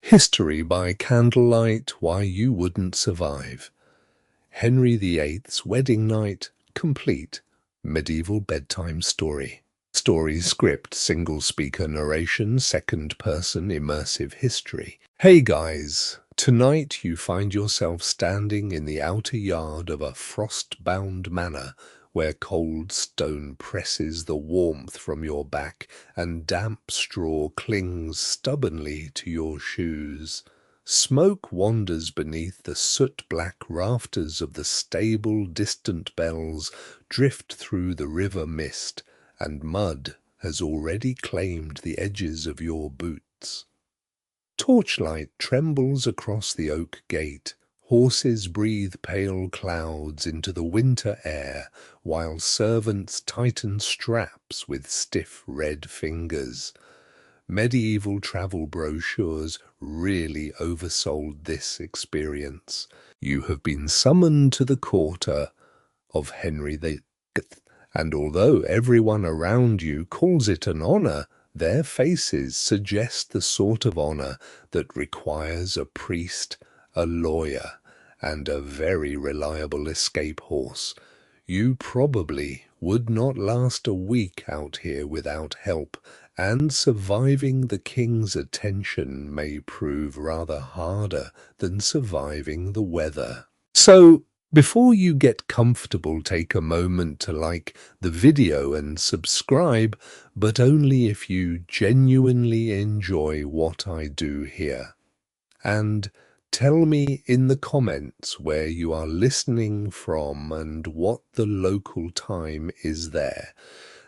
History by Candlelight, Why You Wouldn't Survive. Henry VIII's Wedding Night, complete. Medieval bedtime story. Story script, single speaker narration, second person immersive history. Hey guys, tonight you find yourself standing in the outer yard of a frost-bound manor where cold stone presses the warmth from your back and damp straw clings stubbornly to your shoes. Smoke wanders beneath the soot-black rafters of the stable. Distant bells drift through the river mist, and mud has already claimed the edges of your boots. Torchlight trembles across the oak gate. Horses breathe pale clouds into the winter air, while servants tighten straps with stiff red fingers. Medieval travel brochures really oversold this experience. You have been summoned to the court of Henry VIII, and although everyone around you calls it an honor, their faces suggest the sort of honor that requires a priest, a lawyer, and a very reliable escape horse. You probably would not last a week out here without help, and surviving the king's attention may prove rather harder than surviving the weather. So, before you get comfortable, take a moment to like the video and subscribe, but only if you genuinely enjoy what I do here. And tell me in the comments where you are listening from and what the local time is there.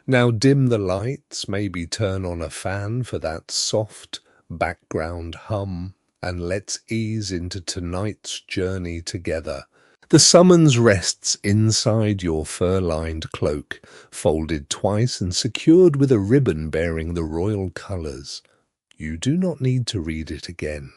Now dim the lights, maybe turn on a fan for that soft background hum, and let's ease into tonight's journey together. The summons rests inside your fur-lined cloak, folded twice and secured with a ribbon bearing the royal colours. You do not need to read it again.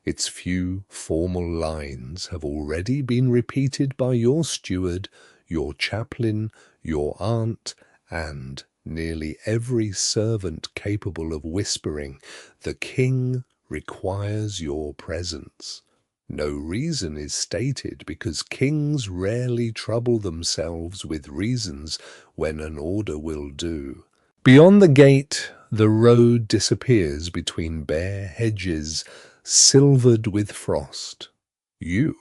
Its few formal lines have already been repeated by your steward, your chaplain, your aunt, and nearly every servant capable of whispering, "The king requires your presence." No reason is stated because kings rarely trouble themselves with reasons when an order will do. Beyond the gate, the road disappears between bare hedges, silvered with frost. You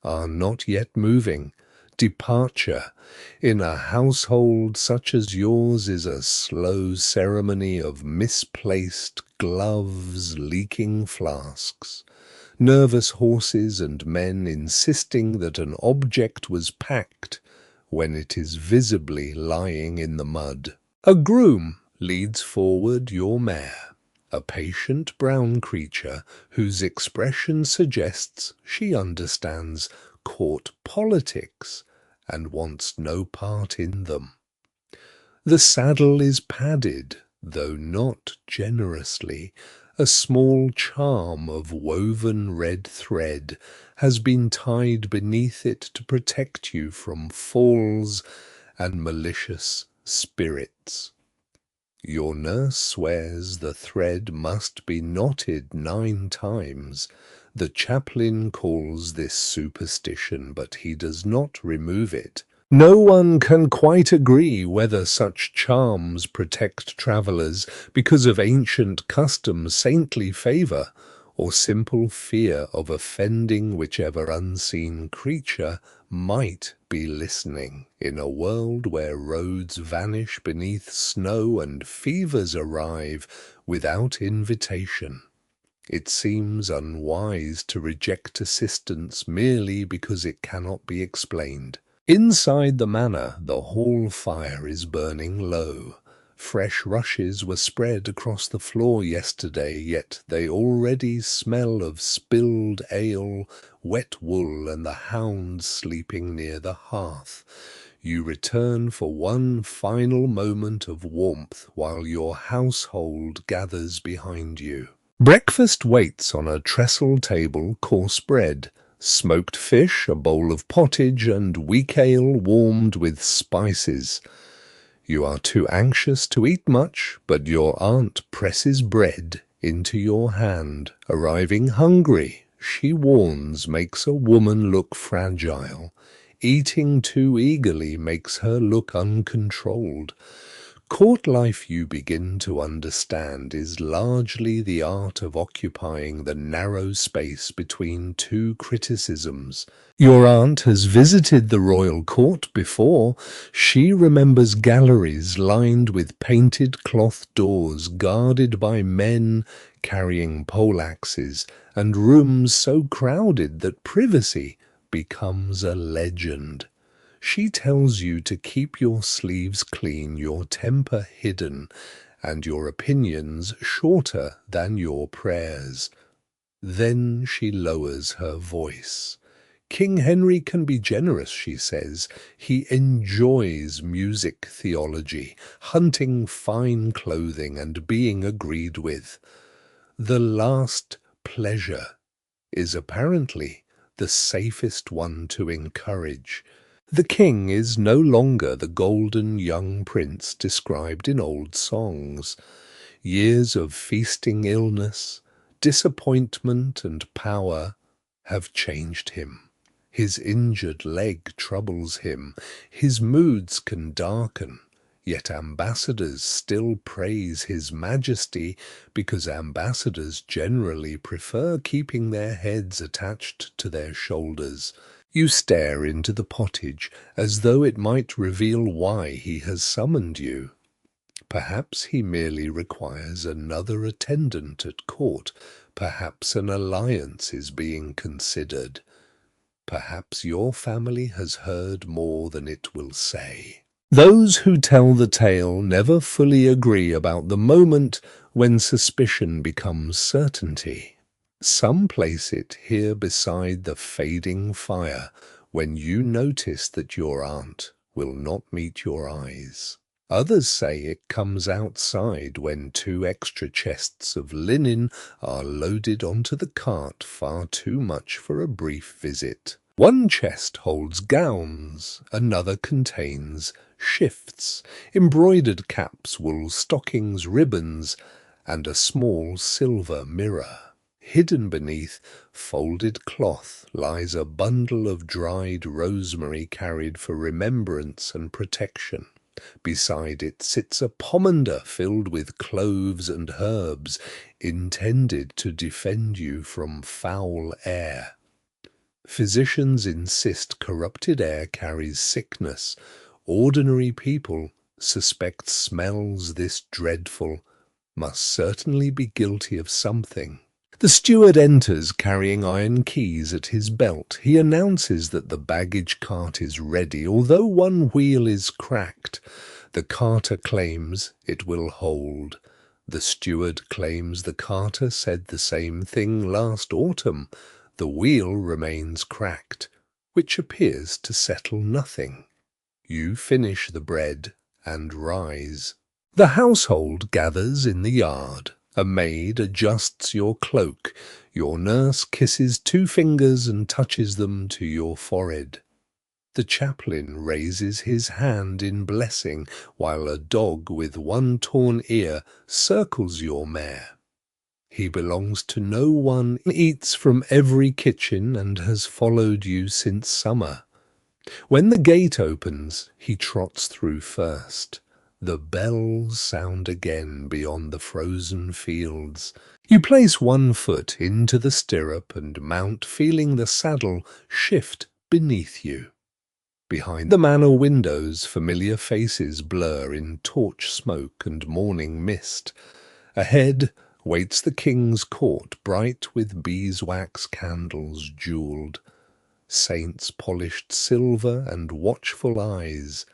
are not yet moving. Departure in a household such as yours is a slow ceremony of misplaced gloves, leaking flasks, nervous horses and men insisting that an object was packed when it is visibly lying in the mud. A groom leads forward your mare, a patient brown creature whose expression suggests she understands court politics and wants no part in them. The saddle is padded, though not generously. A small charm of woven red thread has been tied beneath it to protect you from falls and malicious spirits. Your nurse swears the thread must be knotted 9 times. The chaplain calls this superstition, but he does not remove it. No one can quite agree whether such charms protect travellers because of ancient custom, saintly favour, or simple fear of offending whichever unseen creature might be listening. In a world where roads vanish beneath snow and fevers arrive without invitation, it seems unwise to reject assistance merely because it cannot be explained. Inside the manor, the hall fire is burning low. Fresh rushes were spread across the floor yesterday, yet they already smell of spilled ale, wet wool, and the hounds sleeping near the hearth. You return for one final moment of warmth while your household gathers behind you. Breakfast waits on a trestle table, coarse bread, smoked fish, a bowl of pottage, and weak ale warmed with spices. You are too anxious to eat much, but your aunt presses bread into your hand, arriving hungry, she warns, makes a woman look fragile. Eating too eagerly makes her look uncontrolled. Court life, you begin to understand, is largely the art of occupying the narrow space between two criticisms. Your aunt has visited the royal court before. She remembers galleries lined with painted cloth doors guarded by men carrying poleaxes, and rooms so crowded that privacy becomes a legend. She tells you to keep your sleeves clean, your temper hidden, and your opinions shorter than your prayers. Then she lowers her voice. King Henry can be generous, she says. He enjoys music theology, hunting fine clothing, and being agreed with. The last pleasure is apparently the safest one to encourage. The king is no longer the golden young prince described in old songs. Years of feasting illness, disappointment, and power have changed him. His injured leg troubles him. His moods can darken. Yet ambassadors still praise his majesty because ambassadors generally prefer keeping their heads attached to their shoulders. You stare into the pottage as though it might reveal why he has summoned you. Perhaps he merely requires another attendant at court. Perhaps an alliance is being considered. Perhaps your family has heard more than it will say. Those who tell the tale never fully agree about the moment when suspicion becomes certainty. Some place it here beside the fading fire when you notice that your aunt will not meet your eyes. Others say it comes outside when 2 extra chests of linen are loaded onto the cart, far too much for a brief visit. One chest holds gowns, another contains shifts, embroidered caps, wool stockings, ribbons, and a small silver mirror. Hidden beneath folded cloth lies a bundle of dried rosemary carried for remembrance and protection. Beside it sits a pomander filled with cloves and herbs, intended to defend you from foul air. Physicians insist corrupted air carries sickness. Ordinary people suspect smells this dreadful must certainly be guilty of something. The steward enters carrying iron keys at his belt. He announces that the baggage cart is ready, although one wheel is cracked. The carter claims it will hold. The steward claims the carter said the same thing last autumn. The wheel remains cracked, which appears to settle nothing. You finish the bread and rise. The household gathers in the yard. A maid adjusts your cloak. Your nurse kisses 2 fingers and touches them to your forehead. The chaplain raises his hand in blessing, while a dog with 1 torn ear circles your mare. He belongs to no one, eats from every kitchen, and has followed you since summer. When the gate opens, he trots through first. The bells sound again beyond the frozen fields. You place 1 foot into the stirrup and mount, feeling the saddle shift beneath you. Behind the manor windows, familiar faces blur in torch smoke and morning mist. Ahead waits the king's court, bright with beeswax candles jewelled, saints polished silver and watchful eyes.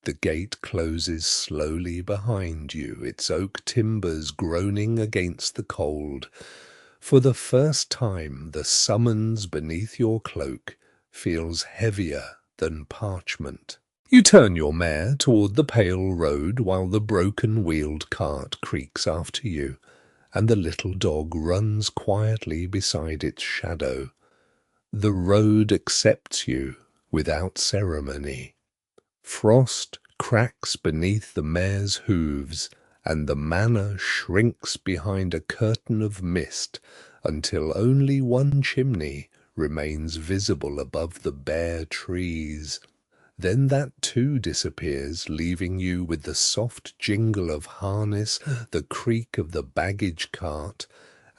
The gate closes slowly behind you, its oak timbers groaning against the cold. For the first time, the summons beneath your cloak feels heavier than parchment. You turn your mare toward the pale road while the broken-wheeled cart creaks after you, and the little dog runs quietly beside its shadow. The road accepts you without ceremony. Frost cracks beneath the mare's hooves, and the manor shrinks behind a curtain of mist until only one chimney remains visible above the bare trees. Then that too disappears, leaving you with the soft jingle of harness, the creak of the baggage cart,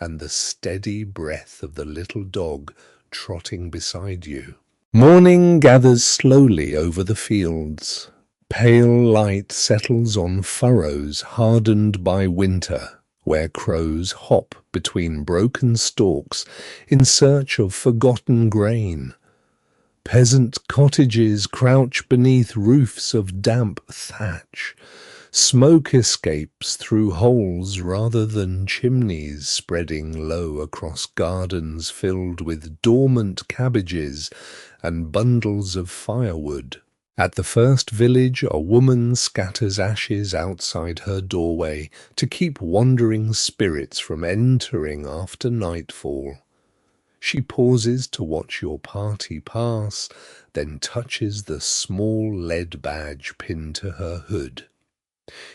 and the steady breath of the little dog trotting beside you. Morning gathers slowly over the fields. Pale light settles on furrows hardened by winter, where crows hop between broken stalks in search of forgotten grain. Peasant cottages crouch beneath roofs of damp thatch. Smoke escapes through holes rather than chimneys, spreading low across gardens filled with dormant cabbages and bundles of firewood. At the first village, a woman scatters ashes outside her doorway to keep wandering spirits from entering after nightfall. She pauses to watch your party pass, then touches the small lead badge pinned to her hood.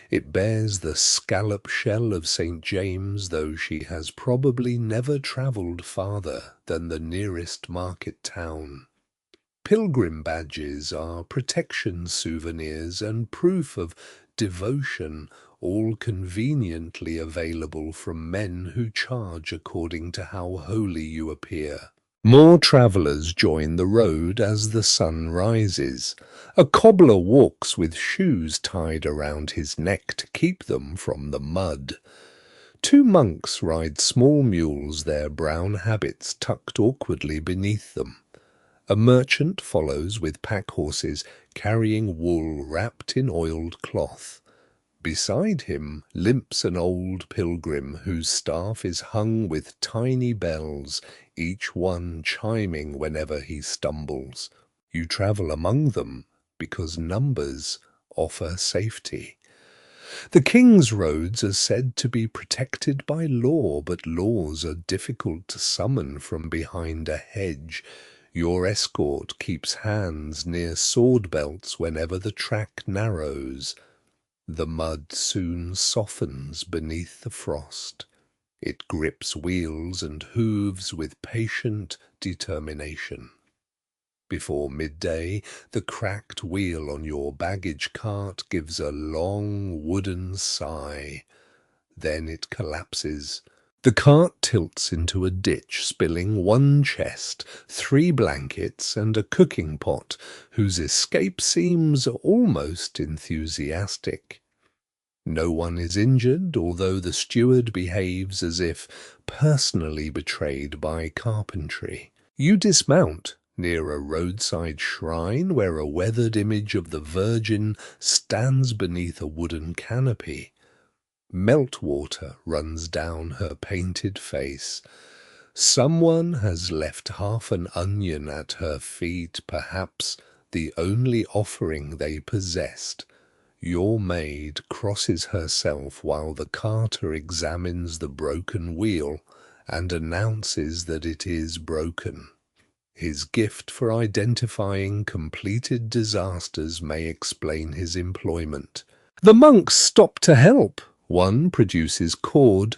It bears the scallop shell of St. James, though she has probably never travelled farther than the nearest market town. Pilgrim badges are protection souvenirs and proof of devotion, all conveniently available from men who charge according to how holy you appear. More travellers join the road as the sun rises. A cobbler walks with shoes tied around his neck to keep them from the mud. 2 monks ride small mules, their brown habits tucked awkwardly beneath them. A merchant follows with pack horses carrying wool wrapped in oiled cloth. Beside him limps an old pilgrim whose staff is hung with tiny bells, each one chiming whenever he stumbles. You travel among them because numbers offer safety. The king's roads are said to be protected by law, but laws are difficult to summon from behind a hedge. Your escort keeps hands near sword belts whenever the track narrows. The mud soon softens beneath the frost. It grips wheels and hooves with patient determination. Before midday, the cracked wheel on your baggage cart gives a long wooden sigh. Then it collapses. The cart tilts into a ditch, spilling 1 chest, 3 blankets, and a cooking pot, whose escape seems almost enthusiastic. No one is injured, although the steward behaves as if personally betrayed by carpentry. You dismount near a roadside shrine where a weathered image of the Virgin stands beneath a wooden canopy. Meltwater runs down her painted face. Someone has left half an onion at her feet, perhaps the only offering they possessed. Your maid crosses herself while the carter examines the broken wheel and announces that it is broken. His gift for identifying completed disasters may explain his employment. The monks stop to help. One produces cord.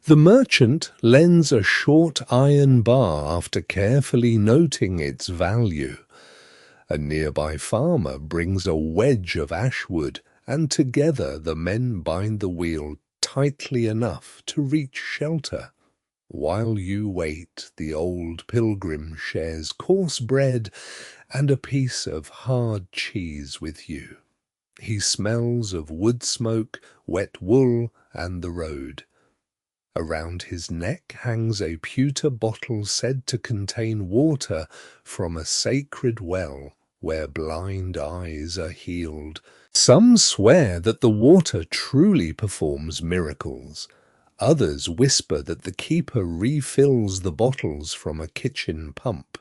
The merchant lends a short iron bar after carefully noting its value. A nearby farmer brings a wedge of ashwood, and together the men bind the wheel tightly enough to reach shelter. While you wait, the old pilgrim shares coarse bread and a piece of hard cheese with you. He smells of wood smoke, wet wool, and the road. Around his neck hangs a pewter bottle said to contain water from a sacred well where blind eyes are healed. Some swear that the water truly performs miracles. Others whisper that the keeper refills the bottles from a kitchen pump.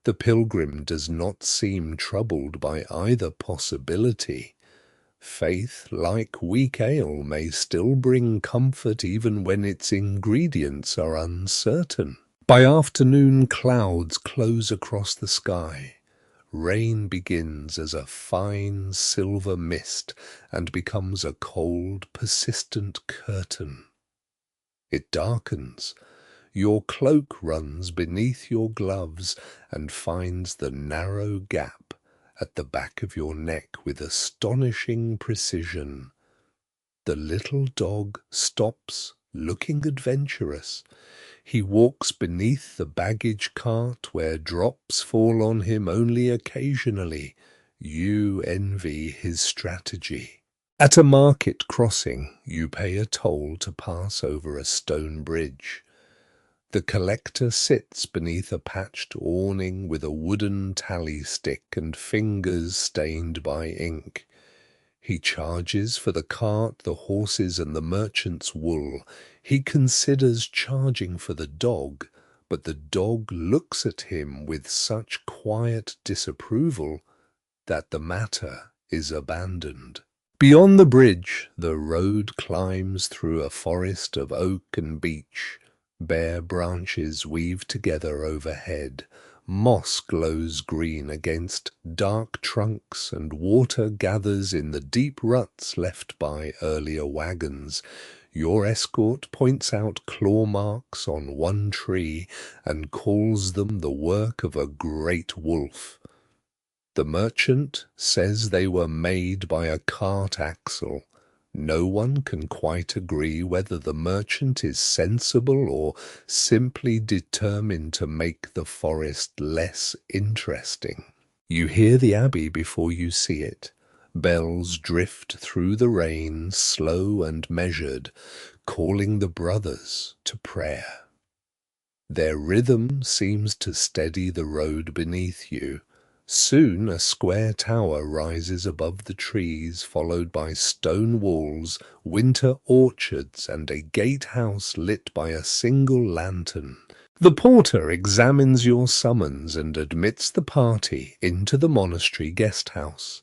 The pilgrim does not seem troubled by either possibility. Faith, like weak ale, may still bring comfort even when its ingredients are uncertain. By afternoon, clouds close across the sky. rain begins as a fine silver mist and becomes a cold, persistent curtain. It darkens. Your cloak runs beneath your gloves and finds the narrow gap at the back of your neck with astonishing precision. The little dog stops, looking adventurous. He walks beneath the baggage cart where drops fall on him only occasionally. You envy his strategy. At a market crossing, you pay a toll to pass over a stone bridge. The collector sits beneath a patched awning with a wooden tally stick and fingers stained by ink. He charges for the cart, the horses, and the merchant's wool. He considers charging for the dog, but the dog looks at him with such quiet disapproval that the matter is abandoned. Beyond the bridge, the road climbs through a forest of oak and beech. Bare branches weave together overhead. Moss glows green against dark trunks, and water gathers in the deep ruts left by earlier wagons. Your escort points out claw marks on one tree and calls them the work of a great wolf. The merchant says they were made by a cart axle. No one can quite agree whether the merchant is sensible or simply determined to make the forest less interesting. You hear the abbey before you see it. Bells drift through the rain, slow and measured, calling the brothers to prayer. Their rhythm seems to steady the road beneath you. Soon a square tower rises above the trees, followed by stone walls, winter orchards, and a gatehouse lit by a single lantern. The porter examines your summons and admits the party into the monastery guest-house.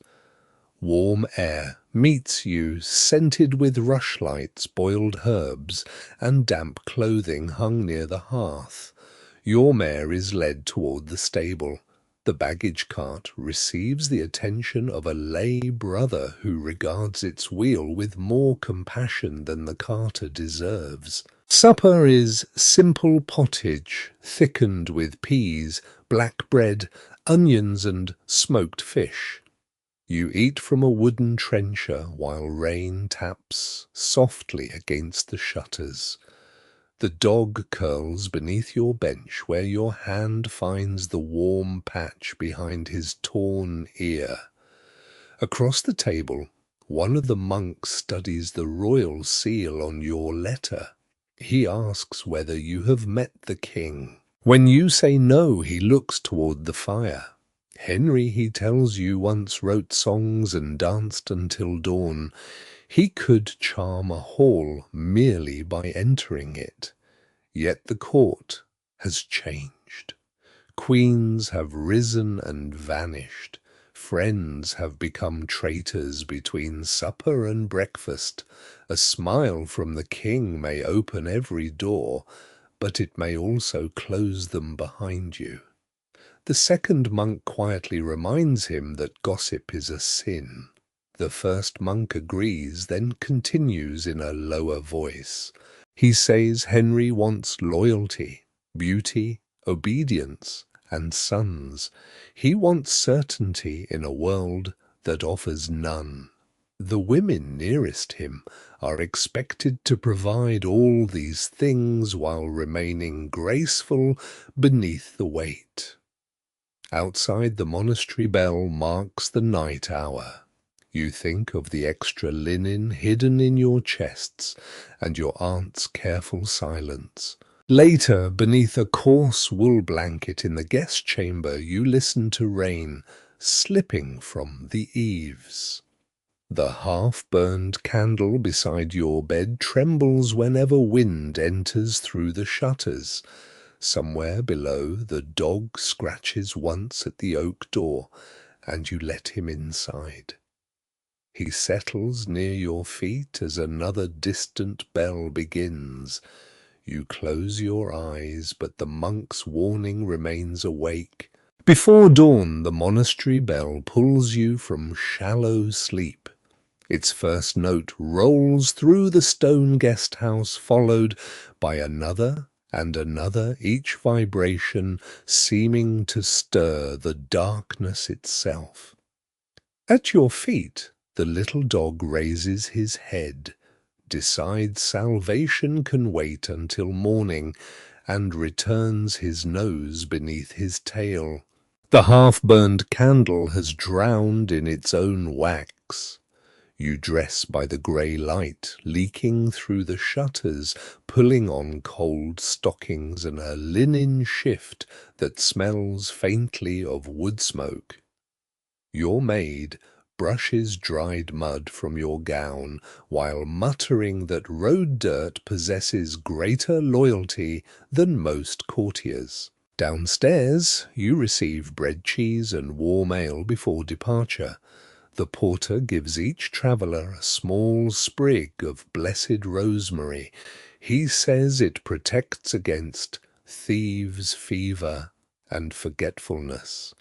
Warm air meets you, scented with rushlights, boiled herbs, and damp clothing hung near the hearth. Your mare is led toward the stable. The baggage cart receives the attention of a lay brother who regards its wheel with more compassion than the carter deserves. Supper is simple pottage, thickened with peas, black bread, onions, and smoked fish. You eat from a wooden trencher while rain taps softly against the shutters. The dog curls beneath your bench where your hand finds the warm patch behind his torn ear. Across the table, one of the monks studies the royal seal on your letter. He asks whether you have met the king. When you say no, he looks toward the fire. Henry, he tells you, once wrote songs and danced until dawn. He could charm a hall merely by entering it. Yet the court has changed. Queens have risen and vanished. Friends have become traitors between supper and breakfast. A smile from the king may open every door, but it may also close them behind you. The second monk quietly reminds him that gossip is a sin. The first monk agrees, then continues in a lower voice. He says Henry wants loyalty, beauty, obedience, and sons. He wants certainty in a world that offers none. The women nearest him are expected to provide all these things while remaining graceful beneath the weight. Outside, the monastery bell marks the night hour. You think of the extra linen hidden in your chests and your aunt's careful silence. Later, beneath a coarse wool blanket in the guest chamber, you listen to rain slipping from the eaves. The half-burned candle beside your bed trembles whenever wind enters through the shutters. Somewhere below, the dog scratches once at the oak door, and you let him inside. He settles near your feet as another distant bell begins. You close your eyes, but the monk's warning remains awake. Before dawn, the monastery bell pulls you from shallow sleep. Its first note rolls through the stone guest house, followed by another and another, each vibration seeming to stir the darkness itself. At your feet, the little dog raises his head, decides salvation can wait until morning, and returns his nose beneath his tail. The half-burned candle has drowned in its own wax. You dress by the grey light leaking through the shutters, pulling on cold stockings and a linen shift that smells faintly of wood smoke. Your maid brushes dried mud from your gown while muttering that road dirt possesses greater loyalty than most courtiers. Downstairs, you receive bread, cheese, and warm ale before departure. The porter gives each traveller a small sprig of blessed rosemary. He says it protects against thieves' fever and forgetfulness.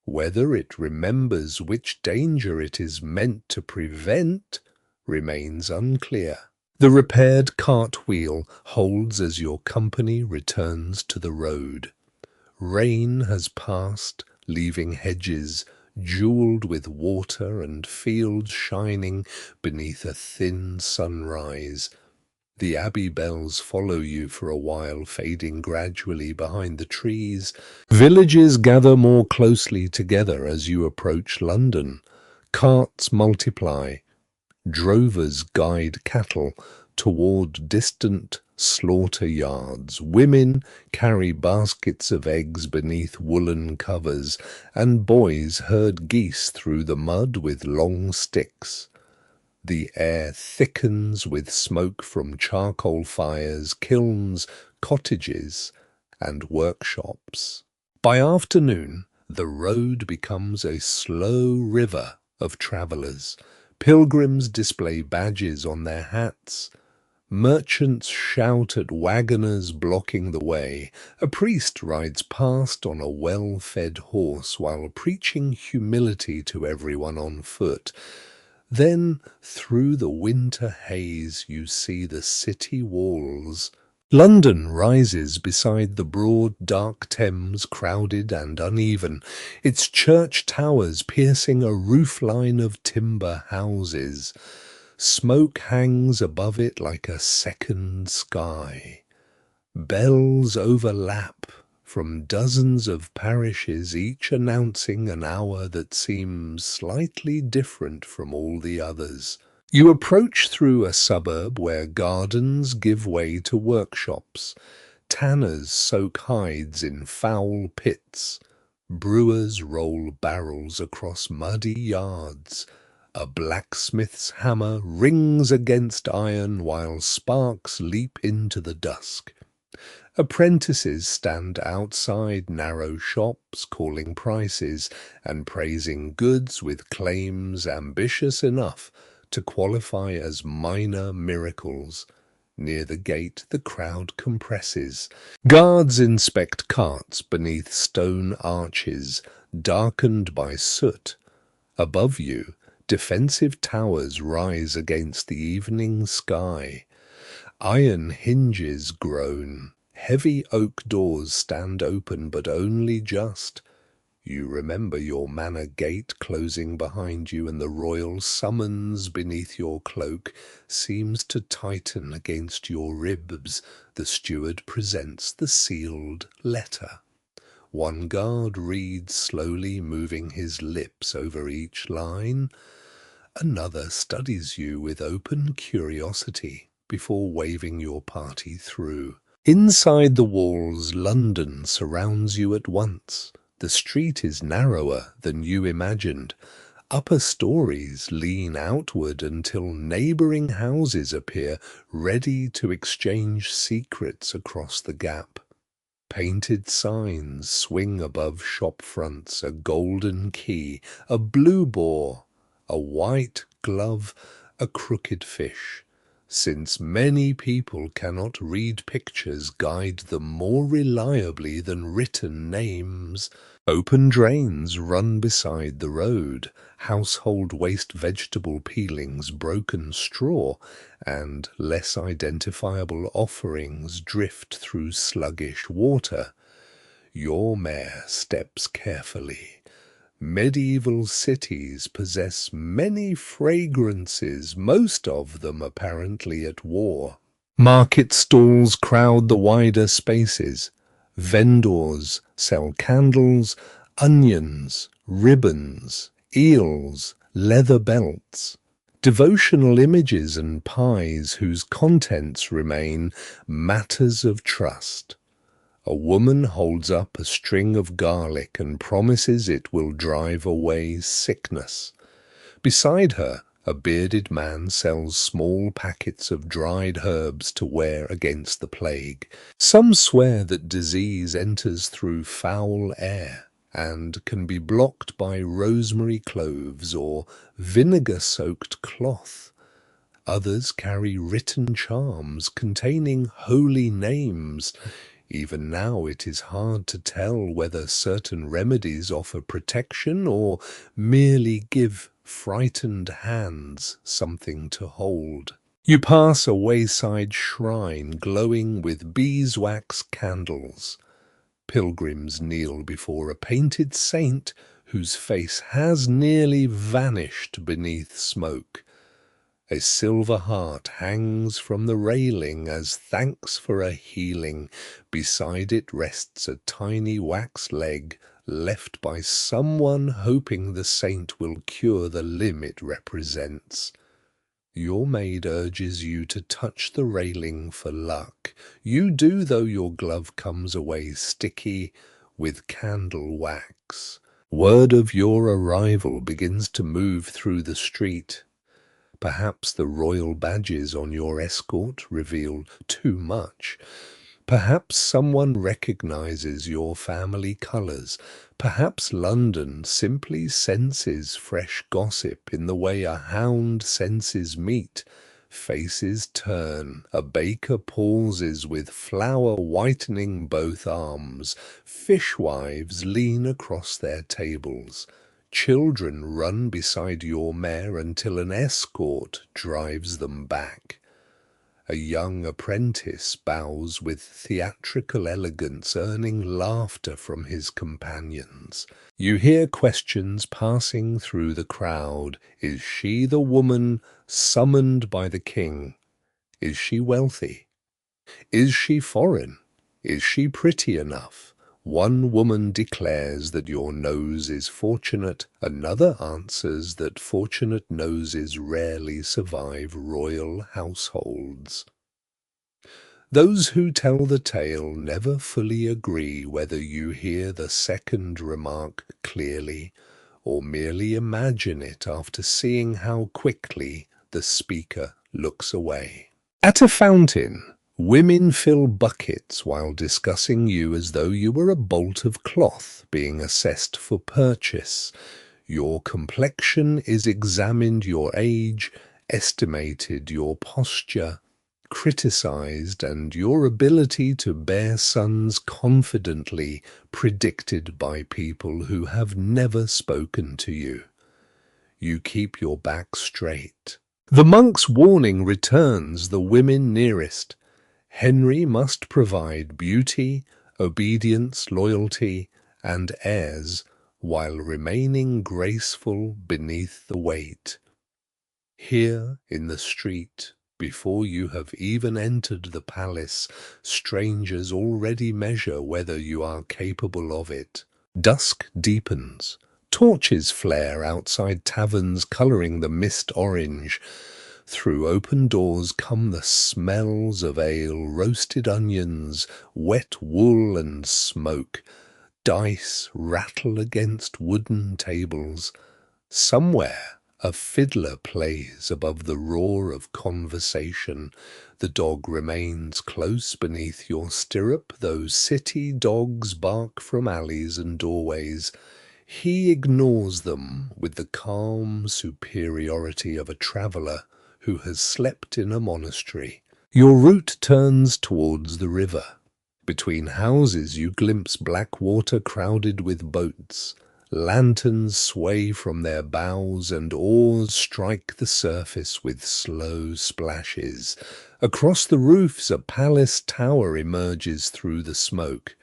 Whether it remembers which danger it is meant to prevent remains unclear. The repaired cartwheel holds as your company returns to the road. Rain has passed, leaving hedges jewelled with water and fields shining beneath a thin sunrise. The abbey bells follow you for a while, fading gradually behind the trees. Villages gather more closely together as you approach London. Carts multiply. Drovers guide cattle toward distant slaughter yards. Women carry baskets of eggs beneath woolen covers, and boys herd geese through the mud with long sticks. The air thickens with smoke from charcoal fires, kilns, cottages, and workshops. By afternoon, the road becomes a slow river of travellers. Pilgrims display badges on their hats. Merchants shout at wagoners blocking the way. A priest rides past on a well-fed horse while preaching humility to everyone on foot. Then, through the winter haze, you see the city walls. London rises beside the broad, dark Thames, crowded and uneven, its church towers piercing a roofline of timber houses. Smoke hangs above it like a second sky. Bells overlap from dozens of parishes, each announcing an hour that seems slightly different from all the others. You approach through a suburb where gardens give way to workshops. Tanners soak hides in foul pits. Brewers roll barrels across muddy yards. A blacksmith's hammer rings against iron while sparks leap into the dusk. Apprentices stand outside narrow shops, calling prices and praising goods with claims ambitious enough to qualify as minor miracles. Near the gate, the crowd compresses. Guards inspect carts beneath stone arches, darkened by soot. Above you, defensive towers rise against the evening sky. Iron hinges groan. Heavy oak doors stand open, but only just. You remember your manor gate closing behind you, and the royal summons beneath your cloak seems to tighten against your ribs. The steward presents the sealed letter. One guard reads slowly, moving his lips over each line. Another studies you with open curiosity before waving your party through. Inside the walls, London surrounds you at once. The street is narrower than you imagined. Upper stories lean outward until neighbouring houses appear, ready to exchange secrets across the gap. Painted signs swing above shop fronts, a golden key, a blue boar, a white glove, a crooked fish. since many people cannot read pictures guide them more reliably than written names. Open drains run beside the road, household waste vegetable peelings, broken straw, and less identifiable offerings drift through sluggish water. Your mare steps carefully. Medieval cities possess many fragrances, most of them apparently at war. Market stalls crowd the wider spaces. Vendors sell candles, onions, ribbons, eels, leather belts, devotional images and pies whose contents remain matters of trust. A woman holds up a string of garlic and promises it will drive away sickness. Beside her, a bearded man sells small packets of dried herbs to wear against the plague. Some swear that disease enters through foul air and can be blocked by rosemary cloves or vinegar-soaked cloth. Others carry written charms containing holy names. Even now it is hard to tell whether certain remedies offer protection or merely give frightened hands something to hold. You pass a wayside shrine glowing with beeswax candles. Pilgrims kneel before a painted saint whose face has nearly vanished beneath smoke. A silver heart hangs from the railing as thanks for a healing. Beside it rests a tiny wax leg left by someone hoping the saint will cure the limb it represents. Your maid urges you to touch the railing for luck. You do, though your glove comes away sticky with candle wax. Word of your arrival begins to move through the street. Perhaps the royal badges on your escort reveal too much. Perhaps someone recognizes your family colours. Perhaps London simply senses fresh gossip in the way a hound senses meat. Faces turn. A baker pauses with flour whitening both arms. Fishwives lean across their tables. Children run beside your mare until an escort drives them back. A young apprentice bows with theatrical elegance, earning laughter from his companions. You hear questions passing through the crowd. Is she the woman summoned by the king? Is she wealthy? Is she foreign? Is she pretty enough? One woman declares that your nose is fortunate, another answers that fortunate noses rarely survive royal households. Those who tell the tale never fully agree whether you hear the second remark clearly or merely imagine it after seeing how quickly the speaker looks away. At a fountain, women fill buckets while discussing you as though you were a bolt of cloth being assessed for purchase. Your complexion is examined, your age estimated, your posture criticized, and your ability to bear sons confidently predicted by people who have never spoken to you. You keep your back straight. The monk's warning returns the women nearest. Henry must provide beauty, obedience, loyalty, and heirs, while remaining graceful beneath the weight. Here in the street, before you have even entered the palace, strangers already measure whether you are capable of it. Dusk deepens. Torches flare outside taverns, colouring the mist orange. Through open doors come the smells of ale, roasted onions, wet wool and smoke. Dice rattle against wooden tables. Somewhere a fiddler plays above the roar of conversation. The dog remains close beneath your stirrup, though city dogs bark from alleys and doorways. He ignores them with the calm superiority of a traveller who has slept in a monastery. Your route turns towards the river. Between houses you glimpse black water crowded with boats. Lanterns sway from their bows and oars strike the surface with slow splashes. Across the roofs a palace tower emerges through the smoke.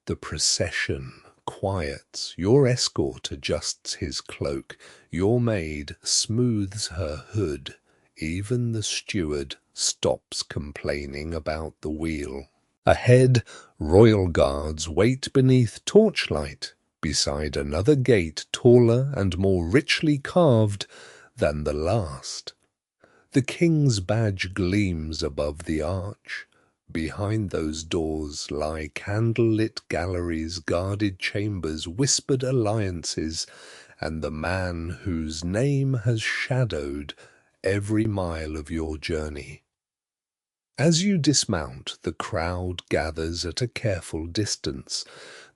The procession quiets. Your escort adjusts his cloak. Your maid smooths her hood. Even the steward stops complaining about the wheel. Ahead, royal guards wait beneath torchlight, beside another gate taller and more richly carved than the last. The king's badge gleams above the arch. Behind those doors lie candlelit galleries, guarded chambers, whispered alliances, and the man whose name has shadowed every mile of your journey. As you dismount, the crowd gathers at a careful distance.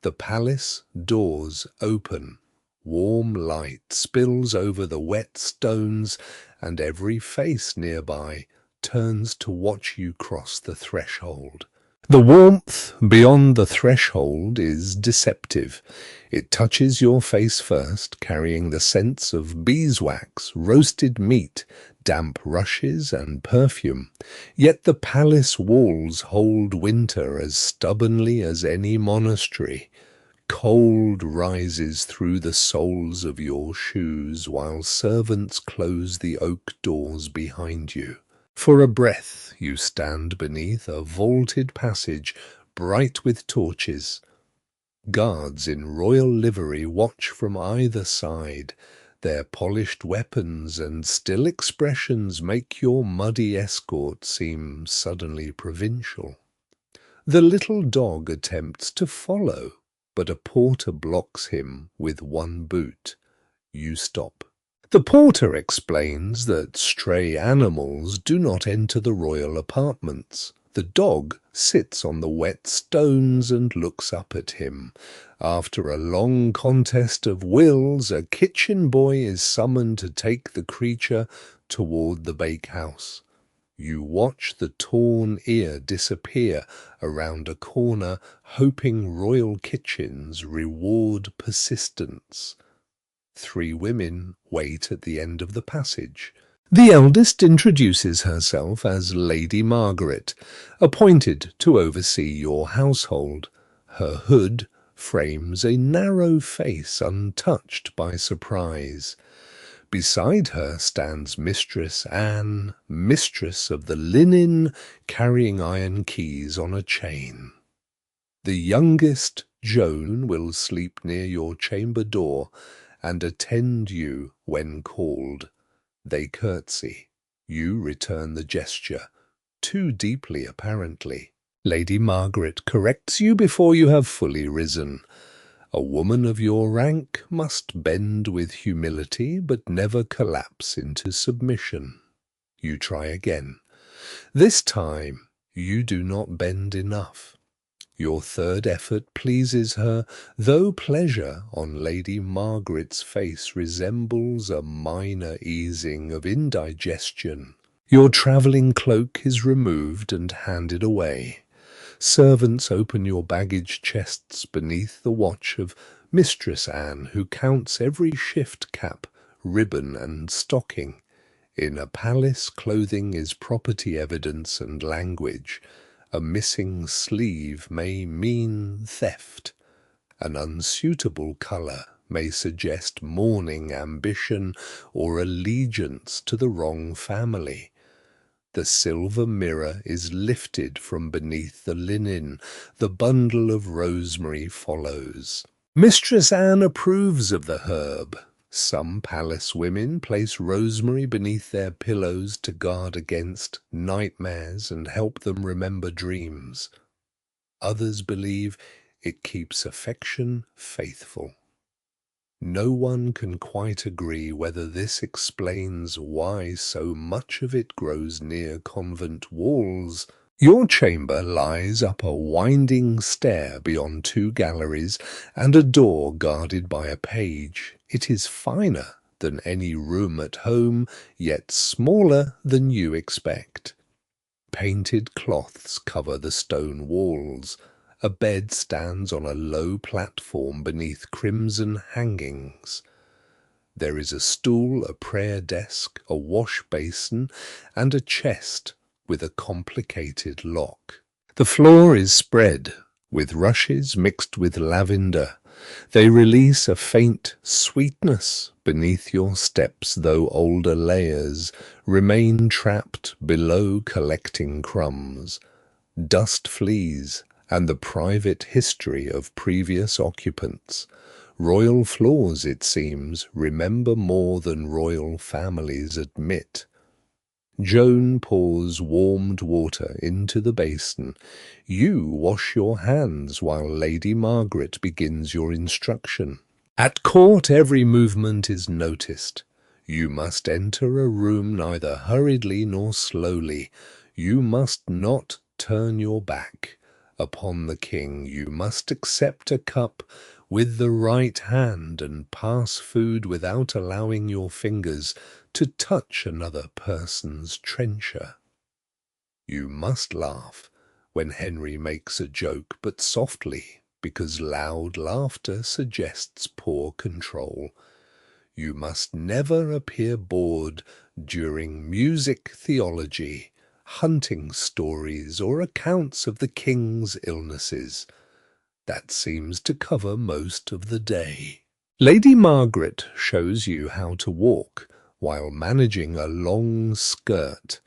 The palace doors open. Warm light spills over the wet stones, and every face nearby turns to watch you cross the threshold. The warmth beyond the threshold is deceptive. It touches your face first, carrying the scents of beeswax, roasted meat, damp rushes and perfume. Yet the palace walls hold winter as stubbornly as any monastery. Cold rises through the soles of your shoes while servants close the oak doors behind you. For a breath you stand beneath a vaulted passage, bright with torches. Guards in royal livery watch from either side. Their polished weapons and still expressions make your muddy escort seem suddenly provincial. The little dog attempts to follow, but a porter blocks him with one boot. You stop. The porter explains that stray animals do not enter the royal apartments. The dog sits on the wet stones and looks up at him. After a long contest of wills, a kitchen boy is summoned to take the creature toward the bakehouse. You watch the torn ear disappear around a corner, hoping royal kitchens reward persistence. 3 women wait at the end of the passage. The eldest introduces herself as Lady Margaret, appointed to oversee your household. Her hood frames a narrow face untouched by surprise. Beside her stands Mistress Anne, mistress of the linen, carrying iron keys on a chain. The youngest, Joan, will sleep near your chamber door and attend you when called. They curtsy. You return the gesture, too deeply apparently. Lady Margaret corrects you before you have fully risen. A woman of your rank must bend with humility, but never collapse into submission. You try again. This time you do not bend enough. Your third effort pleases her, though pleasure on Lady Margaret's face resembles a minor easing of indigestion. Your travelling cloak is removed and handed away. Servants open your baggage chests beneath the watch of Mistress Anne, who counts every shift cap, ribbon and stocking. In a palace, clothing is property evidence and language. A missing sleeve may mean theft. An unsuitable colour may suggest mourning ambition or allegiance to the wrong family. The silver mirror is lifted from beneath the linen. The bundle of rosemary follows. Mistress Anne approves of the herb. Some palace women place rosemary beneath their pillows to guard against nightmares and help them remember dreams. Others believe it keeps affection faithful. No one can quite agree whether this explains why so much of it grows near convent walls. Your chamber lies up a winding stair beyond 2 galleries and a door guarded by a page. It is finer than any room at home, yet smaller than you expect. Painted cloths cover the stone walls. A bed stands on a low platform beneath crimson hangings. There is a stool, a prayer desk, a wash basin, and a chest with a complicated lock. The floor is spread with rushes mixed with lavender. They release a faint sweetness beneath your steps, though older layers remain trapped below, collecting crumbs. Dust flees and the private history of previous occupants. Royal floors, it seems, remember more than royal families admit. Joan pours warmed water into the basin. You wash your hands while Lady Margaret begins your instruction. At court every movement is noticed. You must enter a room neither hurriedly nor slowly. You must not turn your back upon the king. You must accept a cup with the right hand and pass food without allowing your fingers to touch another person's trencher. You must laugh when Henry makes a joke, but softly, because loud laughter suggests poor control. You must never appear bored during music theology, hunting stories, or accounts of the king's illnesses. That seems to cover most of the day. Lady Margaret shows you how to walk while managing a long skirt.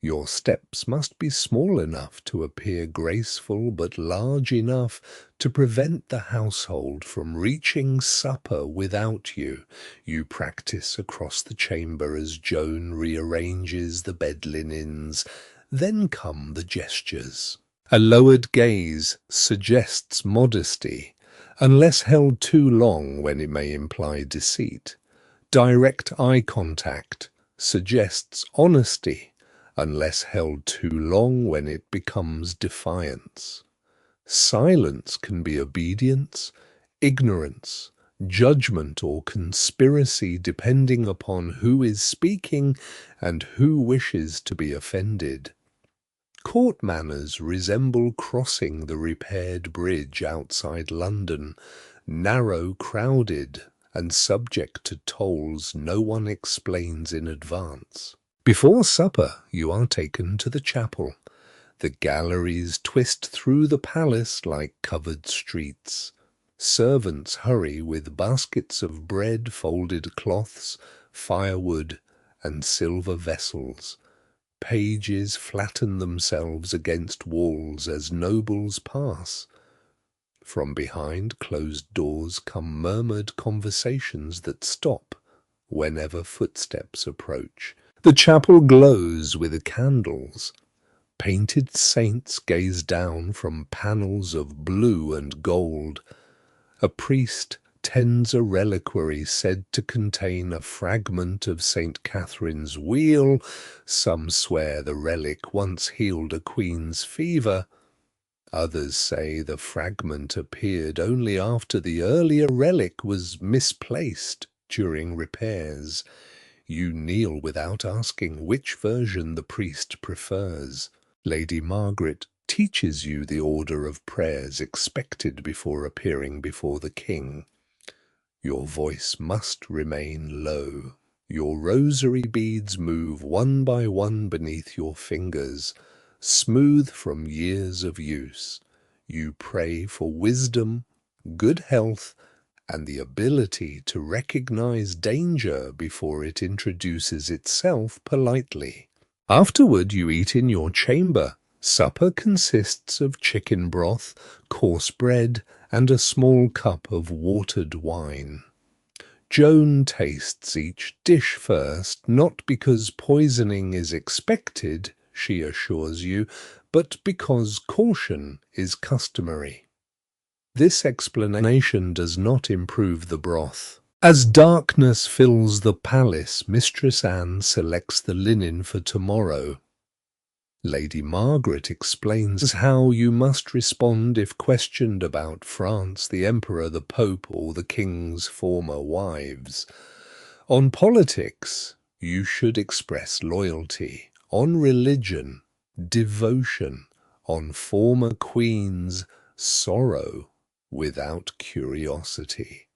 Your steps must be small enough to appear graceful, but large enough to prevent the household from reaching supper without you. You practice across the chamber as Joan rearranges the bed linens. Then come the gestures. A lowered gaze suggests modesty, unless held too long when it may imply deceit. Direct eye contact suggests honesty, unless held too long when it becomes defiance. Silence can be obedience, ignorance, judgment, or conspiracy, depending upon who is speaking and who wishes to be offended. Court manners resemble crossing the repaired bridge outside London, narrow, crowded, and subject to tolls no one explains in advance. Before supper, you are taken to the chapel. The galleries twist through the palace like covered streets. Servants hurry with baskets of bread, folded cloths, firewood, and silver vessels. Pages flatten themselves against walls as nobles pass. From behind closed doors come murmured conversations that stop whenever footsteps approach. The chapel glows with candles. Painted saints gaze down from panels of blue and gold. A priest tends a reliquary said to contain a fragment of St. Catherine's wheel. Some swear the relic once healed a queen's fever. Others say the fragment appeared only after the earlier relic was misplaced during repairs. You kneel without asking which version the priest prefers. Lady Margaret teaches you the order of prayers expected before appearing before the king. Your voice must remain low. Your rosary beads move one by one beneath your fingers, smooth from years of use. You pray for wisdom, good health, and the ability to recognize danger before it introduces itself politely. Afterward, you eat in your chamber. Supper consists of chicken broth, coarse bread, and a small cup of watered wine. Joan tastes each dish first, not because poisoning is expected, she assures you, but because caution is customary. This explanation does not improve the broth. As darkness fills the palace, Mistress Anne selects the linen for tomorrow. Lady Margaret explains how you must respond if questioned about France, the Emperor, the Pope, or the King's former wives. On politics, you should express loyalty. On religion, devotion. On former queens, sorrow without curiosity.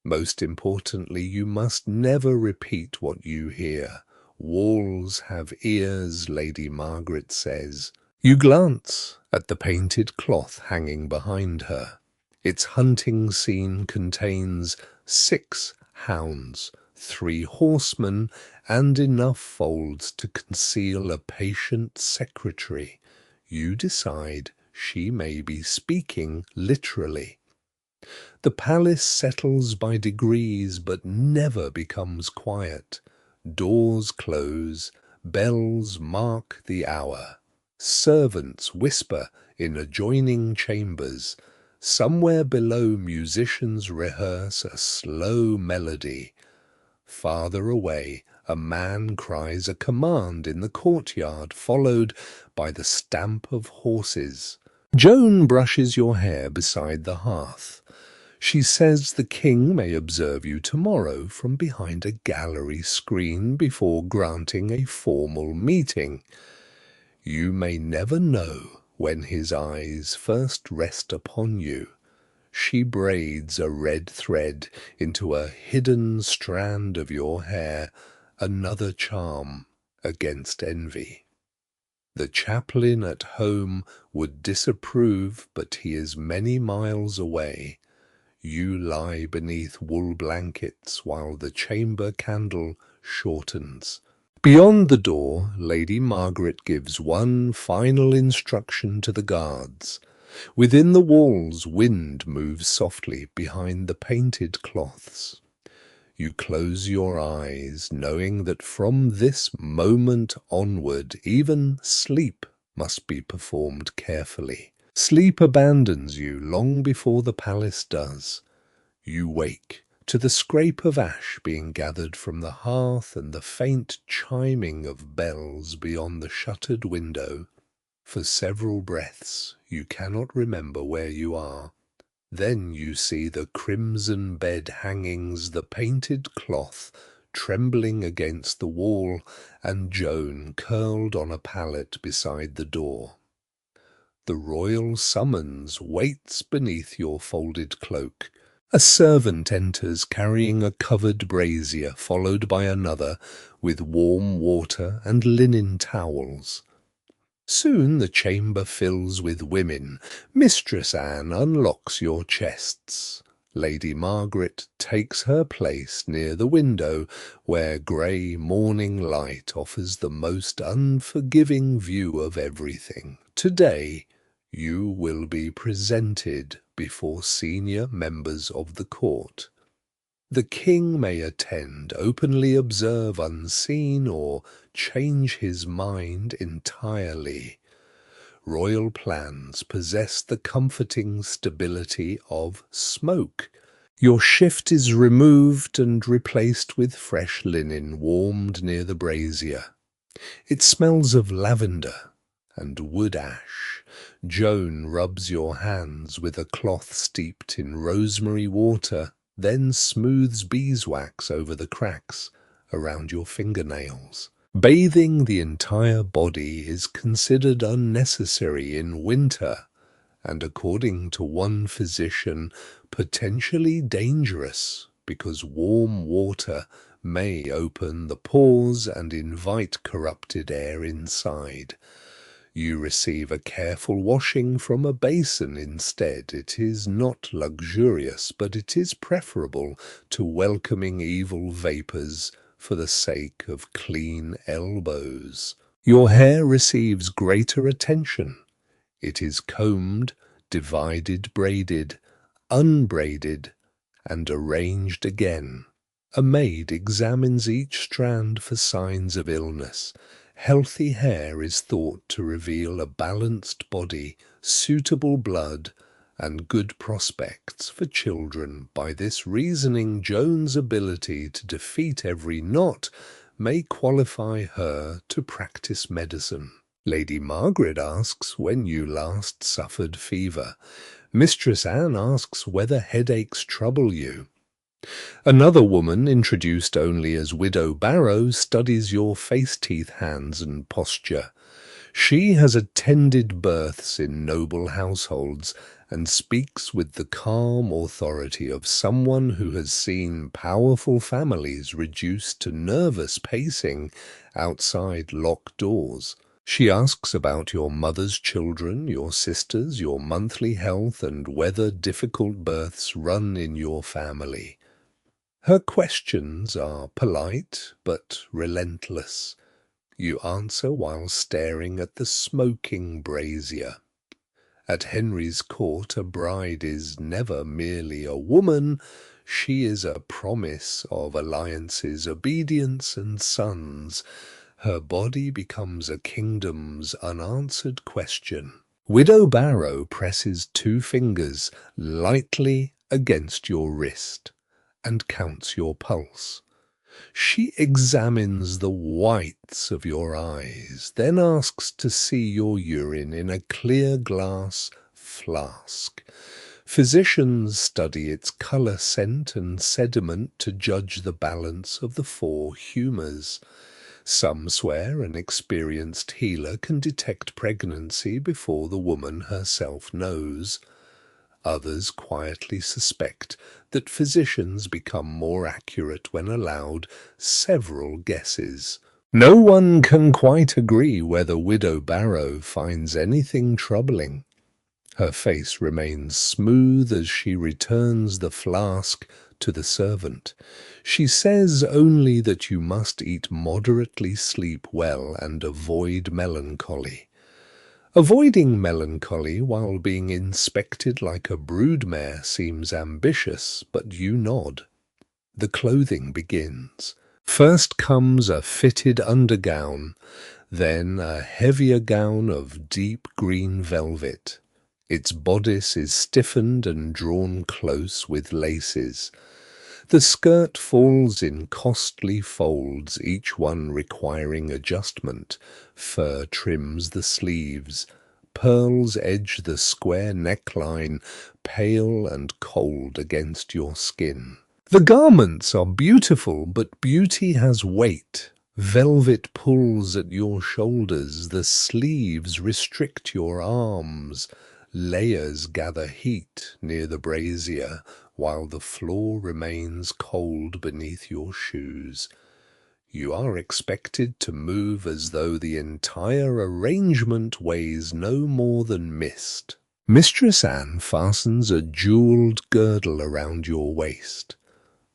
Most importantly, you must never repeat what you hear. Walls have ears, Lady Margaret says. You glance at the painted cloth hanging behind her. Its hunting scene contains 6 hounds, 3 horsemen, and enough folds to conceal a patient secretary. You decide she may be speaking literally. The palace settles by degrees but never becomes quiet. Doors close, bells mark the hour. Servants whisper in adjoining chambers. Somewhere below, musicians rehearse a slow melody. Farther away, a man cries a command in the courtyard, followed by the stamp of horses. Joan brushes your hair beside the hearth. She says the king may observe you tomorrow from behind a gallery screen before granting a formal meeting. You may never know when his eyes first rest upon you. She braids a red thread into a hidden strand of your hair, another charm against envy. The chaplain at home would disapprove, but he is many miles away. You lie beneath wool blankets while the chamber candle shortens. Beyond the door, Lady Margaret gives one final instruction to the guards. Within the walls, wind moves softly behind the painted cloths. You close your eyes, knowing that from this moment onward, even sleep must be performed carefully. Sleep abandons you long before the palace does. You wake to the scrape of ash being gathered from the hearth and the faint chiming of bells beyond the shuttered window. For several breaths you cannot remember where you are. Then you see the crimson bed hangings, the painted cloth trembling against the wall, and Joan curled on a pallet beside the door. The royal summons waits beneath your folded cloak. A servant enters carrying a covered brazier, followed by another with warm water and linen towels. Soon the chamber fills with women. Mistress Anne unlocks your chests. Lady Margaret takes her place near the window, where grey morning light offers the most unforgiving view of everything. Today, you will be presented before senior members of the court. The king may attend, openly observe unseen, or change his mind entirely. Royal plans possess the comforting stability of smoke. Your shift is removed and replaced with fresh linen warmed near the brazier. It smells of lavender and wood ash. Joan rubs your hands with a cloth steeped in rosemary water, then smooths beeswax over the cracks around your fingernails. Bathing the entire body is considered unnecessary in winter, and according to one physician, potentially dangerous because warm water may open the pores and invite corrupted air inside. You receive a careful washing from a basin instead. It is not luxurious, but it is preferable to welcoming evil vapours for the sake of clean elbows. Your hair receives greater attention. It is combed, divided, braided, unbraided, and arranged again. A maid examines each strand for signs of illness. Healthy hair is thought to reveal a balanced body, suitable blood, and good prospects for children. By this reasoning, Joan's ability to defeat every knot may qualify her to practice medicine. Lady Margaret asks when you last suffered fever. Mistress Anne asks whether headaches trouble you. Another woman, introduced only as Widow Barrow, studies your face, teeth, hands, and posture. She has attended births in noble households and speaks with the calm authority of someone who has seen powerful families reduced to nervous pacing outside locked doors. She asks about your mother's children, your sisters, your monthly health, and whether difficult births run in your family. Her questions are polite but relentless. You answer while staring at the smoking brazier. At Henry's court, a bride is never merely a woman. She is a promise of alliances, obedience, and sons. Her body becomes a kingdom's unanswered question. Widow Barrow presses 2 fingers lightly against your wrist and counts your pulse. She examines the whites of your eyes, then asks to see your urine in a clear glass flask. Physicians study its colour, scent, and sediment to judge the balance of the 4 humours. Some swear an experienced healer can detect pregnancy before the woman herself knows. Others quietly suspect that physicians become more accurate when allowed several guesses. No one can quite agree whether Widow Barrow finds anything troubling. Her face remains smooth as she returns the flask to the servant. She says only that you must eat moderately, sleep well, and avoid melancholy. Avoiding melancholy while being inspected like a broodmare seems ambitious, but you nod. The clothing begins. First comes a fitted undergown, then a heavier gown of deep green velvet. Its bodice is stiffened and drawn close with laces. The skirt falls in costly folds, each one requiring adjustment. Fur trims the sleeves. Pearls edge the square neckline, pale and cold against your skin. The garments are beautiful, but beauty has weight. Velvet pulls at your shoulders, the sleeves restrict your arms. Layers gather heat near the brazier, while the floor remains cold beneath your shoes. You are expected to move as though the entire arrangement weighs no more than mist. Mistress Anne fastens a jewelled girdle around your waist.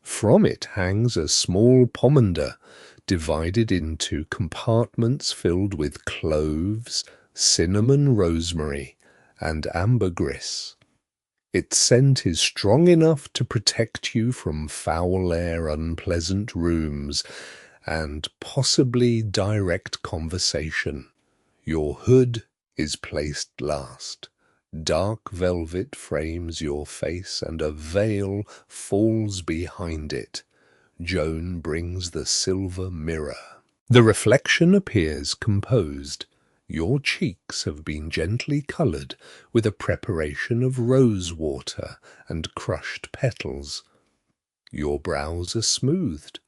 From it hangs a small pomander, divided into compartments filled with cloves, cinnamon, rosemary, and ambergris. Its scent is strong enough to protect you from foul air, unpleasant rooms, and possibly direct conversation. Your hood is placed last. Dark velvet frames your face, and a veil falls behind it. Joan brings the silver mirror. The reflection appears composed. Your cheeks have been gently coloured with a preparation of rose water and crushed petals. Your brows are smoothed.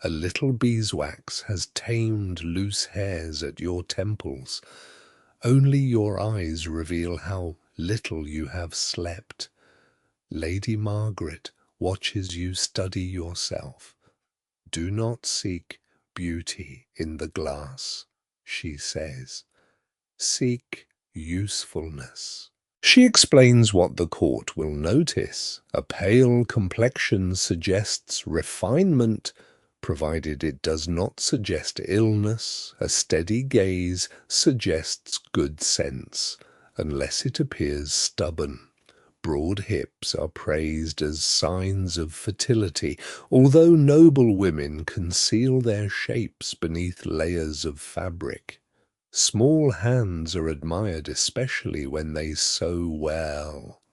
A little beeswax has tamed loose hairs at your temples. Only your eyes reveal how little you have slept. Lady Margaret watches you study yourself. Do not seek beauty in the glass, she says. Seek usefulness. She explains what the court will notice. A pale complexion suggests refinement, provided it does not suggest illness. A steady gaze suggests good sense, unless it appears stubborn. Broad hips are praised as signs of fertility, although noble women conceal their shapes beneath layers of fabric. Small hands are admired, especially when they sew well.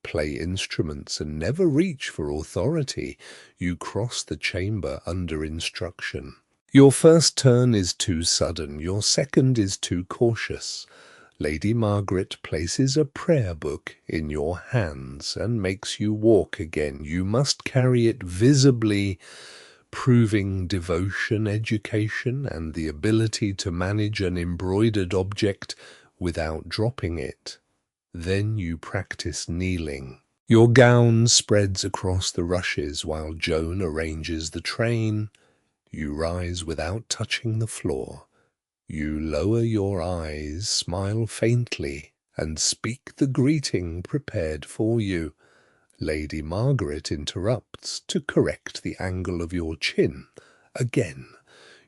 Play instruments and never reach for authority. You cross the chamber under instruction. Your first turn is too sudden, your second is too cautious. Lady Margaret places a prayer book in your hands and makes you walk again. You must carry it visibly, proving devotion, education, and the ability to manage an embroidered object without dropping it. Then you practice kneeling. Your gown spreads across the rushes while Joan arranges the train. You rise without touching the floor. You lower your eyes, smile faintly, and speak the greeting prepared for you. Lady Margaret interrupts to correct the angle of your chin. Again,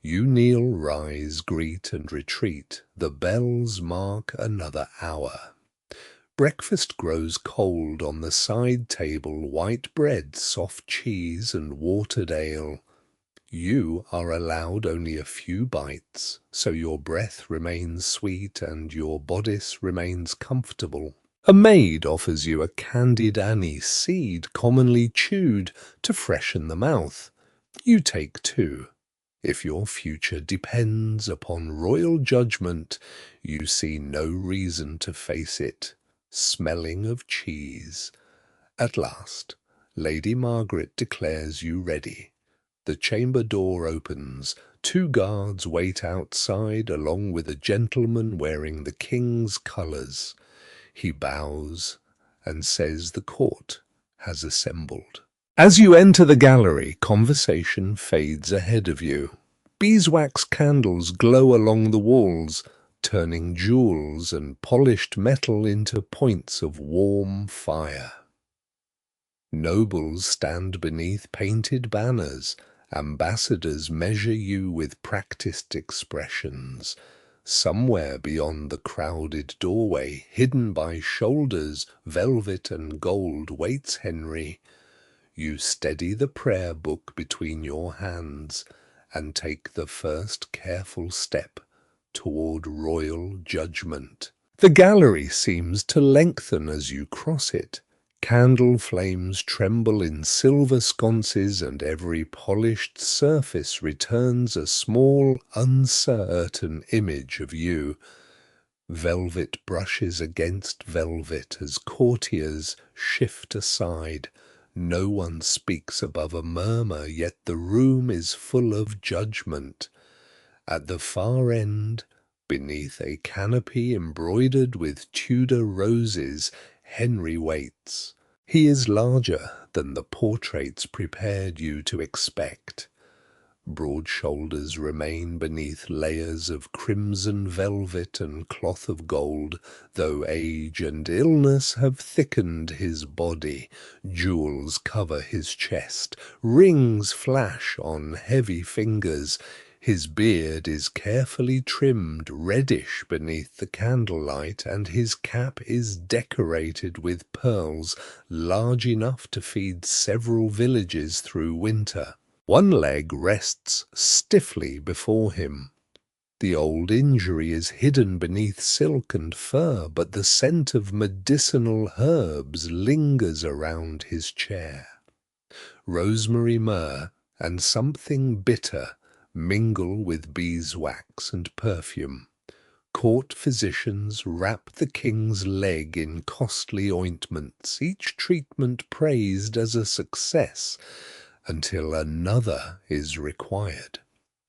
you kneel, rise, greet, and retreat. The bells mark another hour. Breakfast grows cold on the side table, white bread, soft cheese, and watered ale. You are allowed only a few bites, so your breath remains sweet and your bodice remains comfortable. A maid offers you a candied anise seed, commonly chewed, to freshen the mouth. You take two. If your future depends upon royal judgment, you see no reason to face it. Smelling of cheese. At last, Lady Margaret declares you ready. The chamber door opens. 2 guards wait outside along with a gentleman wearing the king's colours. He bows and says the court has assembled. As you enter the gallery, conversation fades ahead of you. Beeswax candles glow along the walls, turning jewels and polished metal into points of warm fire. Nobles stand beneath painted banners. Ambassadors measure you with practiced expressions. Somewhere beyond the crowded doorway, hidden by shoulders, velvet and gold, waits Henry. You steady the prayer book between your hands and take the first careful step toward royal judgment. The gallery seems to lengthen as you cross it. Candle flames tremble in silver sconces, and every polished surface returns a small, uncertain image of you. Velvet brushes against velvet as courtiers shift aside. No one speaks above a murmur, yet the room is full of judgment. At the far end, beneath a canopy embroidered with Tudor roses, Henry waits. He is larger than the portraits prepared you to expect. Broad shoulders remain beneath layers of crimson velvet and cloth of gold, though age and illness have thickened his body. Jewels cover his chest, rings flash on heavy fingers. His beard is carefully trimmed reddish beneath the candlelight, and his cap is decorated with pearls large enough to feed several villages through winter. One leg rests stiffly before him. The old injury is hidden beneath silk and fur, but the scent of medicinal herbs lingers around his chair. Rosemary, myrrh, and something bitter mingle with beeswax and perfume. Court physicians wrap the king's leg in costly ointments, each treatment praised as a success, until another is required.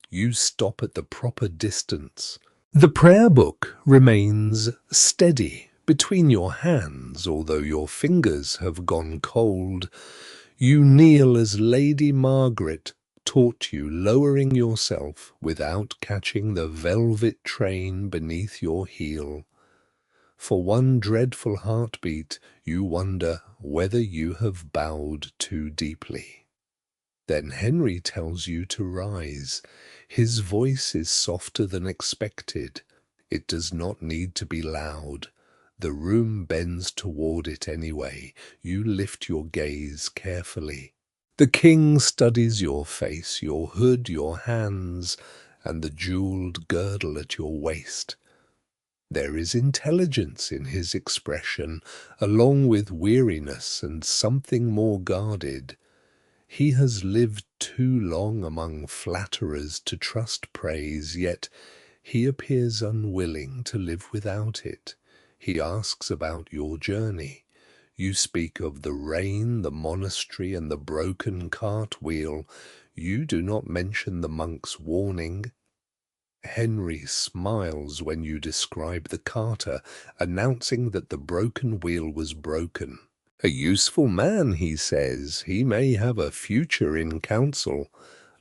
You stop at the proper distance. The prayer book remains steady between your hands, although your fingers have gone cold. You kneel as Lady Margaret taught you, lowering yourself without catching the velvet train beneath your heel. For one dreadful heartbeat, you wonder whether you have bowed too deeply. Then Henry tells you to rise. His voice is softer than expected. It does not need to be loud. The room bends toward it anyway. You lift your gaze carefully. The king studies your face, your hood, your hands, and the jeweled girdle at your waist. There is intelligence in his expression, along with weariness and something more guarded. He has lived too long among flatterers to trust praise, yet He appears unwilling to live without it. He asks about your journey. You speak of the rain, the monastery, and the broken cartwheel. You do not mention the monk's warning. Henry smiles when you describe the carter, announcing that the broken wheel was broken. A useful man, he says. He may have a future in council.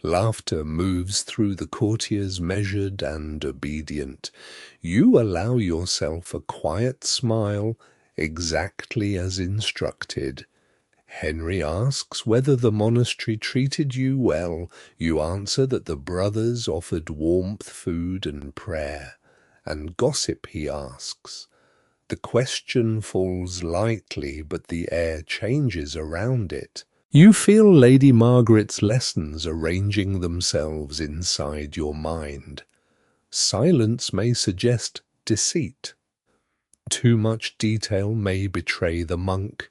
Laughter moves through the courtiers, measured and obedient. You allow yourself a quiet smile, exactly as instructed. Henry asks whether the monastery treated you well. You answer that the brothers offered warmth, food, and prayer. And gossip, he asks. The question falls lightly, but the air changes around it. You feel Lady Margaret's lessons arranging themselves inside your mind. Silence may suggest deceit. Too much detail may betray the monk.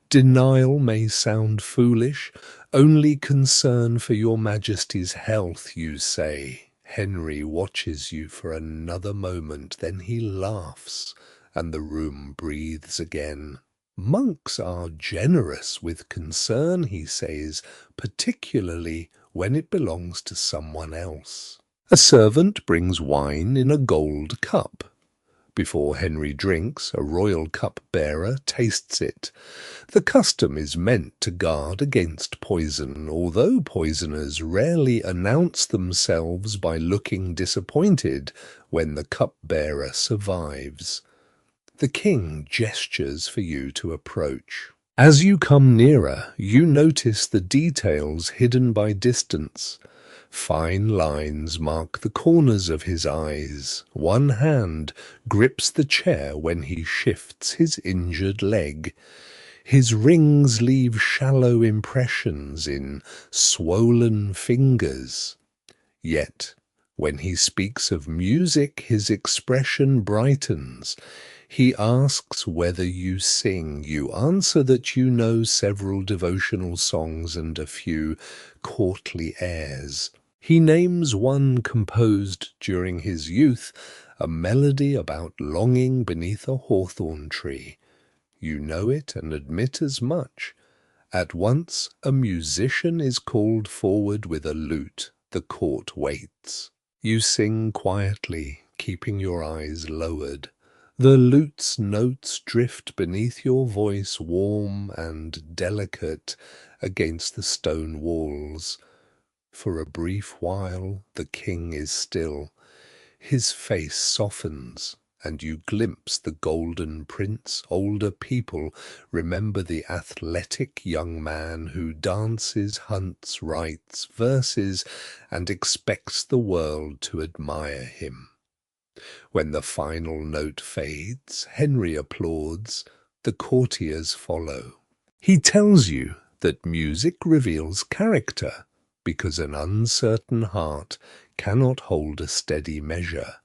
Denial may sound foolish. Only concern for your Majesty's health, you say. Henry watches you for another moment, then he laughs, and the room breathes again. Monks are generous with concern, he says, particularly when it belongs to someone else. A servant brings wine in a gold cup. Before Henry drinks, a royal cup-bearer tastes it. The custom is meant to guard against poison, although poisoners rarely announce themselves by looking disappointed when the cup-bearer survives. The king gestures for you to approach. As you come nearer, you notice the details hidden by distance. Fine lines mark the corners of his eyes. One hand grips the chair when he shifts his injured leg. His rings leave shallow impressions in swollen fingers. Yet, when he speaks of music, his expression brightens. He asks whether you sing. You answer that you know several devotional songs and a few courtly airs. He names one composed during his youth, a melody about longing beneath a hawthorn tree. You know it and admit as much. At once a musician is called forward with a lute. The court waits. You sing quietly, keeping your eyes lowered. The lute's notes drift beneath your voice, warm and delicate against the stone walls. For a brief while the king is still. His face softens, and you glimpse the golden prince. Older people remember the athletic young man who dances, hunts, writes verses, and expects the world to admire him. When the final note fades, Henry applauds. The courtiers follow. He tells you that music reveals character, because an uncertain heart cannot hold a steady measure.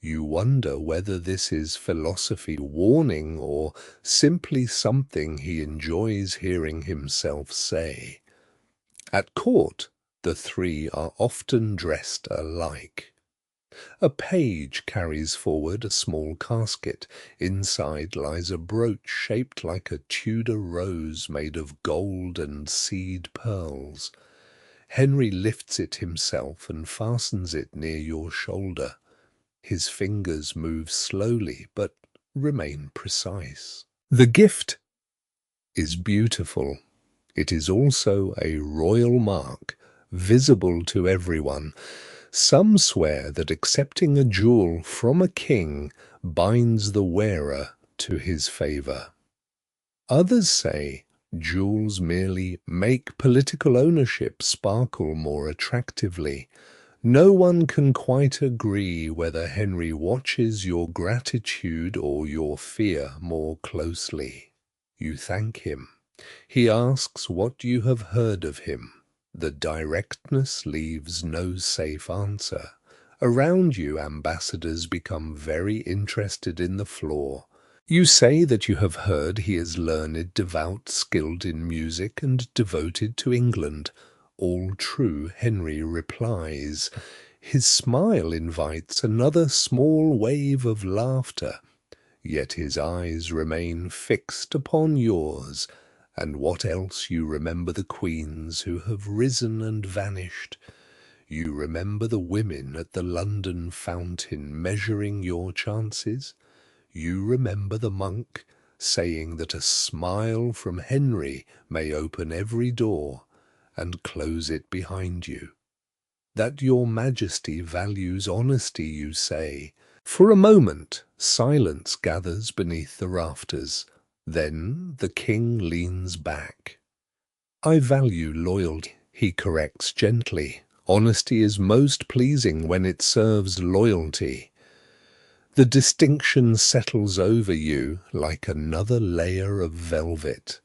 You wonder whether this is philosophy warning or simply something he enjoys hearing himself say. At court, the three are often dressed alike. A page carries forward a small casket. Inside lies a brooch shaped like a Tudor rose made of gold and seed pearls. Henry lifts it himself and fastens it near your shoulder. His fingers move slowly but remain precise. The gift is beautiful. It is also a royal mark, visible to everyone. Some swear that accepting a jewel from a king binds the wearer to his favour. Others say jewels merely make political ownership sparkle more attractively. No one can quite agree whether Henry watches your gratitude or your fear more closely. You thank him. He asks what you have heard of him. The directness leaves no safe answer. Around you, ambassadors become very interested in the floor. You say that you have heard he is learned, devout, skilled in music, and devoted to England. All true, Henry replies. His smile invites another small wave of laughter, yet his eyes remain fixed upon yours, and what else you remember the queens who have risen and vanished. You remember the women at the London fountain measuring your chances. You remember the monk saying that a smile from Henry may open every door and close it behind you. That your majesty values honesty, you say. For a moment, silence gathers beneath the rafters. Then the king leans back. I value loyalty, he corrects gently. Honesty is most pleasing when it serves loyalty. The distinction settles over you like another layer of velvet.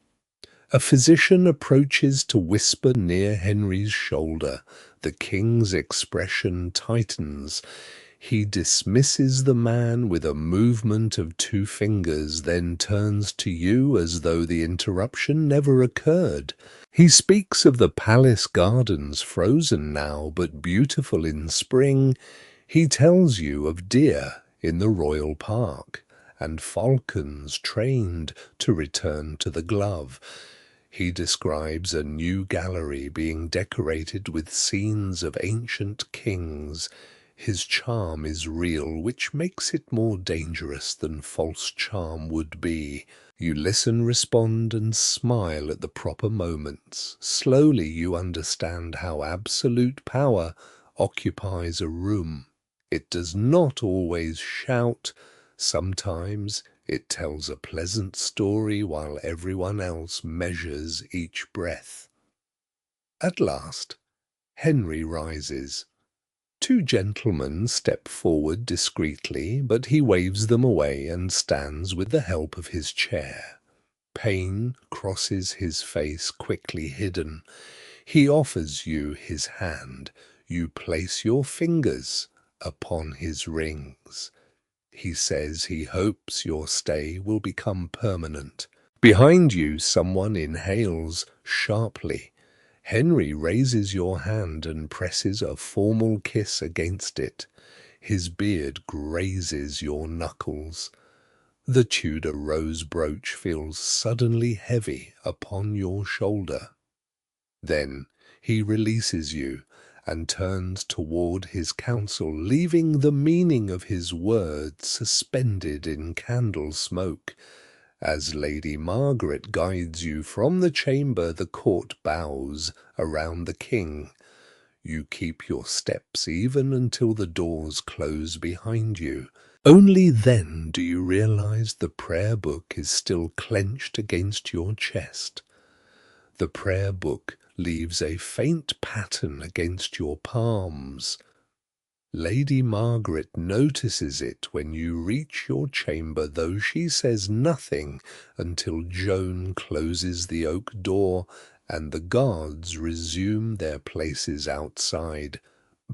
A physician approaches to whisper near Henry's shoulder. The king's expression tightens. He dismisses the man with a movement of 2 fingers, then turns to you as though the interruption never occurred. He speaks of the palace gardens, frozen now, but beautiful in spring. He tells you of deer in the royal park, and falcons trained to return to the glove. He describes a new gallery being decorated with scenes of ancient kings. His charm is real, which makes it more dangerous than false charm would be. You listen, respond, and smile at the proper moments. Slowly you understand how absolute power occupies a room. It does not always shout. Sometimes it tells a pleasant story while everyone else measures each breath. At last, Henry rises. 2 gentlemen step forward discreetly, but he waves them away and stands with the help of his chair. Pain crosses his face, quickly hidden. He offers you his hand. You place your fingers upon his rings. He says he hopes your stay will become permanent. Behind you, someone inhales sharply. Henry raises your hand and presses a formal kiss against it. His beard grazes your knuckles. The Tudor rose brooch feels suddenly heavy upon your shoulder. Then he releases you and turns toward his council, leaving the meaning of his words suspended in candle smoke. As Lady Margaret guides you from the chamber, the court bows around the king. You keep your steps even until the doors close behind you. Only then do you realize the prayer book is still clenched against your chest. The prayer book leaves a faint pattern against your palms. Lady Margaret notices it when you reach your chamber, though she says nothing until Joan closes the oak door and the guards resume their places outside.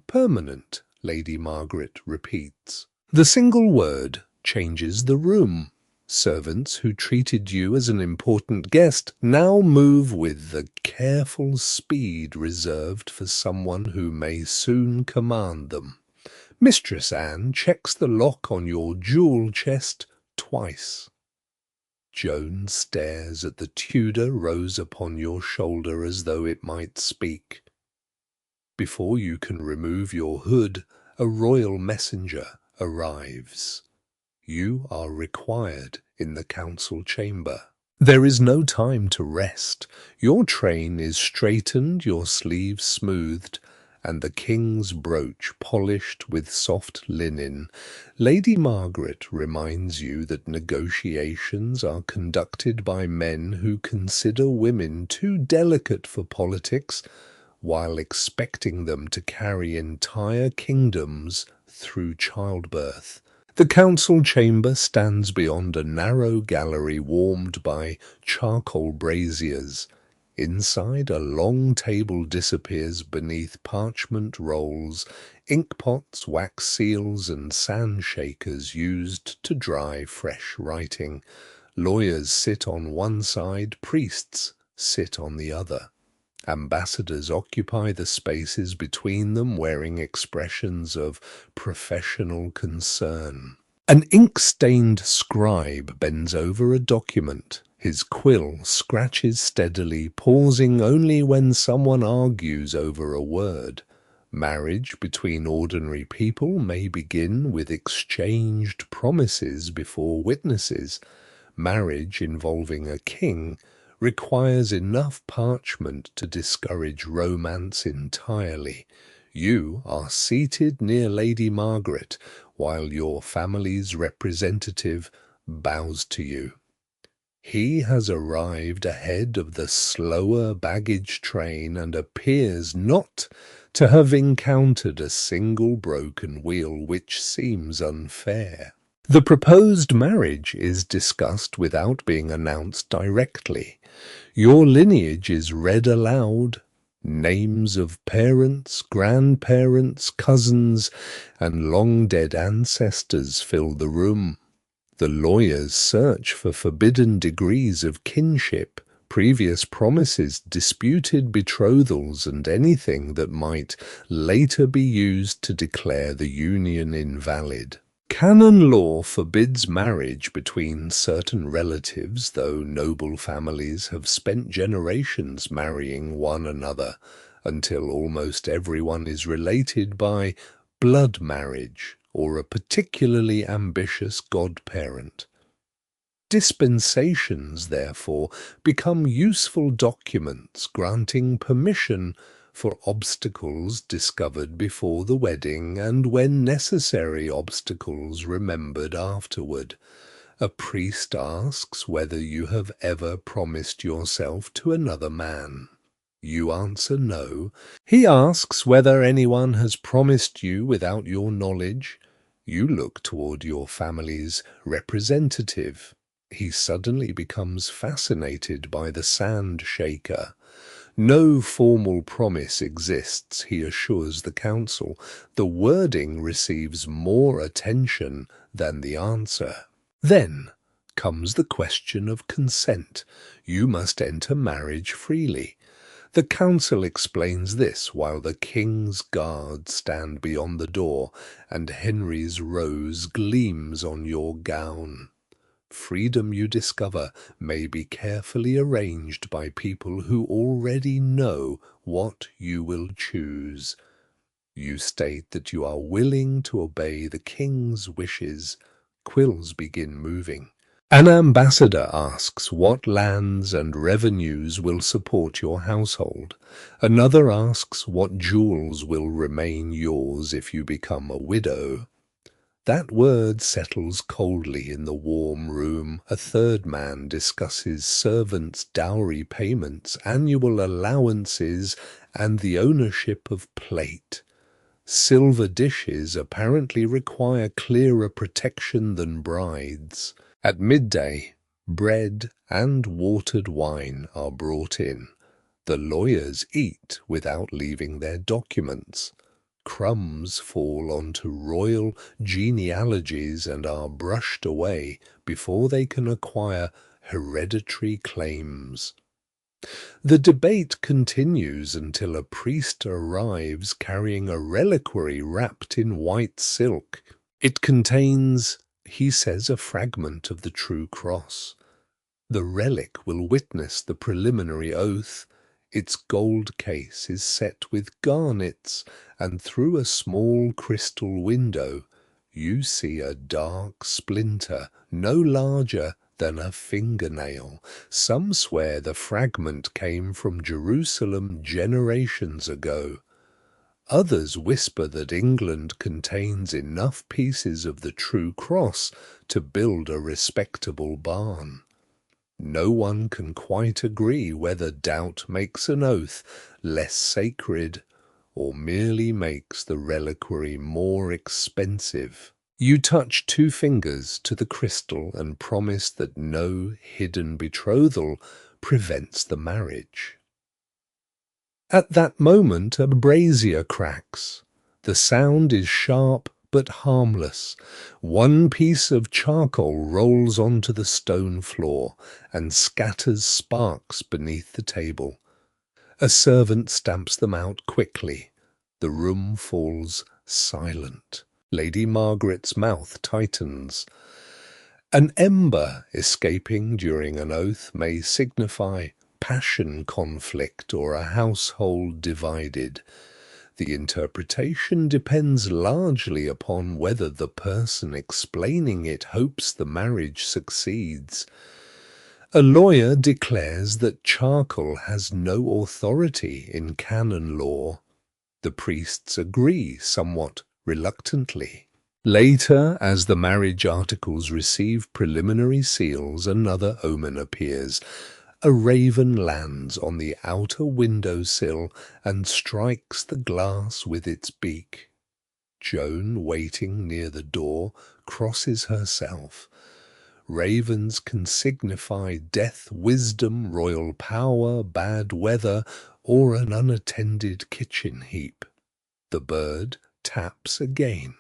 Permanent, Lady Margaret repeats. The single word changes the room. Servants who treated you as an important guest now move with the careful speed reserved for someone who may soon command them. Mistress Anne checks the lock on your jewel chest twice. Joan stares at the Tudor rose upon your shoulder as though it might speak. Before you can remove your hood, a royal messenger arrives. You are required in the council chamber. There is no time to rest. Your train is straightened, your sleeves smoothed, and the king's brooch polished with soft linen. Lady Margaret reminds you that negotiations are conducted by men who consider women too delicate for politics, while expecting them to carry entire kingdoms through childbirth. The council chamber stands beyond a narrow gallery warmed by charcoal braziers. Inside, a long table disappears beneath parchment rolls, inkpots, wax seals, and sand shakers used to dry fresh writing. Lawyers sit on one side, priests sit on the other. Ambassadors occupy the spaces between them, wearing expressions of professional concern. An ink-stained scribe bends over a document. His quill scratches steadily, pausing only when someone argues over a word. Marriage between ordinary people may begin with exchanged promises before witnesses. Marriage involving a king requires enough parchment to discourage romance entirely. You are seated near Lady Margaret, while your family's representative bows to you. He has arrived ahead of the slower baggage train and appears not to have encountered a single broken wheel, which seems unfair. The proposed marriage is discussed without being announced directly. Your lineage is read aloud. Names of parents, grandparents, cousins, and long-dead ancestors fill the room. The lawyers search for forbidden degrees of kinship, previous promises, disputed betrothals, and anything that might later be used to declare the union invalid. Canon law forbids marriage between certain relatives, though noble families have spent generations marrying one another until almost everyone is related by blood marriage or a particularly ambitious godparent. Dispensations, therefore, become useful documents granting permission for obstacles discovered before the wedding and, when necessary, obstacles remembered afterward. A priest asks whether you have ever promised yourself to another man. You answer no. He asks whether anyone has promised you without your knowledge. You look toward your family's representative. He suddenly becomes fascinated by the sand shaker. No formal promise exists, he assures the council. The wording receives more attention than the answer. Then comes the question of consent. You must enter marriage freely. The council explains this while the king's guards stand beyond the door and Henry's rose gleams on your gown. Freedom, you discover, may be carefully arranged by people who already know what you will choose. You state that you are willing to obey the king's wishes. Quills begin moving. An ambassador asks what lands and revenues will support your household. Another asks what jewels will remain yours if you become a widow. That word settles coldly in the warm room. A third man discusses servants' dowry payments, annual allowances, and the ownership of plate. Silver dishes apparently require clearer protection than brides. At midday, bread and watered wine are brought in. The lawyers eat without leaving their documents. Crumbs fall onto royal genealogies and are brushed away before they can acquire hereditary claims. The debate continues until a priest arrives carrying a reliquary wrapped in white silk. It contains, he says, a fragment of the true cross. The relic will witness the preliminary oath. Its gold case is set with garnets, and through a small crystal window you see a dark splinter no larger than a fingernail. Some swear the fragment came from Jerusalem generations ago. Others whisper that England contains enough pieces of the true cross to build a respectable barn. No one can quite agree whether doubt makes an oath less sacred or merely makes the reliquary more expensive. You touch 2 fingers to the crystal and promise that no hidden betrothal prevents the marriage. At that moment a brazier cracks. The sound is sharp but harmless. One piece of charcoal rolls onto the stone floor and scatters sparks beneath the table. A servant stamps them out quickly. The room falls silent. Lady Margaret's mouth tightens. An ember escaping during an oath may signify passion conflict or a household divided. The interpretation depends largely upon whether the person explaining it hopes the marriage succeeds. A lawyer declares that charcoal has no authority in canon law. The priests agree somewhat reluctantly. Later, as the marriage articles receive preliminary seals, another omen appears. A raven lands on the outer window-sill and strikes the glass with its beak. Joan, waiting near the door, crosses herself. Ravens can signify death, wisdom, royal power, bad weather, or an unattended kitchen heap. The bird taps again.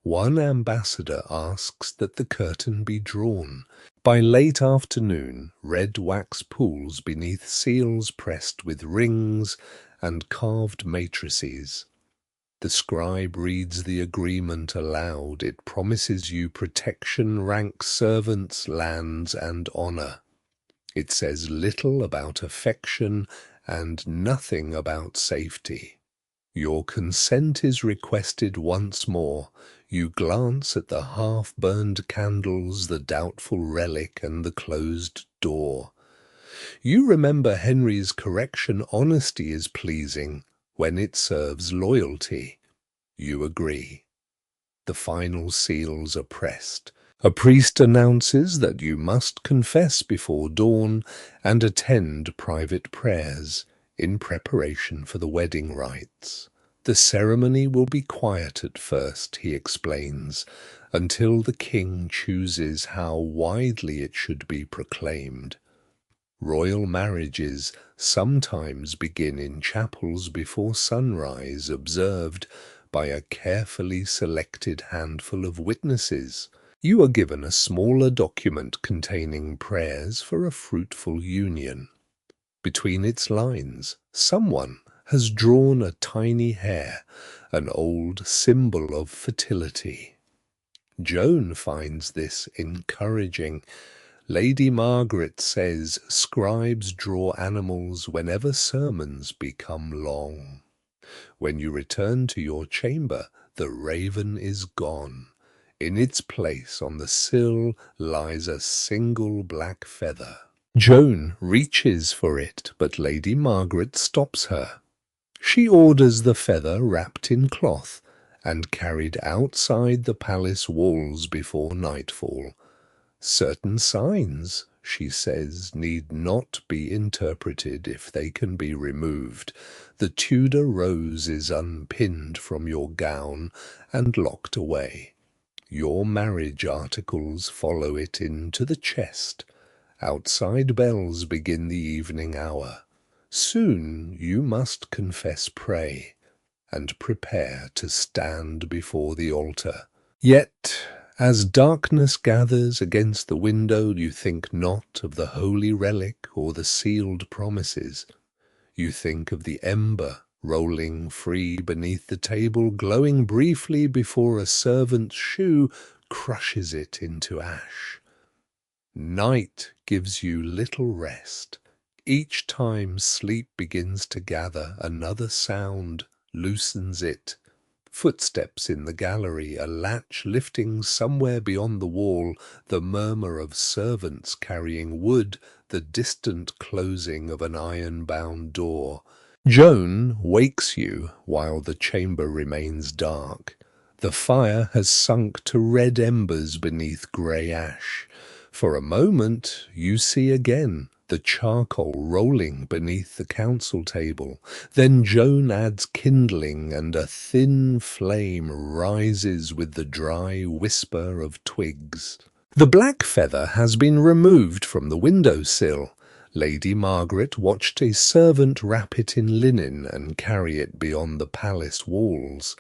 One ambassador asks that the curtain be drawn. By late afternoon, red wax pools beneath seals pressed with rings and carved matrices. The scribe reads the agreement aloud. It promises you protection, rank, servants, lands, and honor. It says little about affection and nothing about safety. Your consent is requested once more. You glance at the half-burned candles, the doubtful relic, and the closed door. You remember Henry's correction, honesty is pleasing when it serves loyalty. You agree. The final seals are pressed. A priest announces that you must confess before dawn and attend private prayers in preparation for the wedding rites. The ceremony will be quiet at first, he explains, until the king chooses how widely it should be proclaimed. Royal marriages sometimes begin in chapels before sunrise, observed by a carefully selected handful of witnesses. You are given a smaller document containing prayers for a fruitful union. Between its lines, someone has drawn a tiny hair, an old symbol of fertility. Joan finds this encouraging. Lady Margaret says scribes draw animals whenever sermons become long. When you return to your chamber, the raven is gone. In its place on the sill lies a single black feather. Joan reaches for it, but Lady Margaret stops her. She orders the feather wrapped in cloth and carried outside the palace walls before nightfall. Certain signs, she says, need not be interpreted if they can be removed. The Tudor rose is unpinned from your gown and locked away. Your marriage articles follow it into the chest. Outside bells begin the evening hour. Soon you must confess pray and prepare to stand before the altar. Yet, as darkness gathers against the window, you think not of the holy relic or the sealed promises. You think of the ember rolling free beneath the table, glowing briefly before a servant's shoe crushes it into ash. Night gives you little rest. Each time sleep begins to gather, another sound loosens it. Footsteps in the gallery, a latch lifting somewhere beyond the wall, the murmur of servants carrying wood, the distant closing of an iron-bound door. Joan wakes you while the chamber remains dark. The fire has sunk to red embers beneath grey ash. For a moment you see again the charcoal rolling beneath the council table. Then Joan adds kindling, and a thin flame rises with the dry whisper of twigs. The black feather has been removed from the window-sill. Lady Margaret watched a servant wrap it in linen and carry it beyond the palace walls.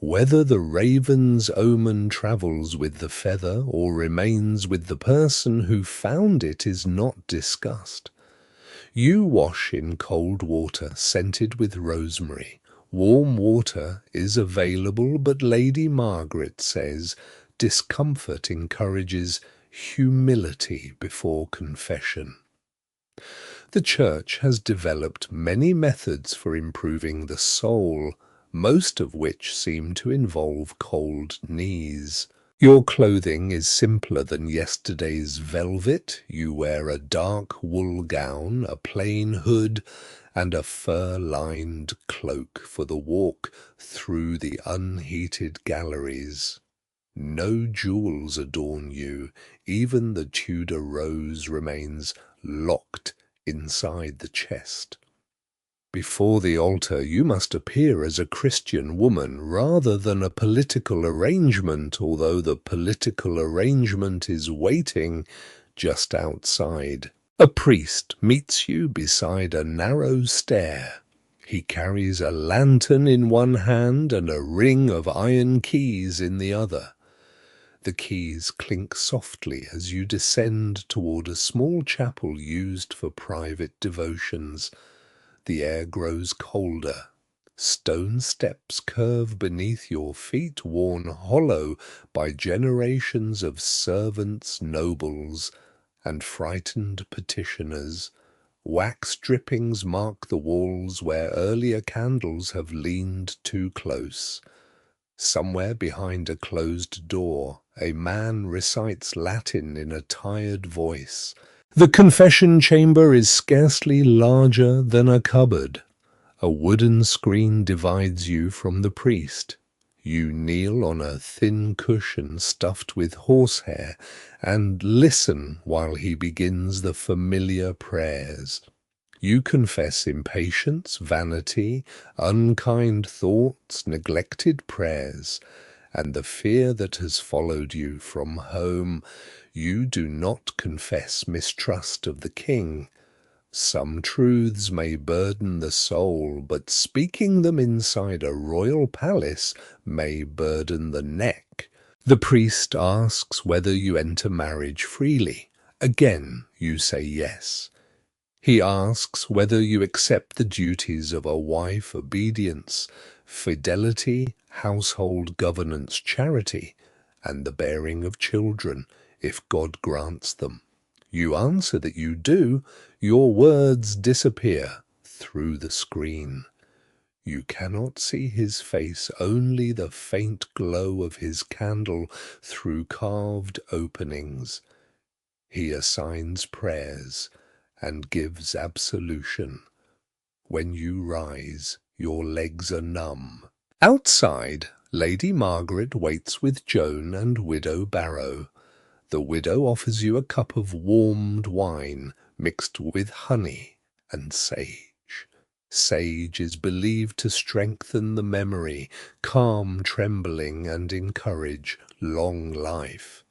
Whether the raven's omen travels with the feather or remains with the person who found it is not discussed. You wash in cold water scented with rosemary. Warm water is available, but Lady Margaret says discomfort encourages humility before confession. The Church has developed many methods for improving the soul, most of which seem to involve cold knees. Your clothing is simpler than yesterday's velvet. You wear a dark wool gown, a plain hood, and a fur-lined cloak for the walk through the unheated galleries. No jewels adorn you. Even the Tudor rose remains locked inside the chest. Before the altar you must appear as a Christian woman rather than a political arrangement, although the political arrangement is waiting just outside. A priest meets you beside a narrow stair. He carries a lantern in one hand and a ring of iron keys in the other. The keys clink softly as you descend toward a small chapel used for private devotions. The air grows colder. Stone steps curve beneath your feet, worn hollow by generations of servants, nobles, and frightened petitioners. Wax drippings mark the walls where earlier candles have leaned too close. Somewhere behind a closed door, a man recites Latin in a tired voice. The confession chamber is scarcely larger than a cupboard. A wooden screen divides you from the priest. You kneel on a thin cushion stuffed with horsehair and listen while he begins the familiar prayers. You confess impatience, vanity, unkind thoughts, neglected prayers, and the fear that has followed you from home. You do not confess mistrust of the king. Some truths may burden the soul, but speaking them inside a royal palace may burden the neck. The priest asks whether you enter marriage freely. Again, you say yes. He asks whether you accept the duties of a wife, obedience, fidelity, household governance, charity, and the bearing of children, if God grants them. You answer that you do. Your words disappear through the screen. You cannot see his face, only the faint glow of his candle through carved openings. He assigns prayers and gives absolution. When you rise, your legs are numb. Outside, Lady Margaret waits with Joan and Widow Barrow. The widow offers you a cup of warmed wine mixed with honey and sage. Sage is believed to strengthen the memory, calm trembling, and encourage long life.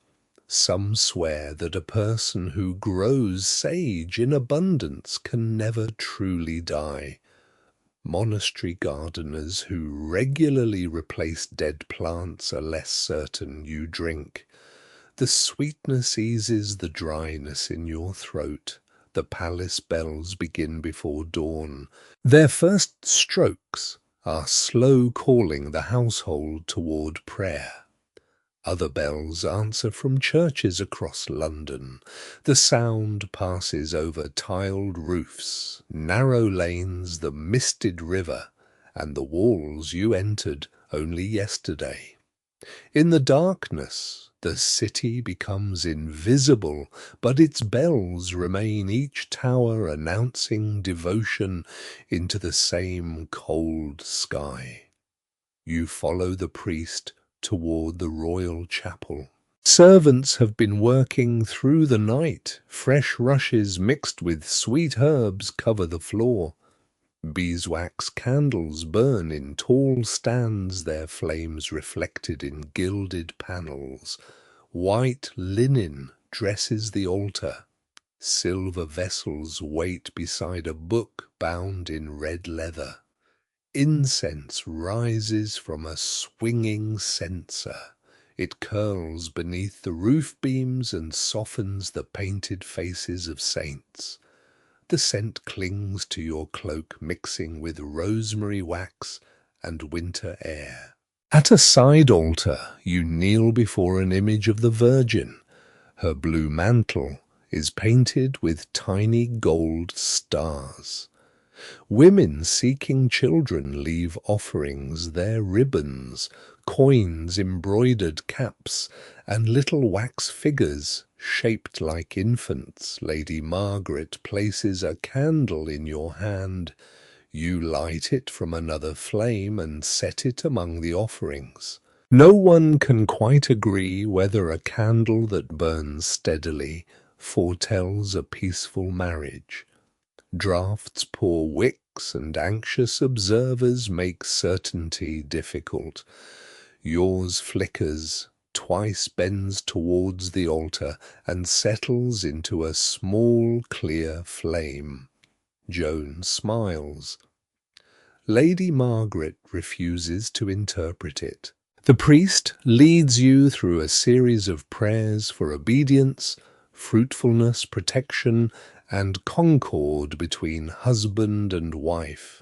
Some swear that a person who grows sage in abundance can never truly die. Monastery gardeners who regularly replace dead plants are less certain you drink. The sweetness eases the dryness in your throat. The palace bells begin before dawn. Their first strokes are slow calling the household toward prayer. Other bells answer from churches across London. The sound passes over tiled roofs, narrow lanes, the misted river, and the walls you entered only yesterday. In the darkness, the city becomes invisible, but its bells remain, each tower announcing devotion into the same cold sky. You follow the priest toward the royal chapel. Servants have been working through the night. Fresh rushes mixed with sweet herbs cover the floor. Beeswax candles burn in tall stands, their flames reflected in gilded panels. White linen dresses the altar. Silver vessels wait beside a book bound in red leather. Incense rises from a swinging censer. It curls beneath the roof beams and softens the painted faces of saints. The scent clings to your cloak, mixing with rosemary wax and winter air. At a side altar, you kneel before an image of the Virgin. Her blue mantle is painted with tiny gold stars. Women seeking children leave offerings, their ribbons, coins, embroidered caps, and little wax figures shaped like infants. Lady Margaret places a candle in your hand. You light it from another flame and set it among the offerings. No one can quite agree whether a candle that burns steadily foretells a peaceful marriage. Draughts pour wicks, and anxious observers make certainty difficult. Yours flickers, twice bends towards the altar, and settles into a small, clear flame. Joan smiles. Lady Margaret refuses to interpret it. The priest leads you through a series of prayers for obedience, fruitfulness, protection, and concord between husband and wife.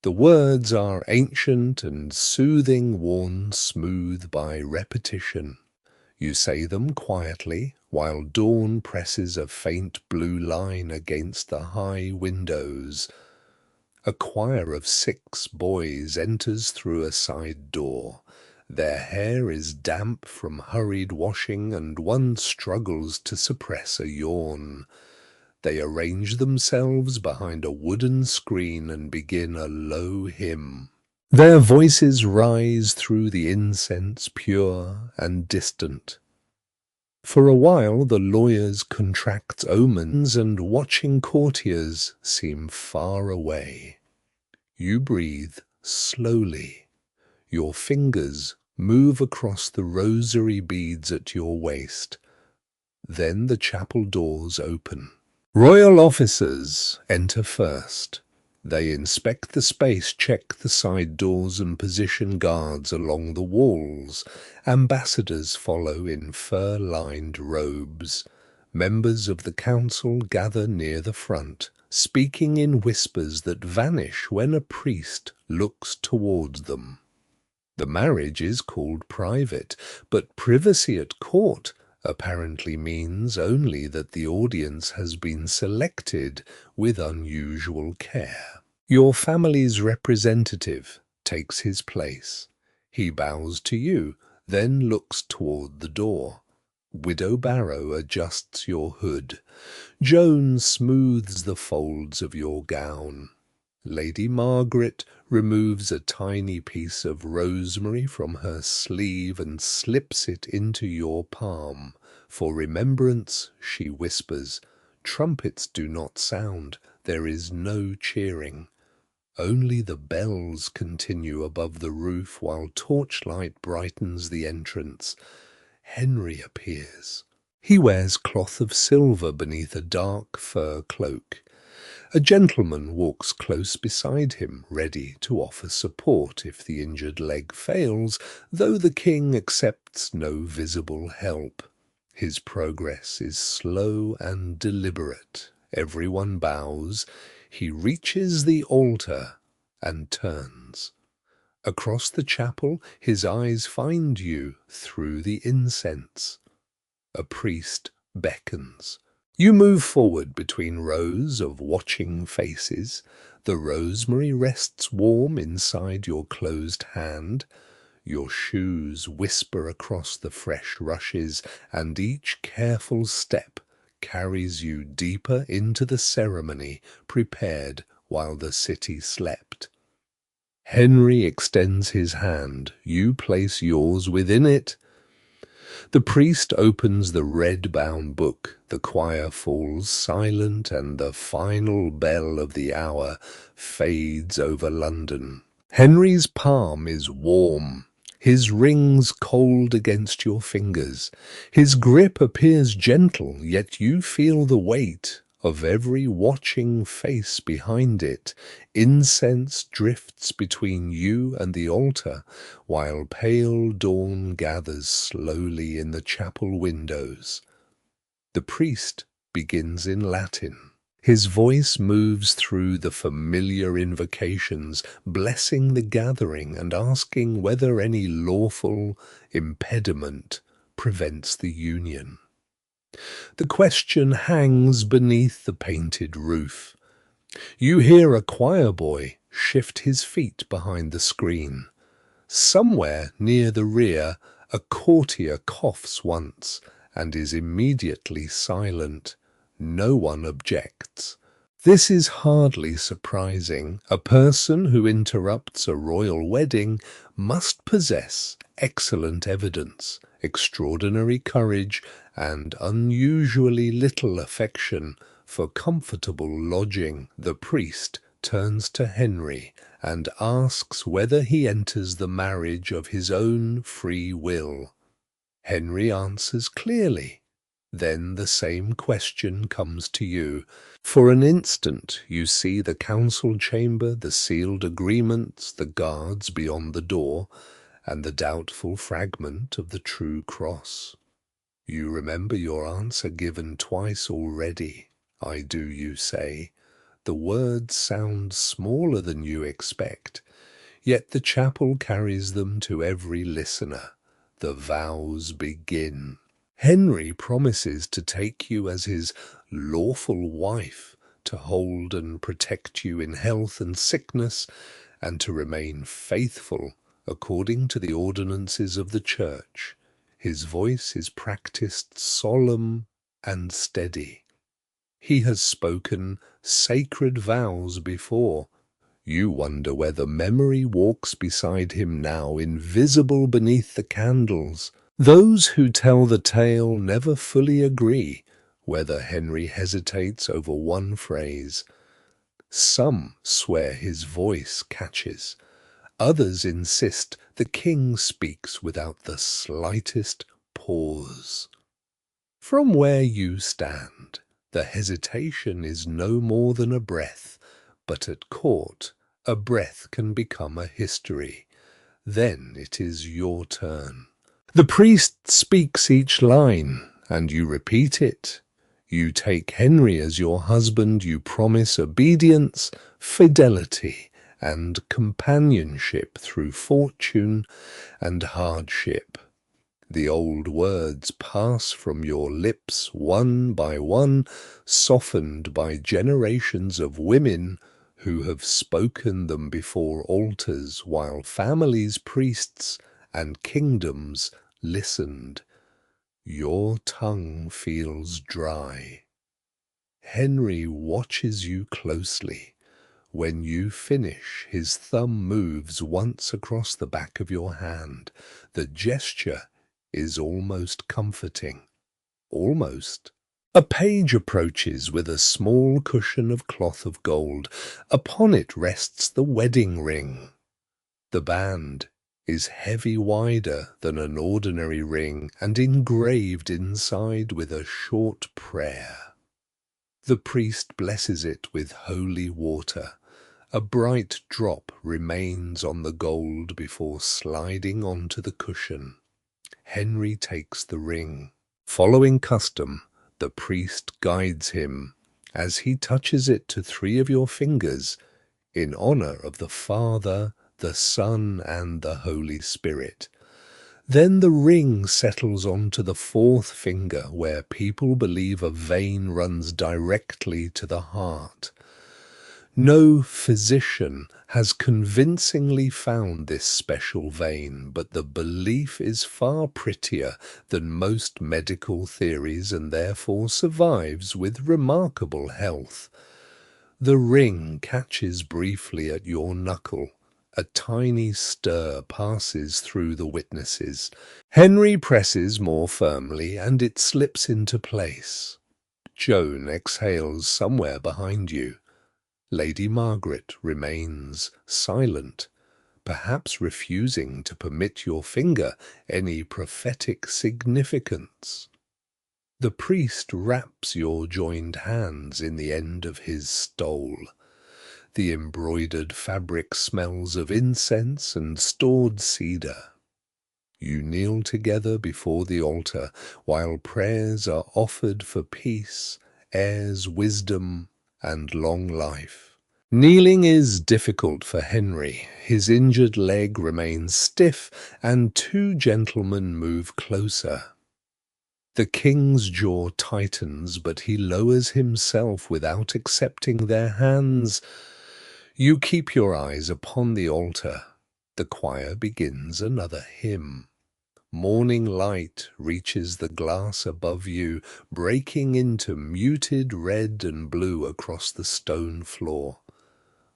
The words are ancient and soothing, worn smooth by repetition. You say them quietly, while dawn presses a faint blue line against the high windows. A choir of 6 boys enters through a side door. Their hair is damp from hurried washing, and one struggles to suppress a yawn. They arrange themselves behind a wooden screen and begin a low hymn. Their voices rise through the incense, pure and distant. For a while the lawyers contract omens, and watching courtiers seem far away. You breathe slowly. Your fingers move across the rosary beads at your waist. Then the chapel doors open. Royal officers enter first. They inspect the space, check the side doors, and position guards along the walls. Ambassadors follow in fur-lined robes. Members of the council gather near the front, speaking in whispers that vanish when a priest looks towards them. The marriage is called private, but privacy at court apparently means only that the audience has been selected with unusual care. Your family's representative takes his place. He bows to you, then looks toward the door. Widow Barrow adjusts your hood. Joan smooths the folds of your gown. Lady Margaret removes a tiny piece of rosemary from her sleeve and slips it into your palm. For remembrance, she whispers. Trumpets do not sound. There is no cheering. Only the bells continue above the roof while torchlight brightens the entrance. Henry appears. He wears cloth of silver beneath a dark fur cloak. A gentleman walks close beside him, ready to offer support if the injured leg fails, though the king accepts no visible help. His progress is slow and deliberate. Everyone bows. He reaches the altar and turns. Across the chapel, his eyes find you through the incense. A priest beckons. You move forward between rows of watching faces. The rosemary rests warm inside your closed hand. Your shoes whisper across the fresh rushes, and each careful step carries you deeper into the ceremony prepared while the city slept. Henry extends his hand. You place yours within it. The priest opens the red-bound book. The choir falls silent, and the final bell of the hour fades over London. Henry's palm is warm. His rings cold against your fingers. His grip appears gentle, yet you feel the weight of every watching face behind it. Incense drifts between you and the altar, while pale dawn gathers slowly in the chapel windows. The priest begins in Latin. His voice moves through the familiar invocations, blessing the gathering and asking whether any lawful impediment prevents the union. The question hangs beneath the painted roof. You hear a choir boy shift his feet behind the screen. Somewhere near the rear, a courtier coughs once and is immediately silent. No one objects. This is hardly surprising. A person who interrupts a royal wedding must possess excellent evidence, extraordinary courage, and unusually little affection for comfortable lodging. The priest turns to Henry and asks whether he enters the marriage of his own free will. Henry answers clearly. Then the same question comes to you. For an instant you see the council chamber, the sealed agreements, the guards beyond the door, and the doubtful fragment of the true cross. You remember your answer given twice already. I do, you say. The words sound smaller than you expect, yet the chapel carries them to every listener. The vows begin. Henry promises to take you as his lawful wife, to hold and protect you in health and sickness, and to remain faithful according to the ordinances of the Church. His voice is practiced solemn and steady. He has spoken sacred vows before. You wonder whether memory walks beside him now, invisible beneath the candles. Those who tell the tale never fully agree whether Henry hesitates over one phrase. Some swear his voice catches. Others insist the king speaks without the slightest pause. From where you stand, the hesitation is no more than a breath, but at court a breath can become a history. Then it is your turn. The priest speaks each line, and you repeat it. You take Henry as your husband, you promise obedience, fidelity, and companionship through fortune and hardship. The old words pass from your lips one by one, softened by generations of women who have spoken them before altars while families, priests, and kingdoms listened. Your tongue feels dry. Henry watches you closely. When you finish, his thumb moves once across the back of your hand. The gesture is almost comforting. Almost. A page approaches with a small cushion of cloth of gold. Upon it rests the wedding ring. The band is heavy wider than an ordinary ring and engraved inside with a short prayer. The priest blesses it with holy water. A bright drop remains on the gold before sliding onto the cushion. Henry takes the ring. Following custom, the priest guides him as he touches it to 3 of your fingers in honor of the Father, the Son, and the Holy Spirit. Then the ring settles onto the 4th finger, where people believe a vein runs directly to the heart. No physician has convincingly found this special vein, but the belief is far prettier than most medical theories and therefore survives with remarkable health. The ring catches briefly at your knuckle. A tiny stir passes through the witnesses. Henry presses more firmly, and it slips into place. Joan exhales somewhere behind you. Lady Margaret remains silent, perhaps refusing to permit your finger any prophetic significance. The priest wraps your joined hands in the end of his stole. The embroidered fabric smells of incense and stored cedar. You kneel together before the altar while prayers are offered for peace, heirs, wisdom, and long life. Kneeling is difficult for Henry. His injured leg remains stiff, and two gentlemen move closer. The king's jaw tightens, but he lowers himself without accepting their hands. You keep your eyes upon the altar. The choir begins another hymn. Morning light reaches the glass above you, breaking into muted red and blue across the stone floor.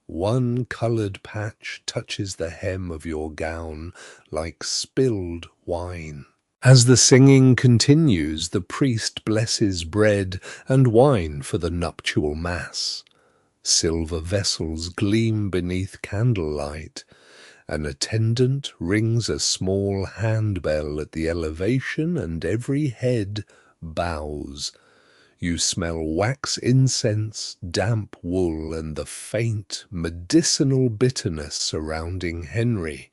One coloured patch touches the hem of your gown like spilled wine. As the singing continues, the priest blesses bread and wine for the nuptial mass. Silver vessels gleam beneath candlelight. An attendant rings a small handbell at the elevation, and every head bows. You smell wax incense, damp wool, and the faint medicinal bitterness surrounding Henry.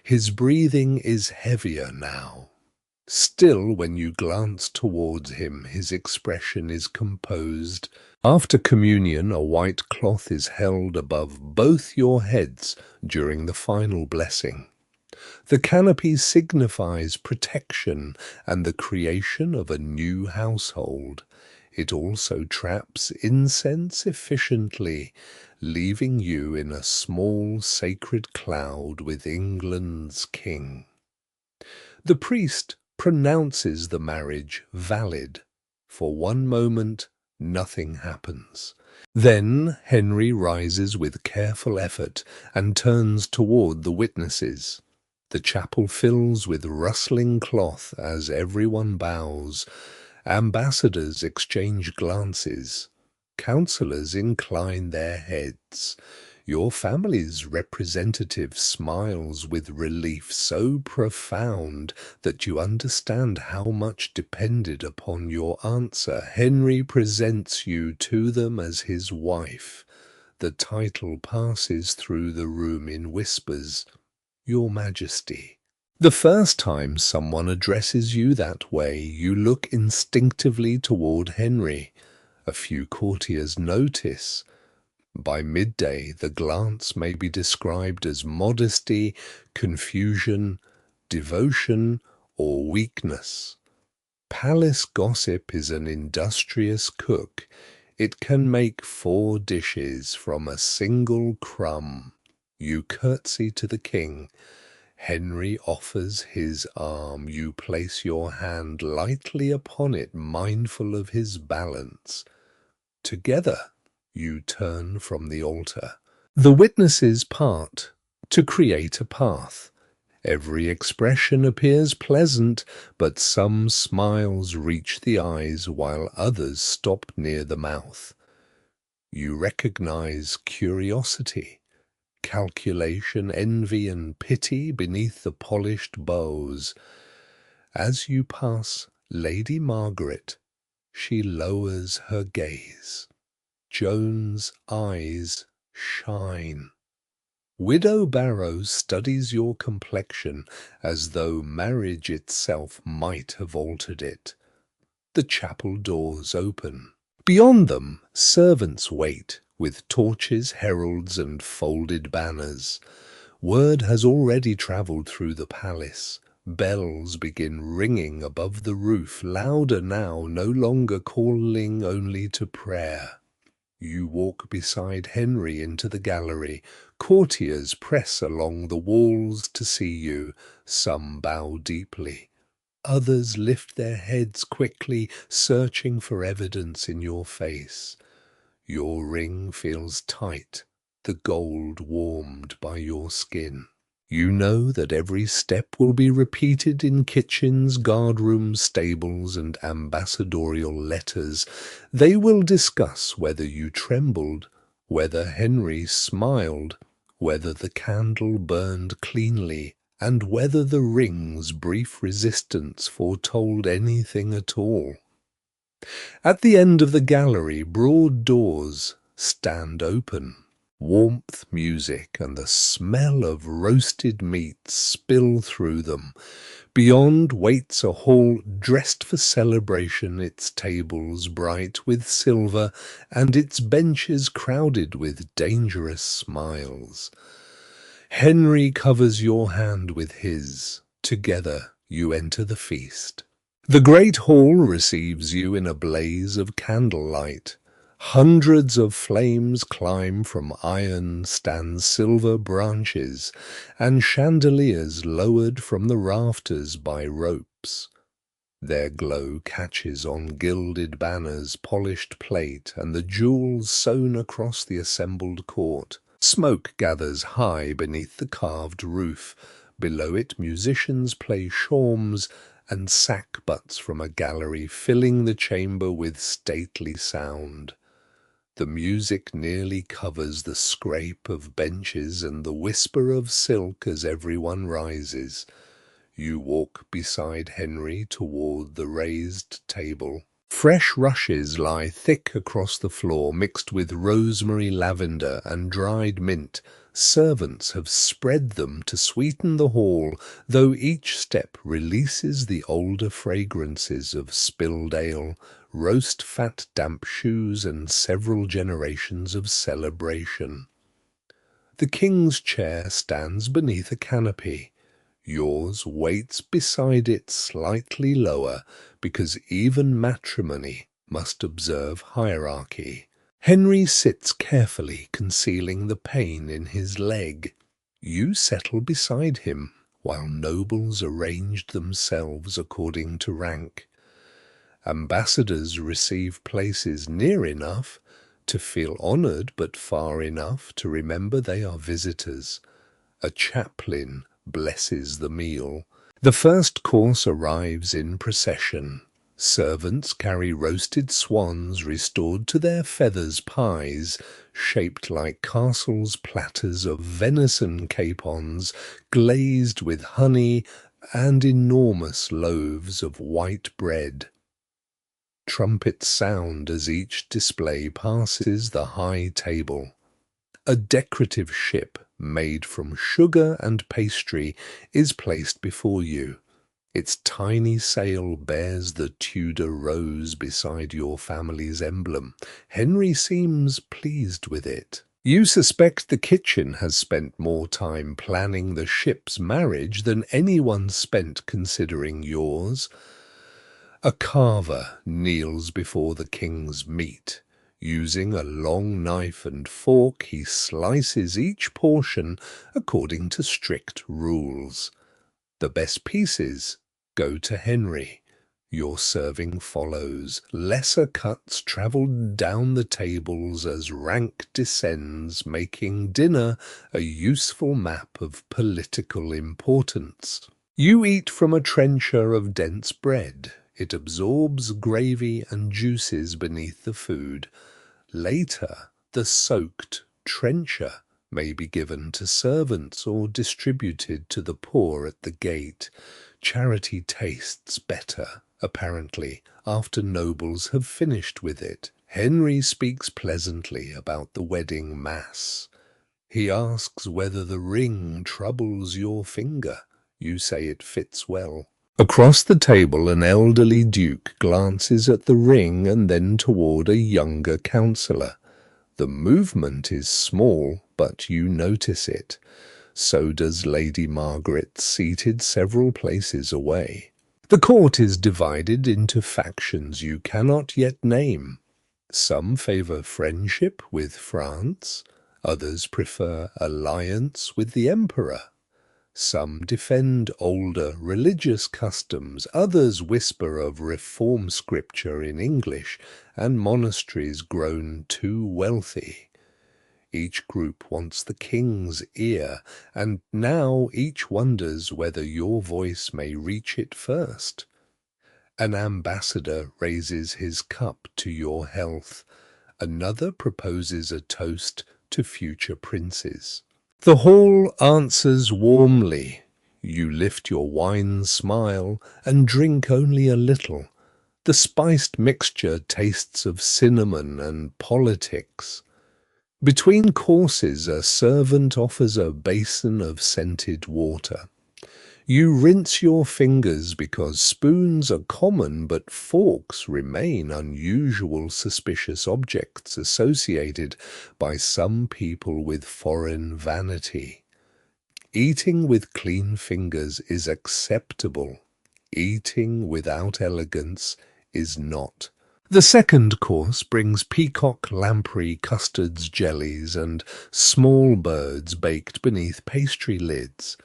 His breathing is heavier now. Still, when you glance towards him, his expression is composed. After communion, a white cloth is held above both your heads during the final blessing. The canopy signifies protection and the creation of a new household. It also traps incense efficiently, leaving you in a small sacred cloud with England's king. The priest pronounces the marriage valid. For one moment, nothing happens. Then Henry rises with careful effort and turns toward the witnesses. The chapel fills with rustling cloth as everyone bows. Ambassadors exchange glances. Councillors incline their heads. Your family's representative smiles with relief so profound that you understand how much depended upon your answer. Henry presents you to them as his wife. The title passes through the room in whispers, Your Majesty. The first time someone addresses you that way, you look instinctively toward Henry. A few courtiers notice. By midday, the glance may be described as modesty, confusion, devotion, or weakness. Palace gossip is an industrious cook. It can make 4 dishes from a single crumb. You curtsy to the king. Henry offers his arm. You place your hand lightly upon it, mindful of his balance. Together, you turn from the altar. The witnesses part to create a path. Every expression appears pleasant, but some smiles reach the eyes while others stop near the mouth. You recognize curiosity, calculation, envy, and pity beneath the polished bows. As you pass Lady Margaret, she lowers her gaze. Joan's eyes shine. Widow Barrow studies your complexion as though marriage itself might have altered it. The chapel doors open. Beyond them, servants wait, with torches, heralds, and folded banners. Word has already travelled through the palace. Bells begin ringing above the roof, louder now, no longer calling only to prayer. You walk beside Henry into the gallery. Courtiers press along the walls to see you. Some bow deeply. Others lift their heads quickly, searching for evidence in your face. Your ring feels tight, the gold warmed by your skin. You know that every step will be repeated in kitchens, guardrooms, stables, and ambassadorial letters. They will discuss whether you trembled, whether Henry smiled, whether the candle burned cleanly, and whether the ring's brief resistance foretold anything at all. At the end of the gallery, broad doors stand open. Warmth, music, and the smell of roasted meat spill through them. Beyond waits a hall dressed for celebration, its tables bright with silver, and its benches crowded with dangerous smiles. Henry covers your hand with his. Together you enter the feast. The great hall receives you in a blaze of candlelight. Hundreds of flames climb from iron stand silver branches, and chandeliers lowered from the rafters by ropes. Their glow catches on gilded banners, polished plate, and the jewels sewn across the assembled court. Smoke gathers high beneath the carved roof. Below it musicians play shawms, and sackbuts from a gallery filling the chamber with stately sound. The music nearly covers the scrape of benches and the whisper of silk as everyone rises. You walk beside Henry toward the raised table. Fresh rushes lie thick across the floor, mixed with rosemary, lavender, and dried mint. Servants have spread them to sweeten the hall, though each step releases the older fragrances of spilled ale, roast fat damp shoes, and several generations of celebration. The king's chair stands beneath a canopy. Yours waits beside it slightly lower, because even matrimony must observe hierarchy. Henry sits carefully, concealing the pain in his leg. You settle beside him, while nobles arranged themselves according to rank. Ambassadors receive places near enough to feel honoured, but far enough to remember they are visitors. A chaplain blesses the meal. The first course arrives in procession. Servants carry roasted swans restored to their feathers, pies shaped like castles, platters of venison capons glazed with honey, and enormous loaves of white bread. Trumpets sound as each display passes the high table. A decorative ship made from sugar and pastry is placed before you. Its tiny sail bears the Tudor rose beside your family's emblem. Henry seems pleased with it. You suspect the kitchen has spent more time planning the ship's marriage than anyone spent considering yours. A carver kneels before the king's meat. Using a long knife and fork, he slices each portion according to strict rules. The best pieces go to Henry. Your serving follows. Lesser cuts travel down the tables as rank descends, making dinner a useful map of political importance. You eat from a trencher of dense bread. It absorbs gravy and juices beneath the food. Later, the soaked trencher may be given to servants or distributed to the poor at the gate. Charity tastes better, apparently, after nobles have finished with it. Henry speaks pleasantly about the wedding mass. He asks whether the ring troubles your finger. You say it fits well. Across the table, an elderly duke glances at the ring and then toward a younger counsellor. The movement is small, but you notice it. So does Lady Margaret, seated several places away. The court is divided into factions you cannot yet name. Some favour friendship with France, others prefer alliance with the emperor. Some defend older religious customs, others whisper of reform scripture in English and monasteries grown too wealthy. Each group wants the king's ear, and now each wonders whether your voice may reach it first. An ambassador raises his cup to your health. Another proposes a toast to future princes. The hall answers warmly. You lift your wine smile and drink only a little. The spiced mixture tastes of cinnamon and politics. Between courses, a servant offers a basin of scented water. You rinse your fingers because spoons are common, but forks remain unusual, suspicious objects associated by some people with foreign vanity. Eating with clean fingers is acceptable. Eating without elegance is not. The second course brings peacock, lamprey, custards, jellies, and small birds baked beneath pastry lids.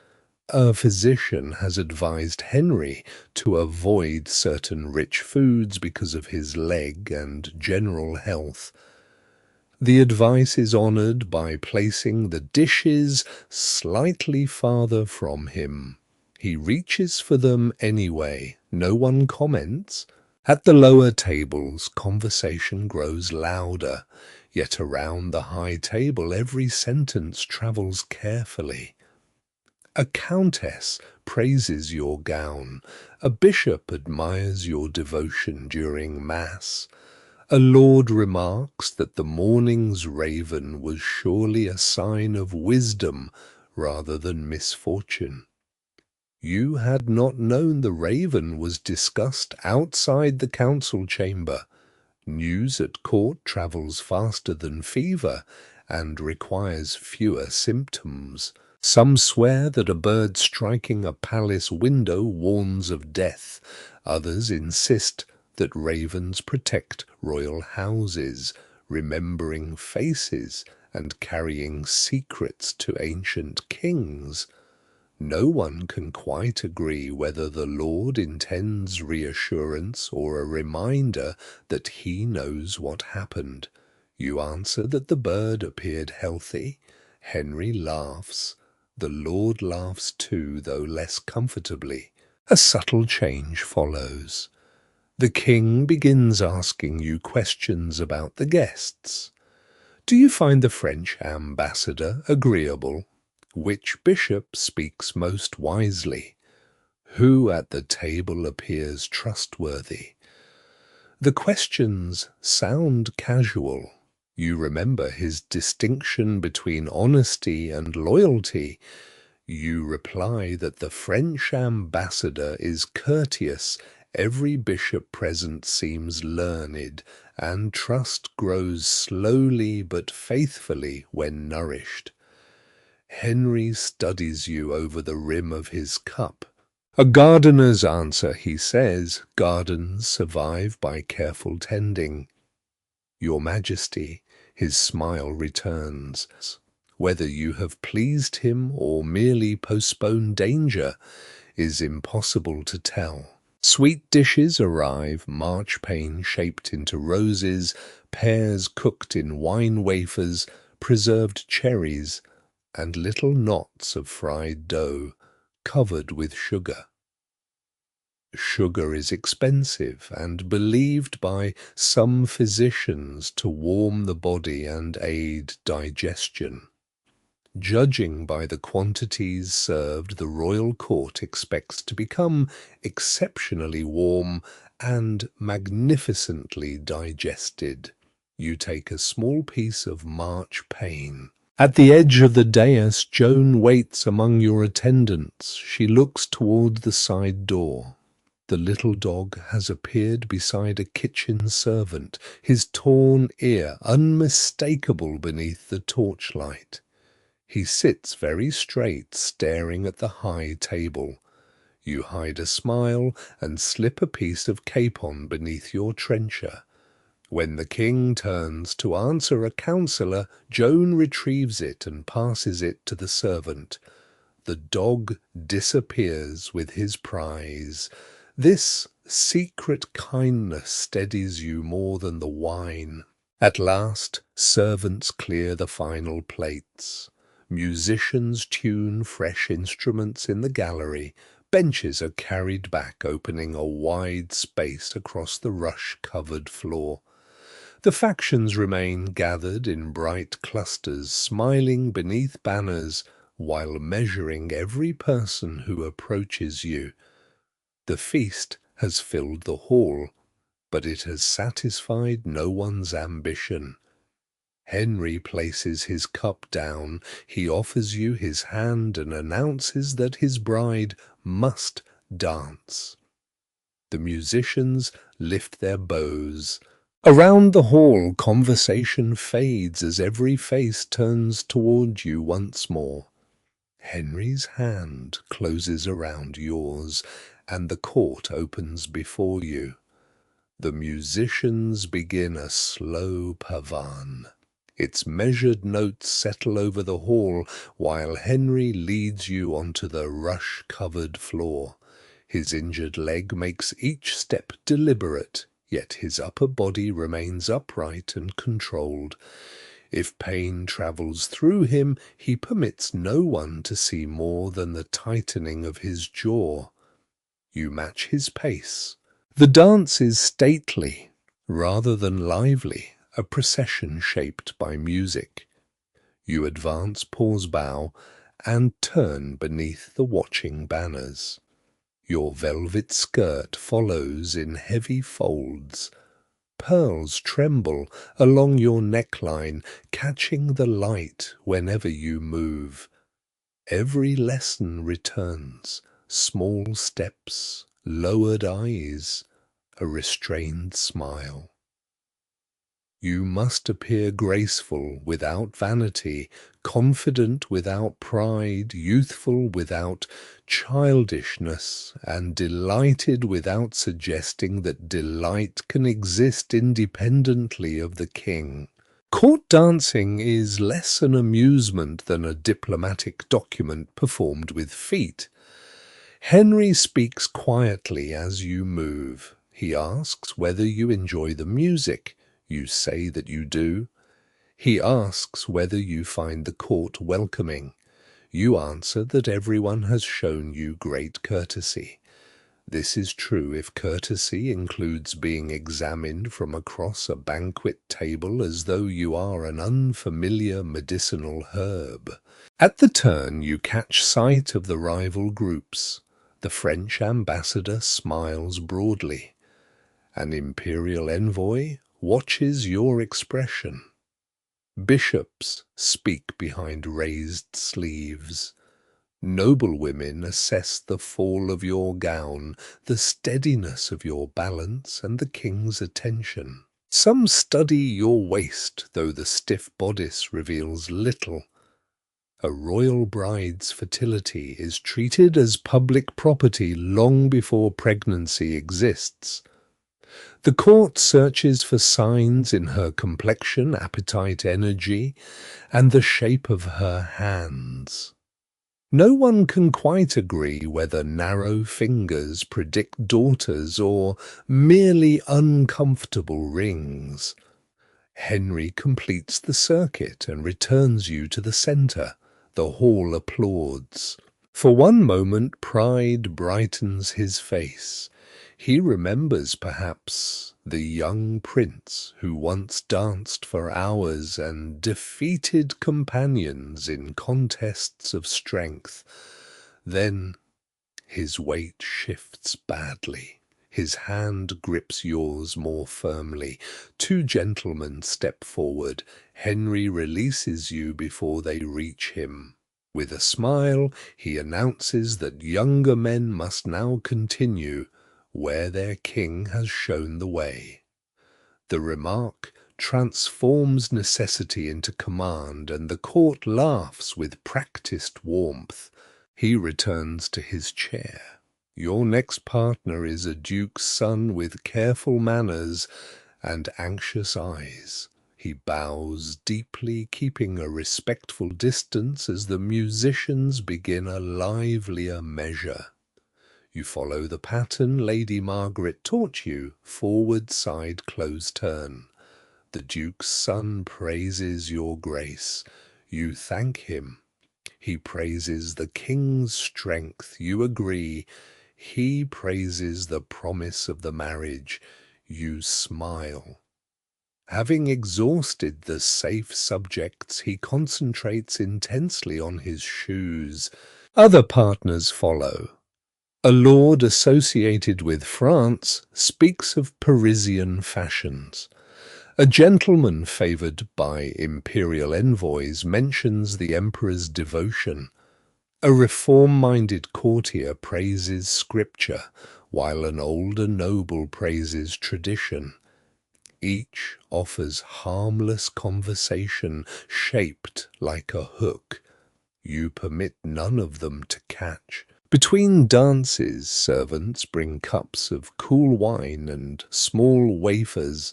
A physician has advised Henry to avoid certain rich foods because of his leg and general health. The advice is honoured by placing the dishes slightly farther from him. He reaches for them anyway. No one comments. At the lower tables, conversation grows louder, yet around the high table every sentence travels carefully. A countess praises your gown. A bishop admires your devotion during Mass. A lord remarks that the morning's raven was surely a sign of wisdom rather than misfortune. You had not known the raven was discussed outside the council chamber. News at court travels faster than fever and requires fewer symptoms. Some swear that a bird striking a palace window warns of death. Others insist that ravens protect royal houses, remembering faces and carrying secrets to ancient kings. No one can quite agree whether the Lord intends reassurance or a reminder that he knows what happened. You answer that the bird appeared healthy. Henry laughs. The Lord laughs too, though less comfortably. A subtle change follows. The king begins asking you questions about the guests. Do you find the French ambassador agreeable? Which bishop speaks most wisely? Who at the table appears trustworthy? The questions sound casual. You remember his distinction between honesty and loyalty. You reply that the French ambassador is courteous. Every bishop present seems learned, and trust grows slowly but faithfully when nourished. Henry studies you over the rim of his cup. A gardener's answer, he says. Gardens survive by careful tending. Your Majesty, his smile returns. Whether you have pleased him or merely postponed danger is impossible to tell. Sweet dishes arrive, marchpane shaped into roses, pears cooked in wine wafers, preserved cherries, and little knots of fried dough covered with sugar. Sugar is expensive and believed by some physicians to warm the body and aid digestion. Judging by the quantities served, the royal court expects to become exceptionally warm and magnificently digested. You take a small piece of marchpane. At the edge of the dais, Joan waits among your attendants. She looks toward the side door. The little dog has appeared beside a kitchen servant, his torn ear unmistakable beneath the torchlight. He sits very straight, staring at the high table. You hide a smile and slip a piece of capon beneath your trencher. When the king turns to answer a counsellor, Joan retrieves it and passes it to the servant. The dog disappears with his prize. This secret kindness steadies you more than the wine. At last, servants clear the final plates. Musicians tune fresh instruments in the gallery. Benches are carried back, opening a wide space across the rush-covered floor. The factions remain gathered in bright clusters, smiling beneath banners, while measuring every person who approaches you. The feast has filled the hall, but it has satisfied no one's ambition. Henry places his cup down. He offers you his hand and announces that his bride must dance. The musicians lift their bows. Around the hall, conversation fades as every face turns toward you once more. Henry's hand closes around yours, and the court opens before you. The musicians begin a slow pavan. Its measured notes settle over the hall, while Henry leads you onto the rush-covered floor. His injured leg makes each step deliberate, yet his upper body remains upright and controlled. If pain travels through him, he permits no one to see more than the tightening of his jaw. You match his pace. The dance is stately, rather than lively, a procession shaped by music. You advance, pause, bow, and turn beneath the watching banners. Your velvet skirt follows in heavy folds. Pearls tremble along your neckline, catching the light whenever you move. Every lesson returns, small steps, lowered eyes, a restrained smile. You must appear graceful without vanity, confident without pride, youthful without childishness, and delighted without suggesting that delight can exist independently of the king. Court dancing is less an amusement than a diplomatic document performed with feet. Henry speaks quietly as you move. He asks whether you enjoy the music. You say that you do. He asks whether you find the court welcoming. You answer that everyone has shown you great courtesy. This is true if courtesy includes being examined from across a banquet table as though you are an unfamiliar medicinal herb. At the turn, you catch sight of the rival groups. The French ambassador smiles broadly. An imperial envoy watches your expression. Bishops speak behind raised sleeves. Noblewomen assess the fall of your gown, the steadiness of your balance, and the king's attention. Some study your waist, though the stiff bodice reveals little. A royal bride's fertility is treated as public property long before pregnancy exists. The court searches for signs in her complexion, appetite, energy, and the shape of her hands. No one can quite agree whether narrow fingers predict daughters or merely uncomfortable rings. Henry completes the circuit and returns you to the centre. The hall applauds. For one moment pride brightens his face. He remembers, perhaps, the young prince who once danced for hours and defeated companions in contests of strength. Then his weight shifts badly. His hand grips yours more firmly. Two gentlemen step forward. Henry releases you before they reach him. With a smile, he announces that younger men must now continue where their king has shown the way. The remark transforms necessity into command, and the court laughs with practiced warmth. He returns to his chair. Your next partner is a duke's son with careful manners and anxious eyes. He bows deeply, keeping a respectful distance as the musicians begin a livelier measure. You follow the pattern Lady Margaret taught you, forward side close turn. The duke's son praises your grace. You thank him. He praises the king's strength. You agree. He praises the promise of the marriage. You smile. Having exhausted the safe subjects, he concentrates intensely on his shoes. Other partners follow. A lord associated with France speaks of Parisian fashions. A gentleman favoured by imperial envoys mentions the emperor's devotion. A reform-minded courtier praises scripture, while an older noble praises tradition. Each offers harmless conversation shaped like a hook. You permit none of them to catch. Between dances, servants bring cups of cool wine and small wafers.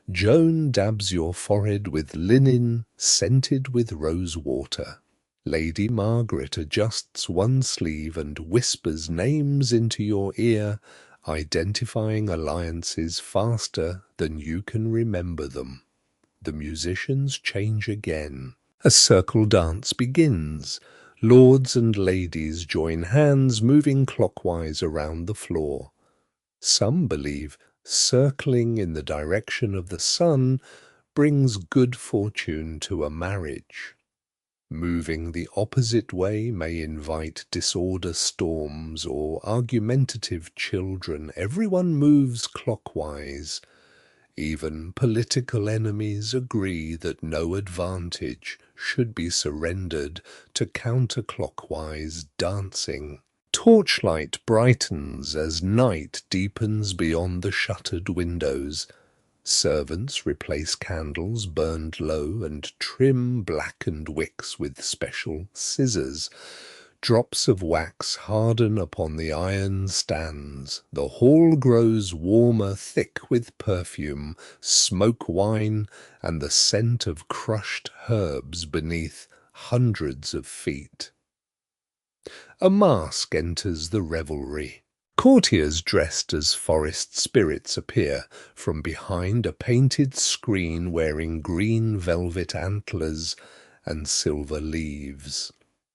Joan dabs your forehead with linen scented with rose water. Lady Margaret adjusts one sleeve and whispers names into your ear, identifying alliances faster than you can remember them. The musicians change again. A circle dance begins. Lords and ladies join hands, moving clockwise around the floor. Some believe circling in the direction of the sun brings good fortune to a marriage. Moving the opposite way may invite disorder storms or argumentative children. Everyone moves clockwise. Even political enemies agree that no advantage should be surrendered to counterclockwise dancing. Torchlight brightens as night deepens beyond the shuttered windows. Servants replace candles burned low and trim blackened wicks with special scissors. Drops of wax harden upon the iron stands. The hall grows warmer, thick with perfume, smoke wine, and the scent of crushed herbs beneath hundreds of feet. A mask enters the revelry. Courtiers dressed as forest spirits appear from behind a painted screen wearing green velvet antlers and silver leaves.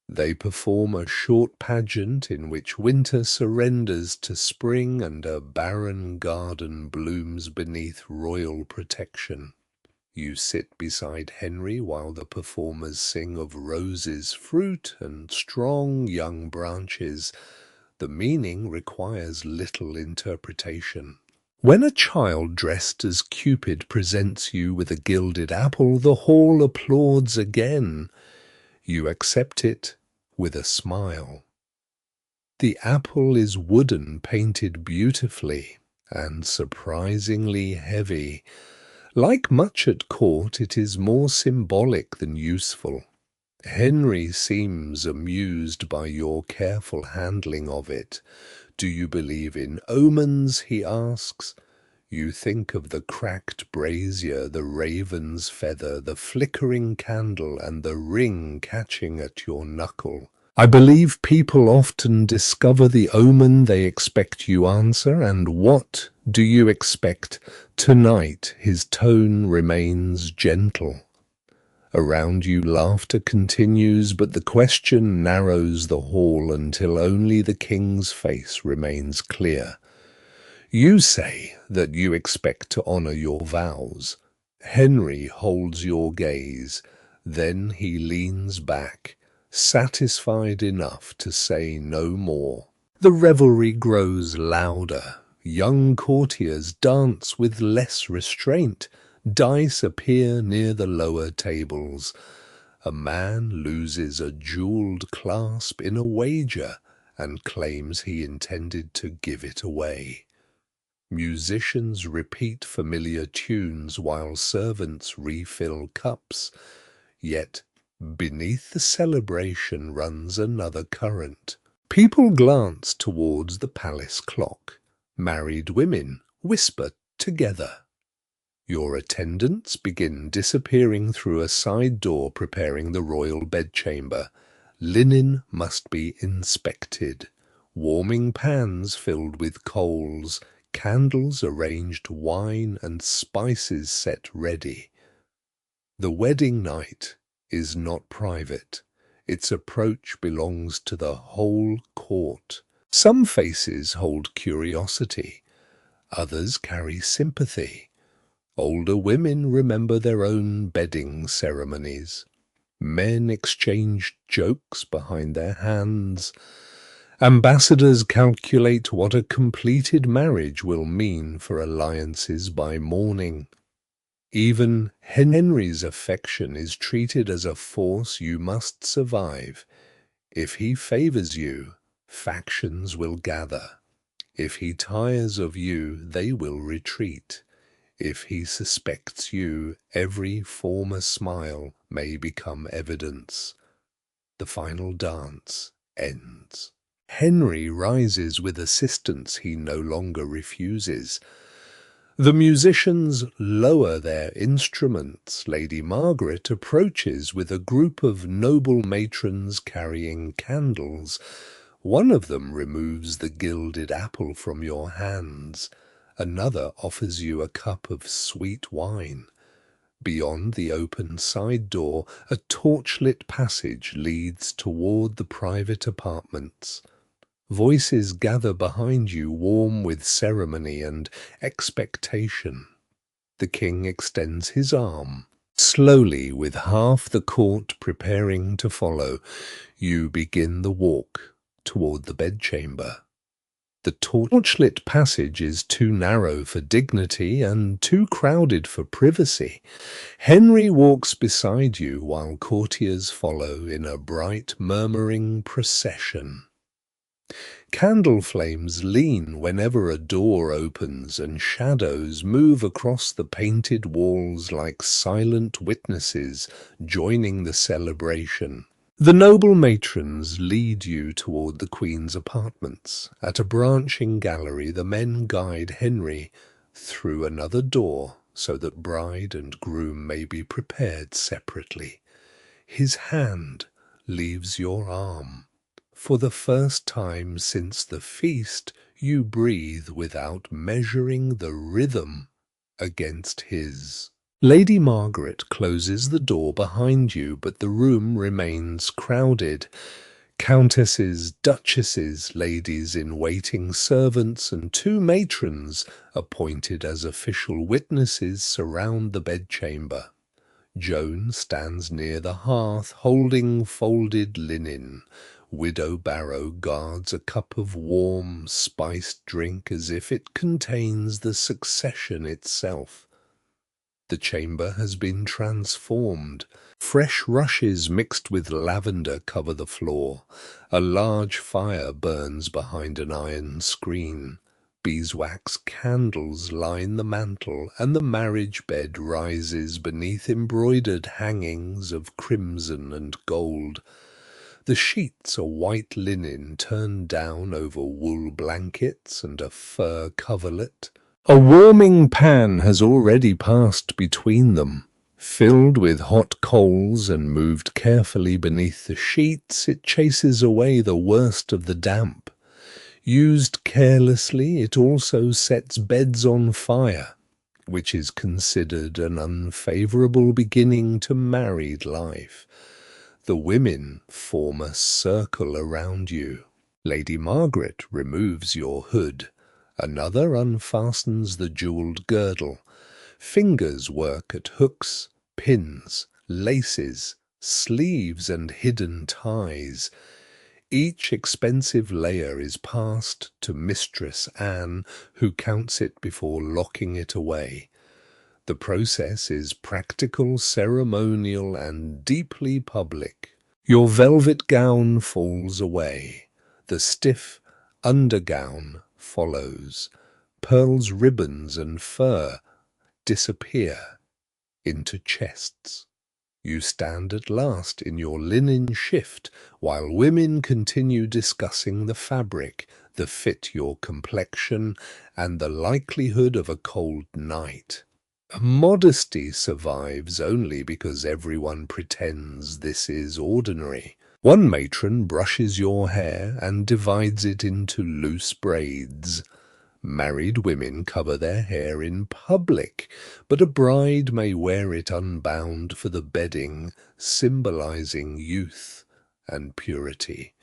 They perform a short pageant in which winter surrenders to spring and a barren garden blooms beneath royal protection. You sit beside Henry while the performers sing of roses, fruit, and strong young branches. The meaning requires little interpretation. When a child dressed as Cupid presents you with a gilded apple, the hall applauds again. You accept it with a smile. The apple is wooden, painted beautifully, and surprisingly heavy. Like much at court, it is more symbolic than useful. Henry seems amused by your careful handling of it. Do you believe in omens, he asks. You think of the cracked brazier, the raven's feather, the flickering candle, and the ring catching at your knuckle. I believe people often discover the omen they expect you answer, and what do you expect? Tonight his tone remains gentle. Around you laughter continues, but the question narrows the hall until only the king's face remains clear. You say that you expect to honour your vows. Henry holds your gaze, then he leans back, satisfied enough to say no more. The revelry grows louder. Young courtiers dance with less restraint. Dice appear near the lower tables. A man loses a jewelled clasp in a wager and claims he intended to give it away. Musicians repeat familiar tunes while servants refill cups, yet beneath the celebration runs another current. People glance towards the palace clock. Married women whisper together. Your attendants begin disappearing through a side door preparing the royal bedchamber. Linen must be inspected. Warming pans filled with coals, candles arranged, wine and spices set ready. The wedding night is not private. Its approach belongs to the whole court. Some faces hold curiosity. Others carry sympathy. Older women remember their own bedding ceremonies. Men exchange jokes behind their hands. Ambassadors calculate what a completed marriage will mean for alliances by morning. Even Henry's affection is treated as a force you must survive. If he favours you, factions will gather. If he tires of you, they will retreat. If he suspects you, every former smile may become evidence. The final dance ends. Henry rises with assistance he no longer refuses. The musicians lower their instruments. Lady Margaret approaches with a group of noble matrons carrying candles. One of them removes the gilded apple from your hands. Another offers you a cup of sweet wine. Beyond the open side door, a torchlit passage leads toward the private apartments. Voices gather behind you, warm with ceremony and expectation. The king extends his arm. Slowly, with half the court preparing to follow, you begin the walk toward the bedchamber. The torchlit passage is too narrow for dignity and too crowded for privacy. Henry walks beside you while courtiers follow in a bright, murmuring procession. Candle flames lean whenever a door opens, and shadows move across the painted walls like silent witnesses joining the celebration. The noble matrons lead you toward the Queen's apartments. At a branching gallery, the men guide Henry through another door so that bride and groom may be prepared separately. His hand leaves your arm. For the first time since the feast, you breathe without measuring the rhythm against his. Lady Margaret closes the door behind you, but the room remains crowded. Countesses, duchesses, ladies-in-waiting servants, and 2 matrons appointed as official witnesses surround the bedchamber. Joan stands near the hearth, holding folded linen. Widow Barrow guards a cup of warm, spiced drink as if it contains the succession itself. The chamber has been transformed. Fresh rushes mixed with lavender cover the floor. A large fire burns behind an iron screen. Beeswax candles line the mantel, and the marriage bed rises beneath embroidered hangings of crimson and gold. The sheets are white linen turned down over wool blankets and a fur coverlet. A warming pan has already passed between them. Filled with hot coals and moved carefully beneath the sheets, it chases away the worst of the damp. Used carelessly, it also sets beds on fire, which is considered an unfavourable beginning to married life. The women form a circle around you. Lady Margaret removes your hood. Another unfastens the jewelled girdle. Fingers work at hooks, pins, laces, sleeves, and hidden ties. Each expensive layer is passed to Mistress Anne, who counts it before locking it away. The process is practical, ceremonial, and deeply public. Your velvet gown falls away. The stiff undergown follows. Pearls, ribbons, and fur disappear into chests. You stand at last in your linen shift, while women continue discussing the fabric, the fit your complexion, and the likelihood of a cold night. Modesty survives only because everyone pretends this is ordinary. One matron brushes your hair and divides it into loose braids. Married women cover their hair in public, but a bride may wear it unbound for the bedding, symbolizing youth and purity.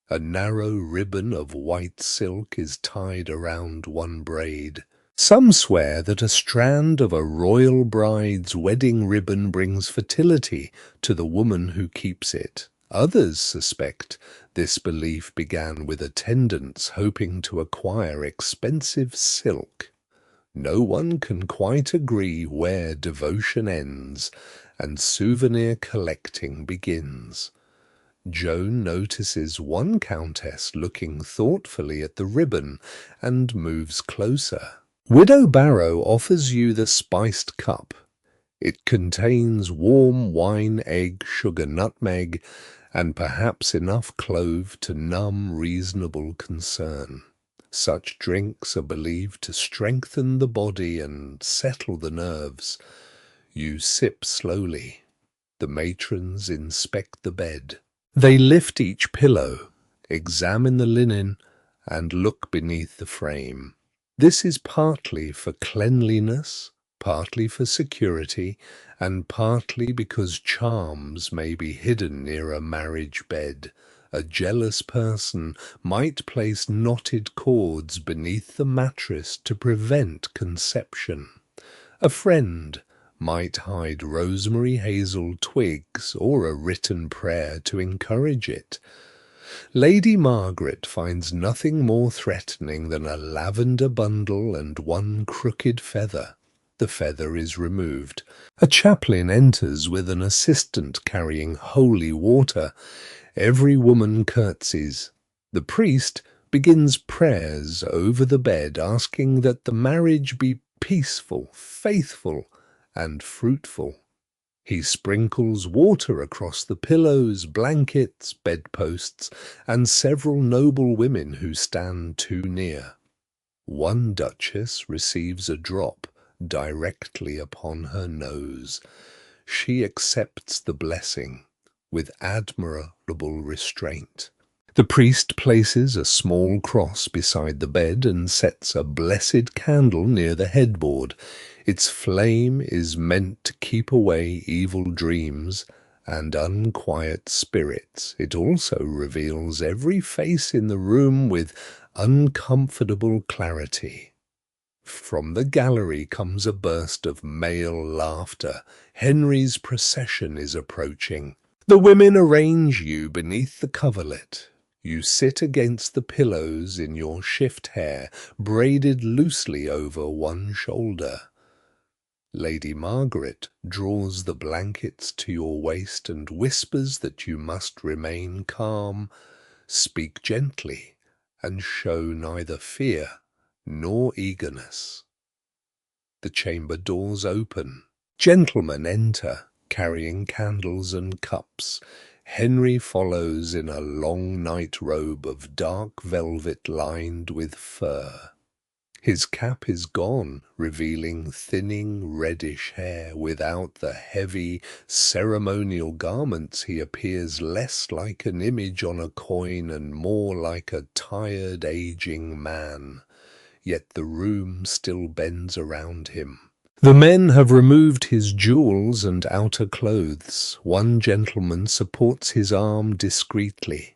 A narrow ribbon of white silk is tied around one braid. Some swear that a strand of a royal bride's wedding ribbon brings fertility to the woman who keeps it. Others suspect this belief began with attendants hoping to acquire expensive silk. No one can quite agree where devotion ends and souvenir collecting begins. Joan notices one countess looking thoughtfully at the ribbon and moves closer. Widow Barrow offers you the spiced cup. It contains warm wine, egg, sugar, nutmeg, and perhaps enough clove to numb reasonable concern. Such drinks are believed to strengthen the body and settle the nerves. You sip slowly. The matrons inspect the bed. They lift each pillow, examine the linen, and look beneath the frame. This is partly for cleanliness, partly for security, and partly because charms may be hidden near a marriage bed. A jealous person might place knotted cords beneath the mattress to prevent conception. A friend might hide rosemary hazel twigs or a written prayer to encourage it. Lady Margaret finds nothing more threatening than a lavender bundle and one crooked feather. The feather is removed. A chaplain enters with an assistant carrying holy water. Every woman curtsies. The priest begins prayers over the bed, asking that the marriage be peaceful, faithful, and fruitful. He sprinkles water across the pillows, blankets, bedposts, and several noble women who stand too near. One duchess receives a drop directly upon her nose. She accepts the blessing with admirable restraint. The priest places a small cross beside the bed and sets a blessed candle near the headboard. Its flame is meant to keep away evil dreams and unquiet spirits. It also reveals every face in the room with uncomfortable clarity. From the gallery comes a burst of male laughter. Henry's procession is approaching. The women arrange you beneath the coverlet. You sit against the pillows in your shift hair, braided loosely over one shoulder. Lady Margaret draws the blankets to your waist and whispers that you must remain calm, speak gently, and show neither fear nor eagerness. The chamber doors open. Gentlemen enter, carrying candles and cups. Henry follows in a long night robe of dark velvet lined with fur. His cap is gone, revealing thinning reddish hair. Without the heavy ceremonial garments, he appears less like an image on a coin and more like a tired, aging man. Yet the room still bends around him. The men have removed his jewels and outer clothes. One gentleman supports his arm discreetly.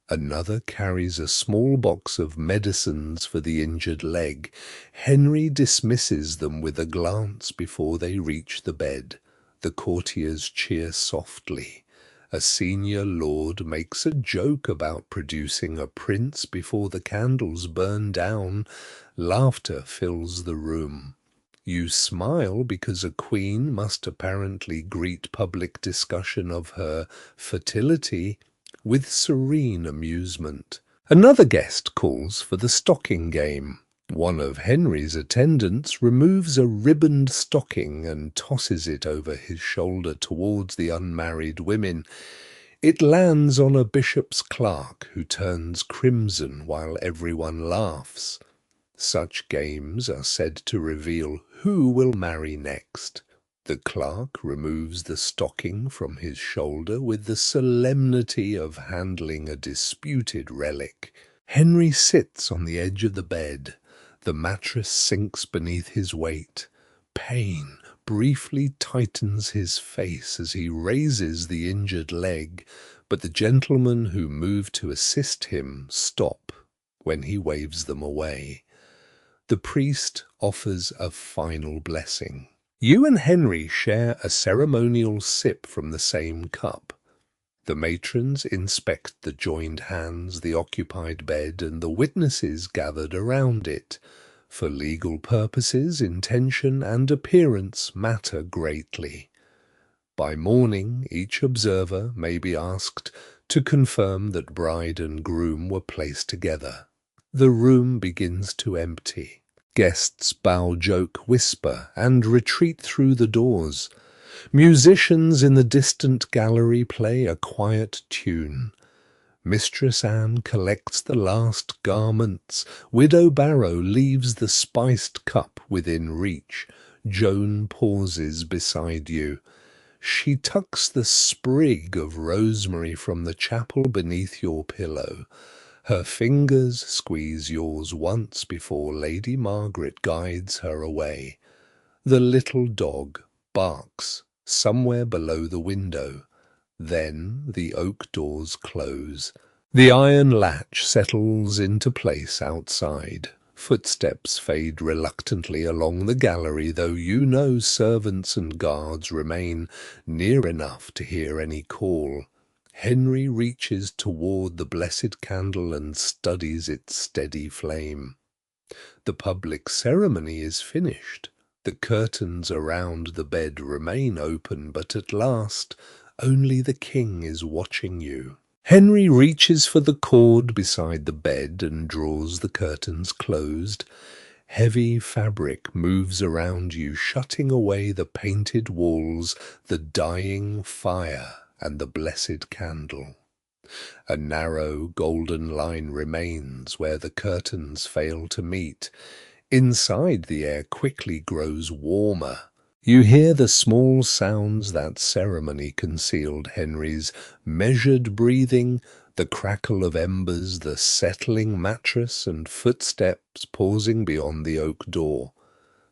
Another carries a small box of medicines for the injured leg. Henry dismisses them with a glance before they reach the bed. The courtiers cheer softly. A senior lord makes a joke about producing a prince before the candles burn down. Laughter fills the room. You smile because a queen must apparently greet public discussion of her fertility with serene amusement. Another guest calls for the stocking game. One of Henry's attendants removes a ribboned stocking and tosses it over his shoulder towards the unmarried women. It lands on a bishop's clerk, who turns crimson while everyone laughs. Such games are said to reveal who will marry next. The clerk removes the stocking from his shoulder with the solemnity of handling a disputed relic. Henry sits on the edge of the bed. The mattress sinks beneath his weight. Pain briefly tightens his face as he raises the injured leg, but the gentlemen who move to assist him stop when he waves them away. The priest offers a final blessing. You and Henry share a ceremonial sip from the same cup. The matrons inspect the joined hands, the occupied bed, and the witnesses gathered around it. For legal purposes, intention and appearance matter greatly. By morning, each observer may be asked to confirm that bride and groom were placed together. The room begins to empty. Guests bow, joke, whisper, and retreat through the doors. Musicians in the distant gallery play a quiet tune. Mistress Anne collects the last garments. Widow Barrow leaves the spiced cup within reach. Joan pauses beside you. She tucks the sprig of rosemary from the chapel beneath your pillow. Her fingers squeeze yours once before Lady Margaret guides her away. The little dog barks somewhere below the window. Then the oak doors close. The iron latch settles into place outside. Footsteps fade reluctantly along the gallery, though you know servants and guards remain near enough to hear any call. Henry reaches toward the blessed candle and studies its steady flame. The public ceremony is finished. The curtains around the bed remain open, but at last only the king is watching you. Henry reaches for the cord beside the bed and draws the curtains closed. Heavy fabric moves around you, shutting away the painted walls, the dying fire, and the blessed candle. A narrow golden line remains where the curtains fail to meet. Inside, the air quickly grows warmer. You hear the small sounds that ceremony concealed: Henry's measured breathing, the crackle of embers, the settling mattress, and footsteps pausing beyond the oak door.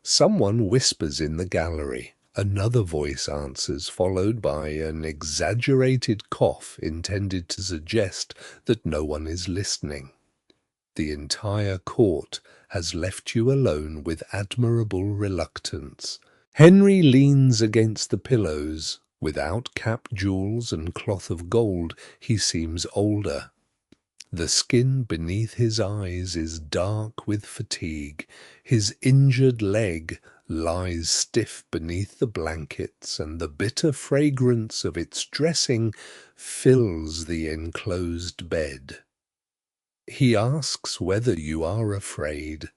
Someone whispers in the gallery. Another voice answers, followed by an exaggerated cough intended to suggest that no one is listening. The entire court has left you alone with admirable reluctance. Henry leans against the pillows. Without cap, jewels, and cloth of gold, he seems older. The skin beneath his eyes is dark with fatigue. His injured leg lies stiff beneath the blankets, and the bitter fragrance of its dressing fills the enclosed bed. He asks whether you are afraid.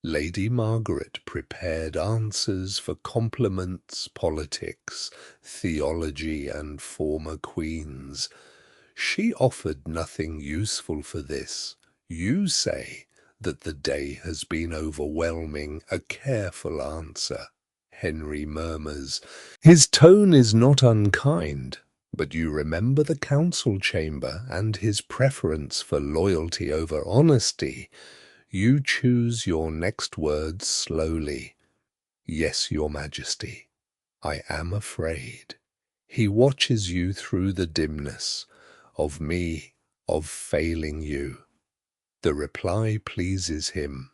Lady Margaret prepared answers for compliments, politics, theology, and former queens. She offered nothing useful for this. You say that the day has been overwhelming. A careful answer, Henry murmurs. His tone is not unkind, but you remember the council chamber and his preference for loyalty over honesty. You choose your next words slowly. Yes, your majesty, I am afraid. He watches you through the dimness. Of me, of failing you. The reply pleases him.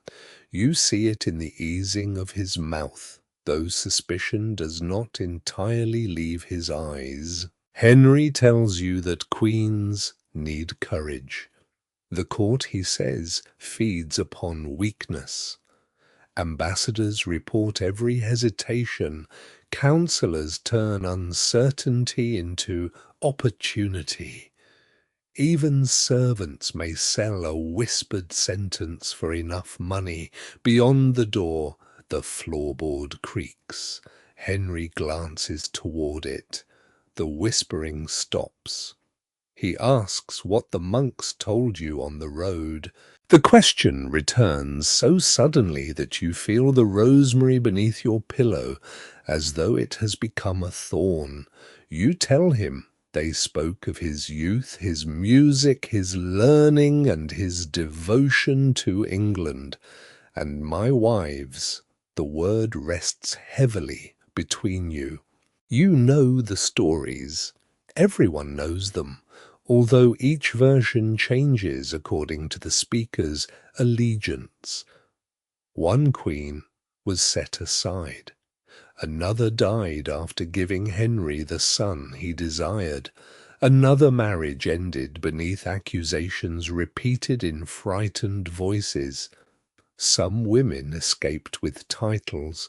You see it in the easing of his mouth, though suspicion does not entirely leave his eyes. Henry tells you that queens need courage. The court, he says, feeds upon weakness. Ambassadors report every hesitation. Counsellors turn uncertainty into opportunity. Even servants may sell a whispered sentence for enough money. Beyond the door, the floorboard creaks. Henry glances toward it. The whispering stops. He asks what the monks told you on the road. The question returns so suddenly that you feel the rosemary beneath your pillow as though it has become a thorn. You tell him they spoke of his youth, his music, his learning, and his devotion to England. And my wives, the word rests heavily between you. You know the stories. Everyone knows them, although each version changes according to the speaker's allegiance. One queen was set aside. Another died after giving Henry the son he desired. Another marriage ended beneath accusations repeated in frightened voices. Some women escaped with titles,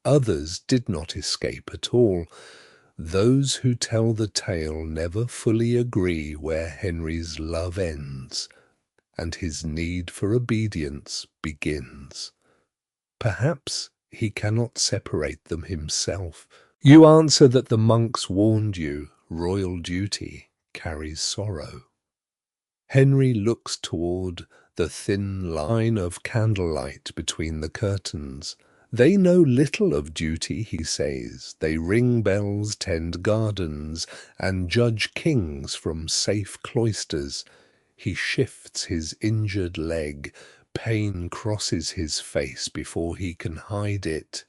others did not escape at all. Those who tell the tale never fully agree where Henry's love ends and his need for obedience begins. Perhaps he cannot separate them himself. You answer that the monks warned you, royal duty carries sorrow. Henry looks toward the thin line of candlelight between the curtains. They know little of duty, he says. They ring bells, tend gardens, and judge kings from safe cloisters. He shifts his injured leg. Pain crosses his face before he can hide it.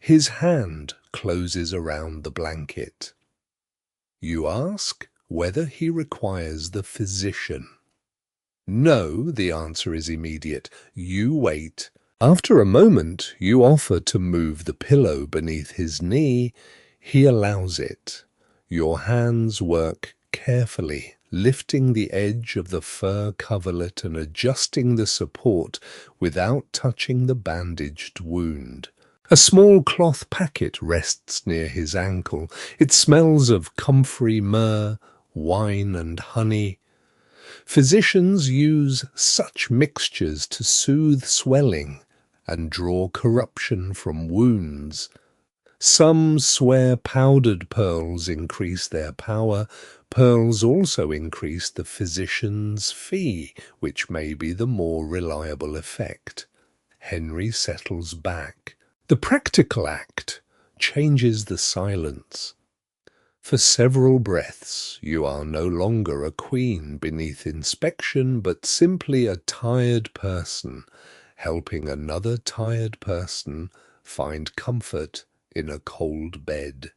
His hand closes around the blanket. You ask whether he requires the physician. No, the answer is immediate. You wait. After a moment, you offer to move the pillow beneath his knee. He allows it. Your hands work carefully, lifting the edge of the fur coverlet and adjusting the support without touching the bandaged wound. A small cloth packet rests near his ankle. It smells of comfrey myrrh, wine and honey. Physicians use such mixtures to soothe swelling and draw corruption from wounds. Some swear powdered pearls increase their power. Pearls also increase the physician's fee, which may be the more reliable effect. Henry settles back. The practical act changes the silence. For several breaths, you are no longer a queen beneath inspection, but simply a tired person, helping another tired person find comfort in a cold bed.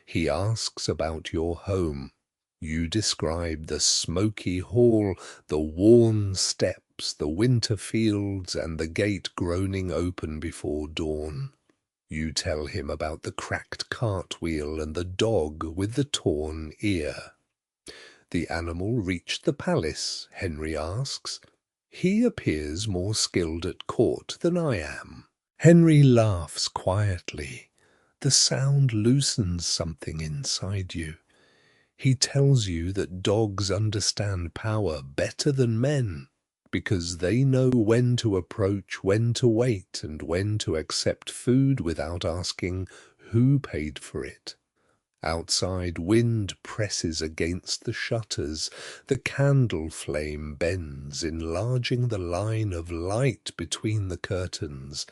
He asks about your home. You describe the smoky hall, the worn steps, the winter fields, and the gate groaning open before dawn. You tell him about the cracked cartwheel and the dog with the torn ear. The animal reached the palace, Henry asks. He appears more skilled at court than I am. Henry laughs quietly. The sound loosens something inside you. He tells you that dogs understand power better than men, because they know when to approach, when to wait, and when to accept food without asking who paid for it. Outside, wind presses against the shutters. The candle flame bends, enlarging the line of light between the curtains.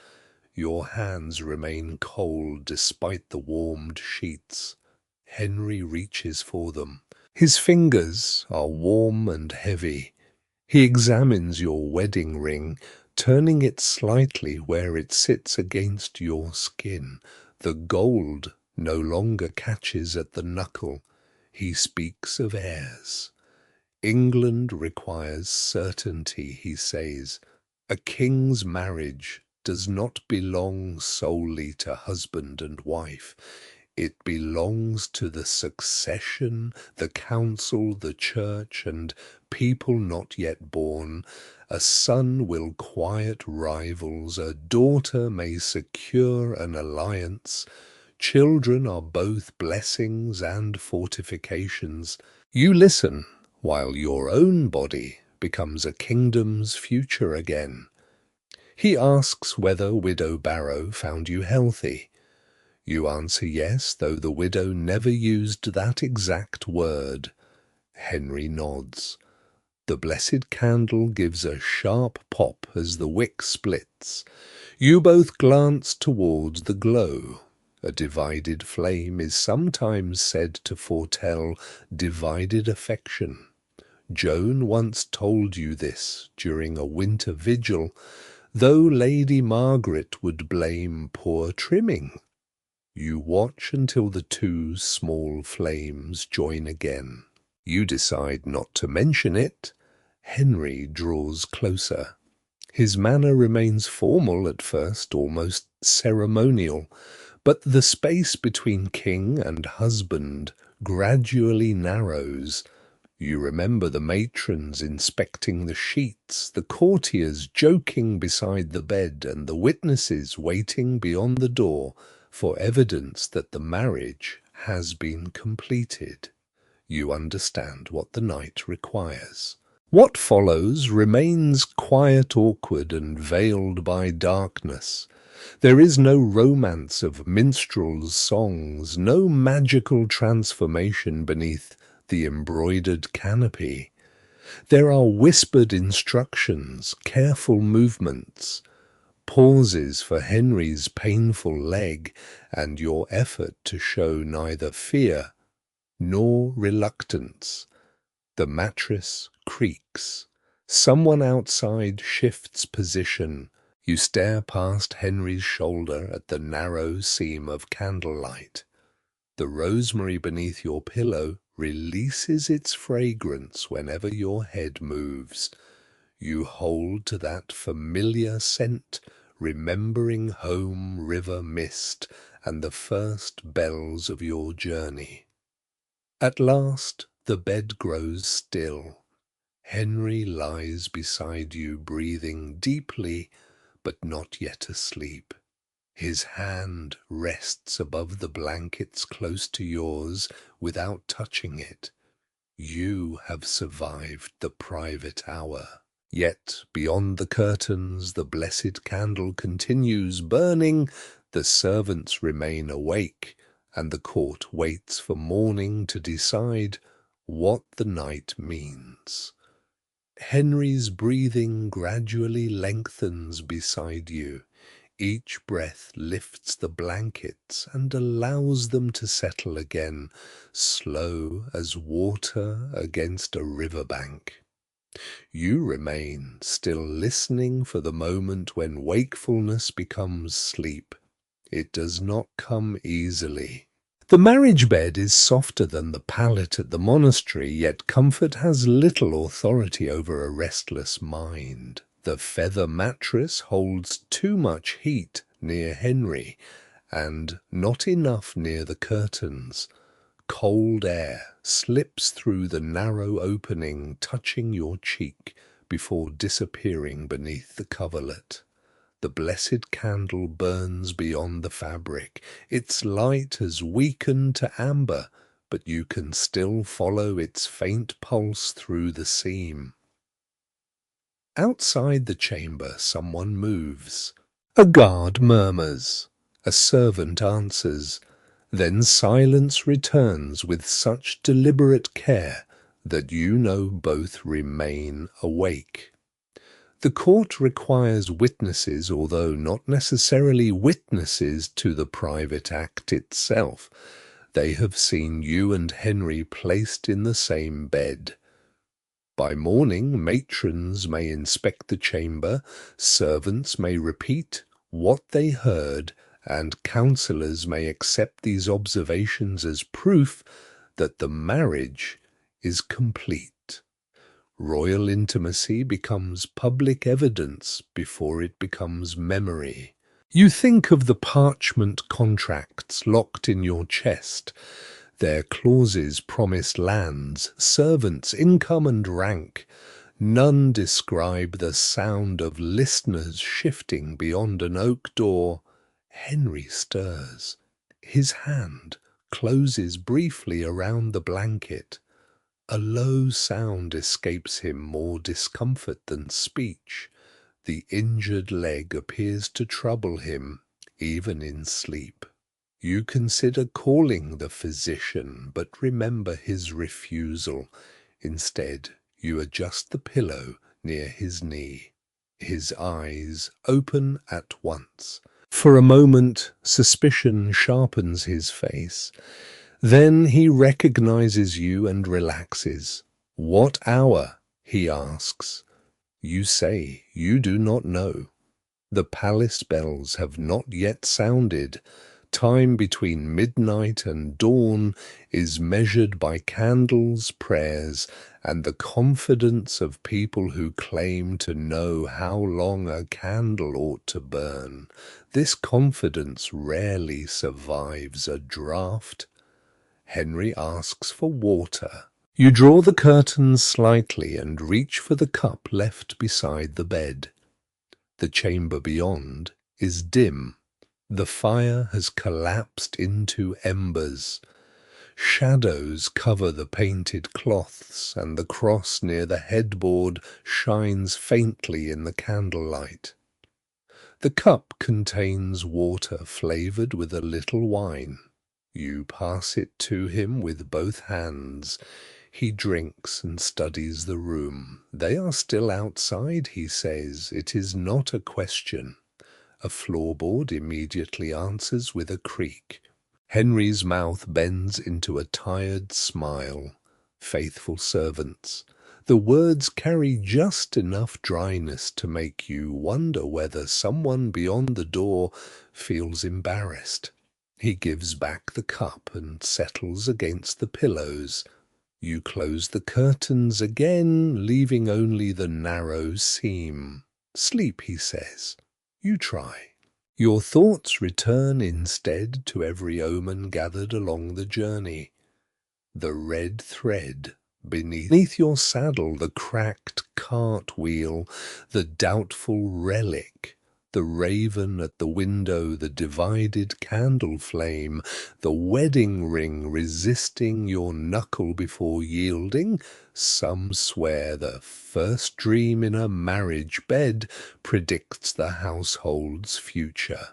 Your hands remain cold despite the warmed sheets. Henry reaches for them. His fingers are warm and heavy. He examines your wedding ring, turning it slightly where it sits against your skin. The gold no longer catches at the knuckle. He speaks of heirs. England requires certainty, he says. A king's marriage does not belong solely to husband and wife. It belongs to the succession, the council, the church, and people not yet born. A son will quiet rivals, a daughter may secure an alliance. Children are both blessings and fortifications. You listen, while your own body becomes a kingdom's future again. He asks whether Widow Barrow found you healthy. You answer yes, though the widow never used that exact word. Henry nods. The blessed candle gives a sharp pop as the wick splits. You both glance towards the glow. A divided flame is sometimes said to foretell divided affection. Joan once told you this during a winter vigil, though Lady Margaret would blame poor trimming. You watch until the two small flames join again. You decide not to mention it. Henry draws closer. His manner remains formal at first, almost ceremonial, but the space between king and husband gradually narrows. You remember the matrons inspecting the sheets, the courtiers joking beside the bed, and the witnesses waiting beyond the door for evidence that the marriage has been completed. You understand what the night requires. What follows remains quiet, awkward, and veiled by darkness. There is no romance of minstrels' songs, no magical transformation beneath the embroidered canopy. There are whispered instructions, careful movements, pauses for Henry's painful leg, and your effort to show neither fear nor reluctance. The mattress creaks. Someone outside shifts position. You stare past Henry's shoulder at the narrow seam of candlelight. The rosemary beneath your pillow releases its fragrance whenever your head moves. You hold to that familiar scent, remembering home river mist and the first bells of your journey. At last the bed grows still. Henry lies beside you, breathing deeply, but not yet asleep. His hand rests above the blankets close to yours without touching it. You have survived the private hour. Yet beyond the curtains the blessed candle continues burning, the servants remain awake, and the court waits for morning to decide what the night means. Henry's breathing gradually lengthens beside you. Each breath lifts the blankets and allows them to settle again, slow as water against a riverbank. You remain, still listening for the moment when wakefulness becomes sleep. It does not come easily. The marriage bed is softer than the pallet at the monastery, yet comfort has little authority over a restless mind. The feather mattress holds too much heat near Henry, and not enough near the curtains. Cold air slips through the narrow opening, touching your cheek before disappearing beneath the coverlet. The blessed candle burns beyond the fabric. Its light has weakened to amber, but you can still follow its faint pulse through the seam. Outside the chamber someone moves. A guard murmurs. A servant answers. Then silence returns with such deliberate care that you know both remain awake. The court requires witnesses, although not necessarily witnesses to the private act itself. They have seen you and Henry placed in the same bed. By morning, matrons may inspect the chamber, servants may repeat what they heard, and counsellors may accept these observations as proof that the marriage is complete. Royal intimacy becomes public evidence before it becomes memory. You think of the parchment contracts locked in your chest. Their clauses promise lands, servants, income and rank. None describe the sound of listeners shifting beyond an oak door. Henry stirs. His hand closes briefly around the blanket. A low sound escapes him, more discomfort than speech. The injured leg appears to trouble him, even in sleep. You consider calling the physician, but remember his refusal. Instead, you adjust the pillow near his knee. His eyes open at once. For a moment, suspicion sharpens his face. Then he recognizes you and relaxes. "What hour?" he asks. You say you do not know. The palace bells have not yet sounded. Time between midnight and dawn is measured by candles, prayers, and the confidence of people who claim to know how long a candle ought to burn. This confidence rarely survives a draught. Henry asks for water. You draw the curtains slightly and reach for the cup left beside the bed. The chamber beyond is dim. The fire has collapsed into embers. Shadows cover the painted cloths, and the cross near the headboard shines faintly in the candlelight. The cup contains water flavoured with a little wine. You pass it to him with both hands. He drinks and studies the room. They are still outside, he says. It is not a question. A floorboard immediately answers with a creak. Henry's mouth bends into a tired smile. Faithful servants. The words carry just enough dryness to make you wonder whether someone beyond the door feels embarrassed. He gives back the cup and settles against the pillows. You close the curtains again, leaving only the narrow seam. Sleep, he says. You try. Your thoughts return instead to every omen gathered along the journey. The red thread beneath your saddle, the cracked cartwheel, the doubtful relic, the raven at the window, the divided candle flame, the wedding ring resisting your knuckle before yielding. Some swear the first dream in a marriage bed predicts the household's future.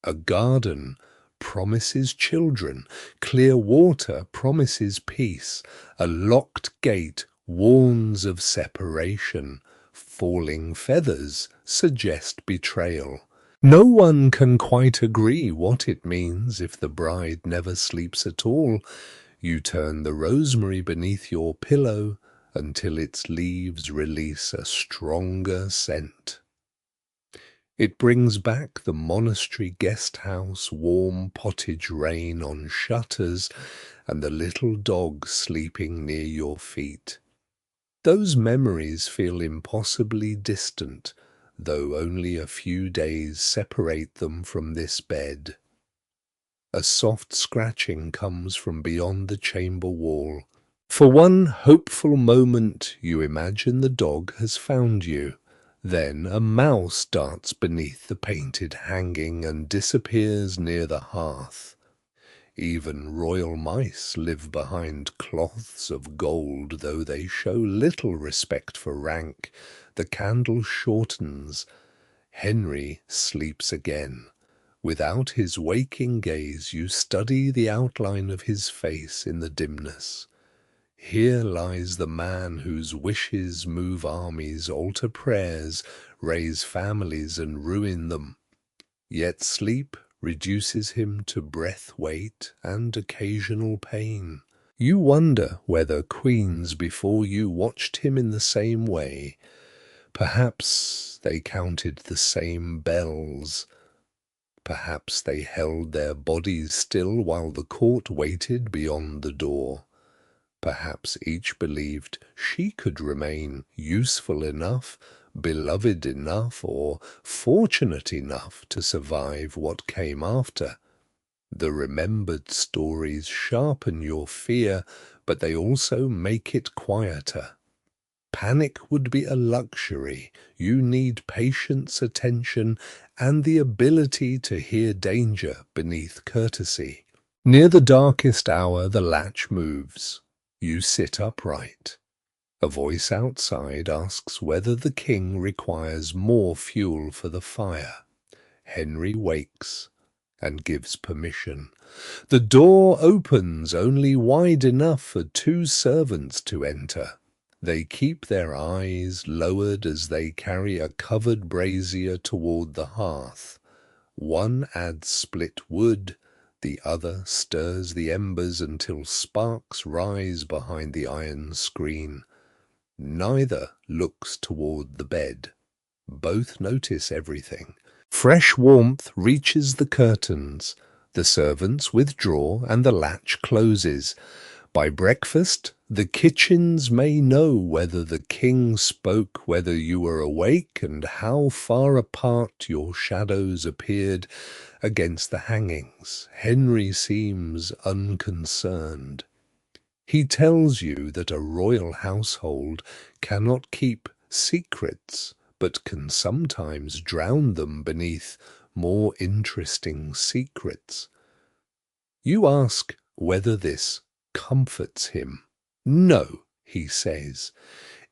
A garden promises children, clear water promises peace, a locked gate warns of separation, falling feathers suggest betrayal. No one can quite agree what it means if the bride never sleeps at all. You turn the rosemary beneath your pillow until its leaves release a stronger scent. It brings back the monastery guest house, warm pottage rain on shutters, and the little dog sleeping near your feet. Those memories feel impossibly distant, though only a few days separate them from this bed. A soft scratching comes from beyond the chamber wall. For one hopeful moment you imagine the dog has found you. Then a mouse darts beneath the painted hanging and disappears near the hearth. Even royal mice live behind cloths of gold, though they show little respect for rank. The candle shortens. Henry sleeps again. Without his waking gaze, you study the outline of his face in the dimness. Here lies the man whose wishes move armies, alter prayers, raise families and ruin them. Yet sleep reduces him to breath weight and occasional pain. You wonder whether queens before you watched him in the same way. Perhaps they counted the same bells. Perhaps they held their bodies still while the court waited beyond the door. Perhaps each believed she could remain useful enough, beloved enough, or fortunate enough to survive what came after. The remembered stories sharpen your fear, but they also make it quieter. Panic would be a luxury. You need patience, attention, and the ability to hear danger beneath courtesy. Near the darkest hour, the latch moves. You sit upright. A voice outside asks whether the king requires more fuel for the fire. Henry wakes and gives permission. The door opens only wide enough for 2 servants to enter. They keep their eyes lowered as they carry a covered brazier toward the hearth. One adds split wood. The other stirs the embers until sparks rise behind the iron screen. Neither looks toward the bed. Both notice everything. Fresh warmth reaches the curtains. The servants withdraw and the latch closes. By breakfast, the kitchens may know whether the king spoke, whether you were awake, and how far apart your shadows appeared against the hangings. Henry seems unconcerned. He tells you that a royal household cannot keep secrets, but can sometimes drown them beneath more interesting secrets. You ask whether this comforts him. No, he says,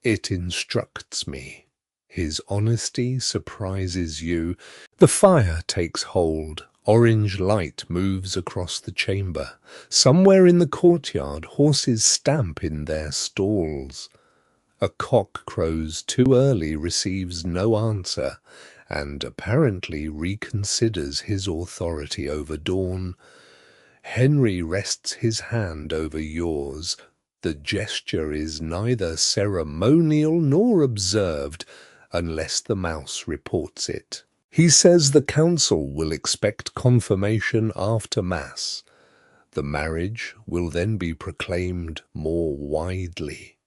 it instructs me. His honesty surprises you. The fire takes hold. Orange light moves across the chamber. Somewhere in the courtyard, horses stamp in their stalls. A cock crows too early, receives no answer, and apparently reconsiders his authority over Dawn. Henry rests his hand over yours. The gesture is neither ceremonial nor observed, unless the mouse reports it. He says the council will expect confirmation after Mass. The marriage will then be proclaimed more widely.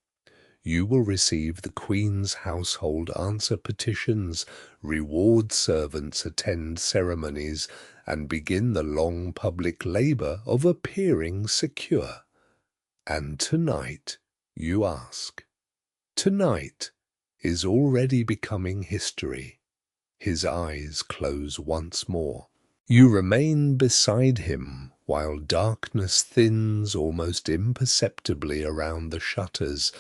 You will receive the Queen's household answer petitions, reward servants attend ceremonies, and begin the long public labour of appearing secure. And tonight, you ask. Tonight is already becoming history. His eyes close once more. You remain beside him while darkness thins almost imperceptibly around the shutters.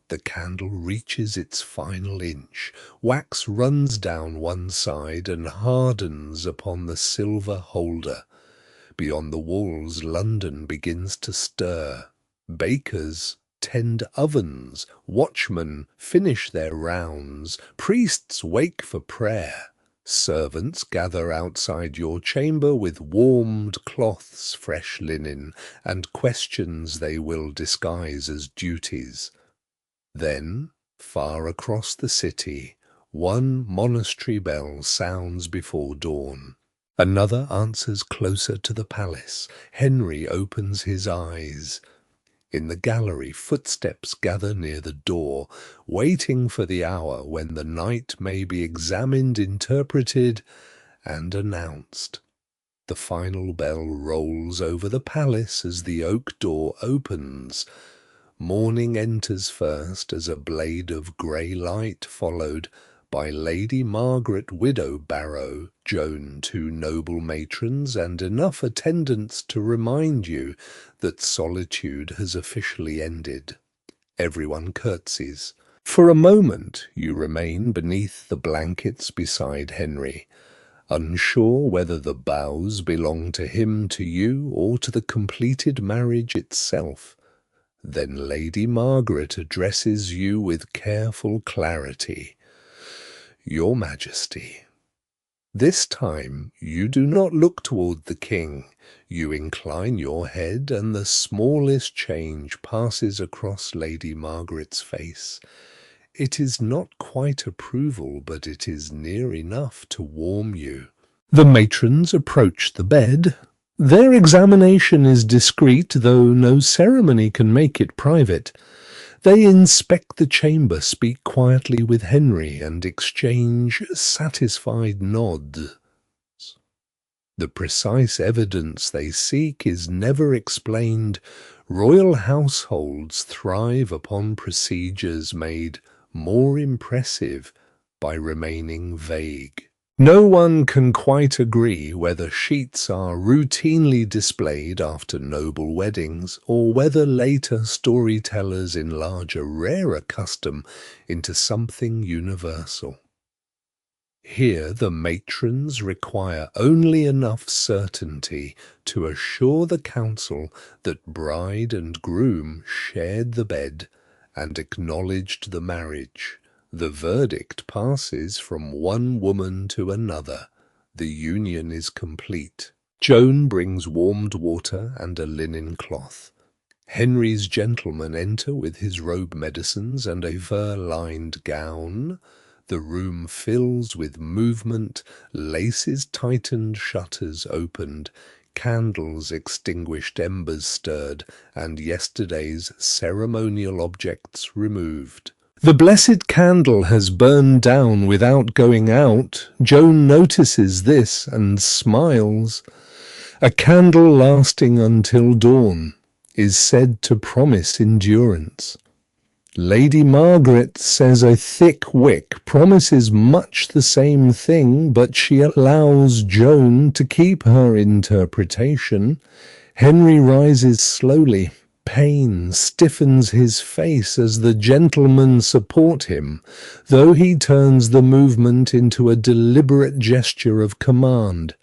The candle reaches its final inch. Wax runs down one side and hardens upon the silver holder. Beyond the walls, London begins to stir. Bakers tend ovens, watchmen finish their rounds, priests wake for prayer. Servants gather outside your chamber with warmed cloths, fresh linen, and questions they will disguise as duties. Then, far across the city, one monastery bell sounds before dawn. Another answers closer to the palace. Henry opens his eyes. In the gallery, footsteps gather near the door, waiting for the hour when the night may be examined, interpreted, and announced. The final bell rolls over the palace as the oak door opens. Morning enters first as a blade of grey light, followed by Lady Margaret, widow Barrow, Joan, two noble matrons, and enough attendants to remind you that solitude has officially ended. Everyone curtsies. For a moment you remain beneath the blankets beside Henry, unsure whether the bows belong to him, to you, or to the completed marriage itself. Then Lady Margaret addresses you with careful clarity. Your Majesty. This time you do not look toward the king. You incline your head, and the smallest change passes across Lady Margaret's face. It is not quite approval, but it is near enough to warm you. The matrons approach the bed. Their examination is discreet, though no ceremony can make it private. They inspect the chamber, speak quietly with Henry, and exchange satisfied nods. The precise evidence they seek is never explained. Royal households thrive upon procedures made more impressive by remaining vague. No one can quite agree whether sheets are routinely displayed after noble weddings, or whether later storytellers enlarge a rarer custom into something universal. Here the matrons require only enough certainty to assure the council that bride and groom shared the bed and acknowledged the marriage. The verdict passes from one woman to another. The union is complete. Joan brings warmed water and a linen cloth. Henry's gentlemen enter with his robe medicines and a fur-lined gown. The room fills with movement, laces tightened, shutters opened, candles extinguished, embers stirred, and yesterday's ceremonial objects removed. The blessed candle has burned down without going out. Joan notices this and smiles. A candle lasting until dawn. is said to promise endurance. Lady Margaret says a thick wick promises much the same thing, but she allows Joan to keep her interpretation. Henry rises slowly. Pain stiffens his face as the gentlemen support him, though he turns the movement into a deliberate gesture of command.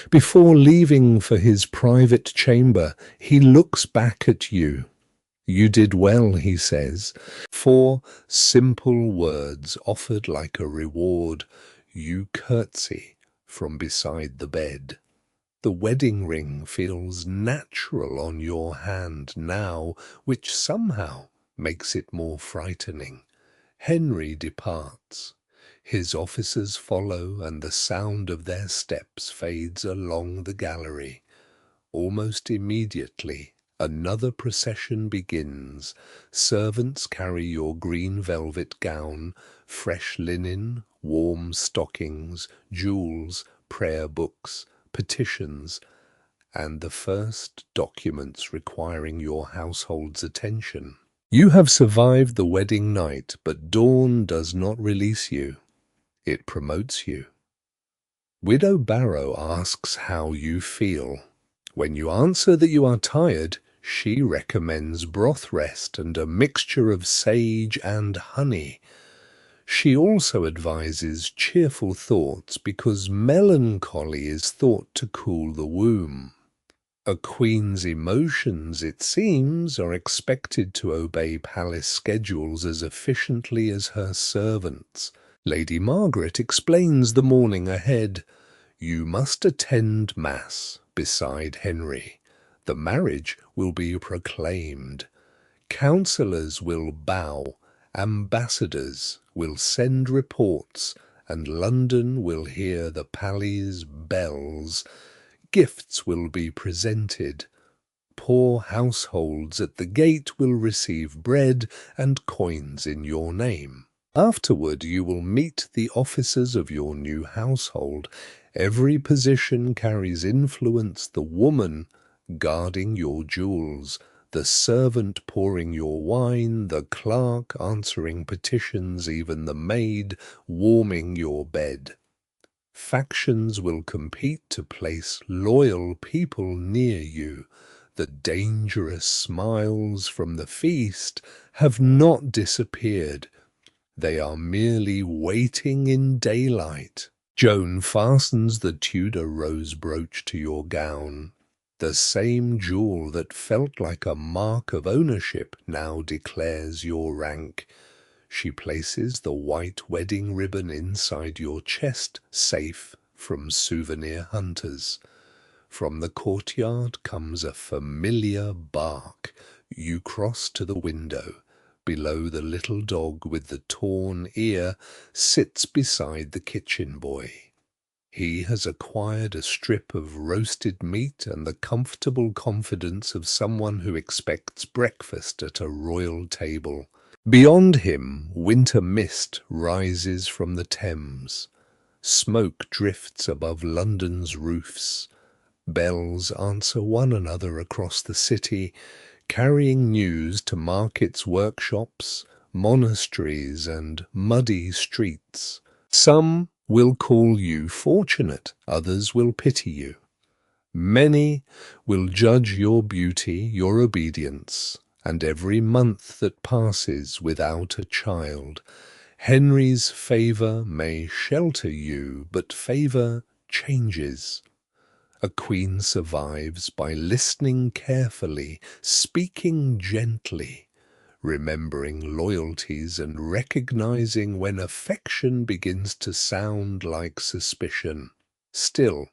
Before leaving for his private chamber, he looks back at you. You did well, he says. 4 simple words offered like a reward. You curtsy from beside the bed. The wedding ring feels natural on your hand now, which somehow makes it more frightening. Henry departs. His officers follow, and the sound of their steps fades along the gallery. Almost immediately, another procession begins. Servants carry your green velvet gown, fresh linen, warm stockings, jewels, prayer books, petitions, and the first documents requiring your household's attention. You have survived the wedding night, but dawn does not release you. It promotes you. Widow Barrow asks how you feel. When you answer that you are tired, she recommends broth rest and a mixture of sage and honey. She also advises cheerful thoughts because melancholy is thought to cool the womb. A queen's emotions, it seems, are expected to obey palace schedules as efficiently as her servants. Lady Margaret explains the morning ahead. You must attend Mass beside Henry. The marriage will be proclaimed. Councillors will bow. Ambassadors will send reports, and London will hear the palace bells. Gifts will be presented. Poor households at the gate will receive bread and coins in your name. Afterward you will meet the officers of your new household. Every position carries influence. The woman guarding your jewels, the servant pouring your wine, the clerk answering petitions, even the maid warming your bed. Factions will compete to place loyal people near you. The dangerous smiles from the feast have not disappeared. They are merely waiting in daylight. Joan fastens the Tudor rose brooch to your gown. The same jewel that felt like a mark of ownership now declares your rank. She places the white wedding ribbon inside your chest, safe from souvenir hunters. From the courtyard comes a familiar bark. You cross to the window. Below, the little dog with the torn ear sits beside the kitchen boy. He has acquired a strip of roasted meat and the comfortable confidence of someone who expects breakfast at a royal table. Beyond him, winter mist rises from the Thames. Smoke drifts above London's roofs. Bells answer one another across the city, carrying news to markets, workshops, monasteries, and muddy streets. Some will call you fortunate, others will pity you. Many will judge your beauty, your obedience, and every month that passes without a child. Henry's favour may shelter you, but favour changes. A queen survives by listening carefully, speaking gently, remembering loyalties and recognizing when affection begins to sound like suspicion. Still,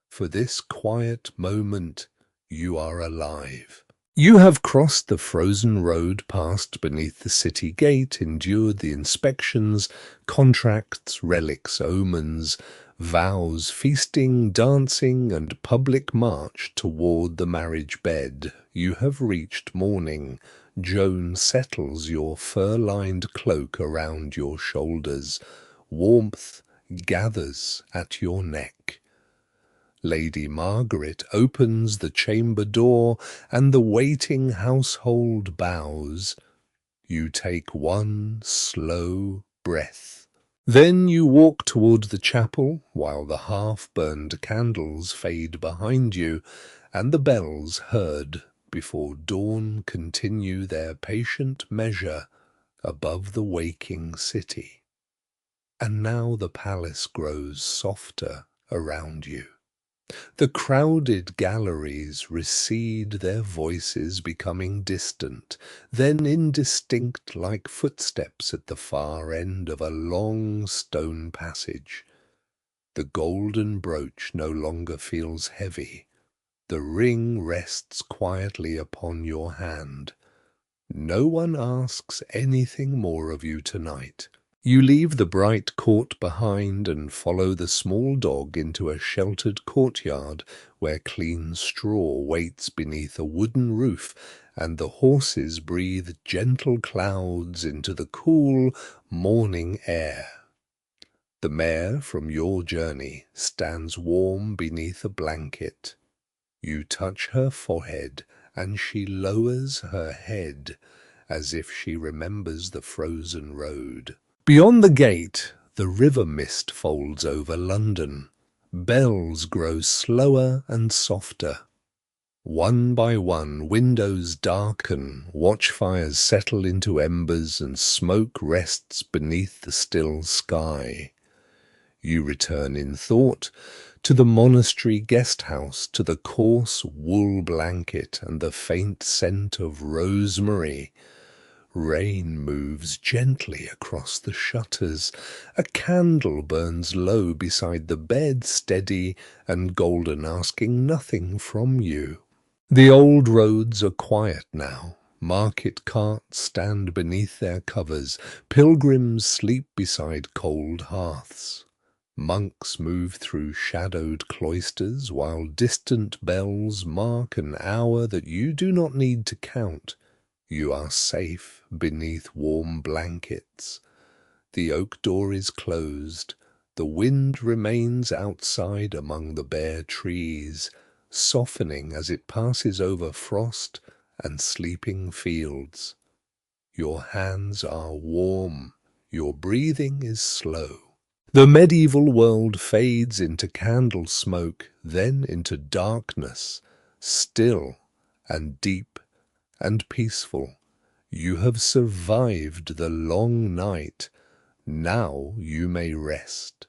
for this quiet moment, you are alive. You have crossed the frozen road, passed beneath the city gate, endured the inspections, contracts, relics, omens, vows, feasting, dancing, and public march toward the marriage bed. You have reached morning. Joan settles your fur-lined cloak around your shoulders. Warmth gathers at your neck. Lady Margaret opens the chamber door, and the waiting household bows. You take one slow breath. Then you walk toward the chapel, while the half-burned candles fade behind you, and the bells heard before dawn continue their patient measure above the waking city. And now the palace grows softer around you. The crowded galleries recede, their voices becoming distant, then indistinct like footsteps at the far end of a long stone passage. The golden brooch no longer feels heavy. The ring rests quietly upon your hand. No one asks anything more of you tonight. You leave the bright court behind and follow the small dog into a sheltered courtyard where clean straw waits beneath a wooden roof and the horses breathe gentle clouds into the cool morning air. The mare from your journey stands warm beneath a blanket. You touch her forehead and she lowers her head as if she remembers the frozen road. Beyond the gate, the river mist folds over London. Bells grow slower and softer. One by one, windows darken, watchfires settle into embers, and smoke rests beneath the still sky. You return in thought to the monastery guest-house, to the coarse wool blanket and the faint scent of rosemary. Rain moves gently across the shutters. A candle burns low beside the bed, steady and golden, asking nothing from you. The old roads are quiet now. Market carts stand beneath their covers. Pilgrims sleep beside cold hearths. Monks move through shadowed cloisters, while distant bells mark an hour that you do not need to count. You are safe beneath warm blankets. The oak door is closed. The wind remains outside among the bare trees, softening as it passes over frost and sleeping fields. Your hands are warm. Your breathing is slow. The medieval world fades into candle smoke, then into darkness, still and deep and peaceful. You have survived the long night. Now you may rest.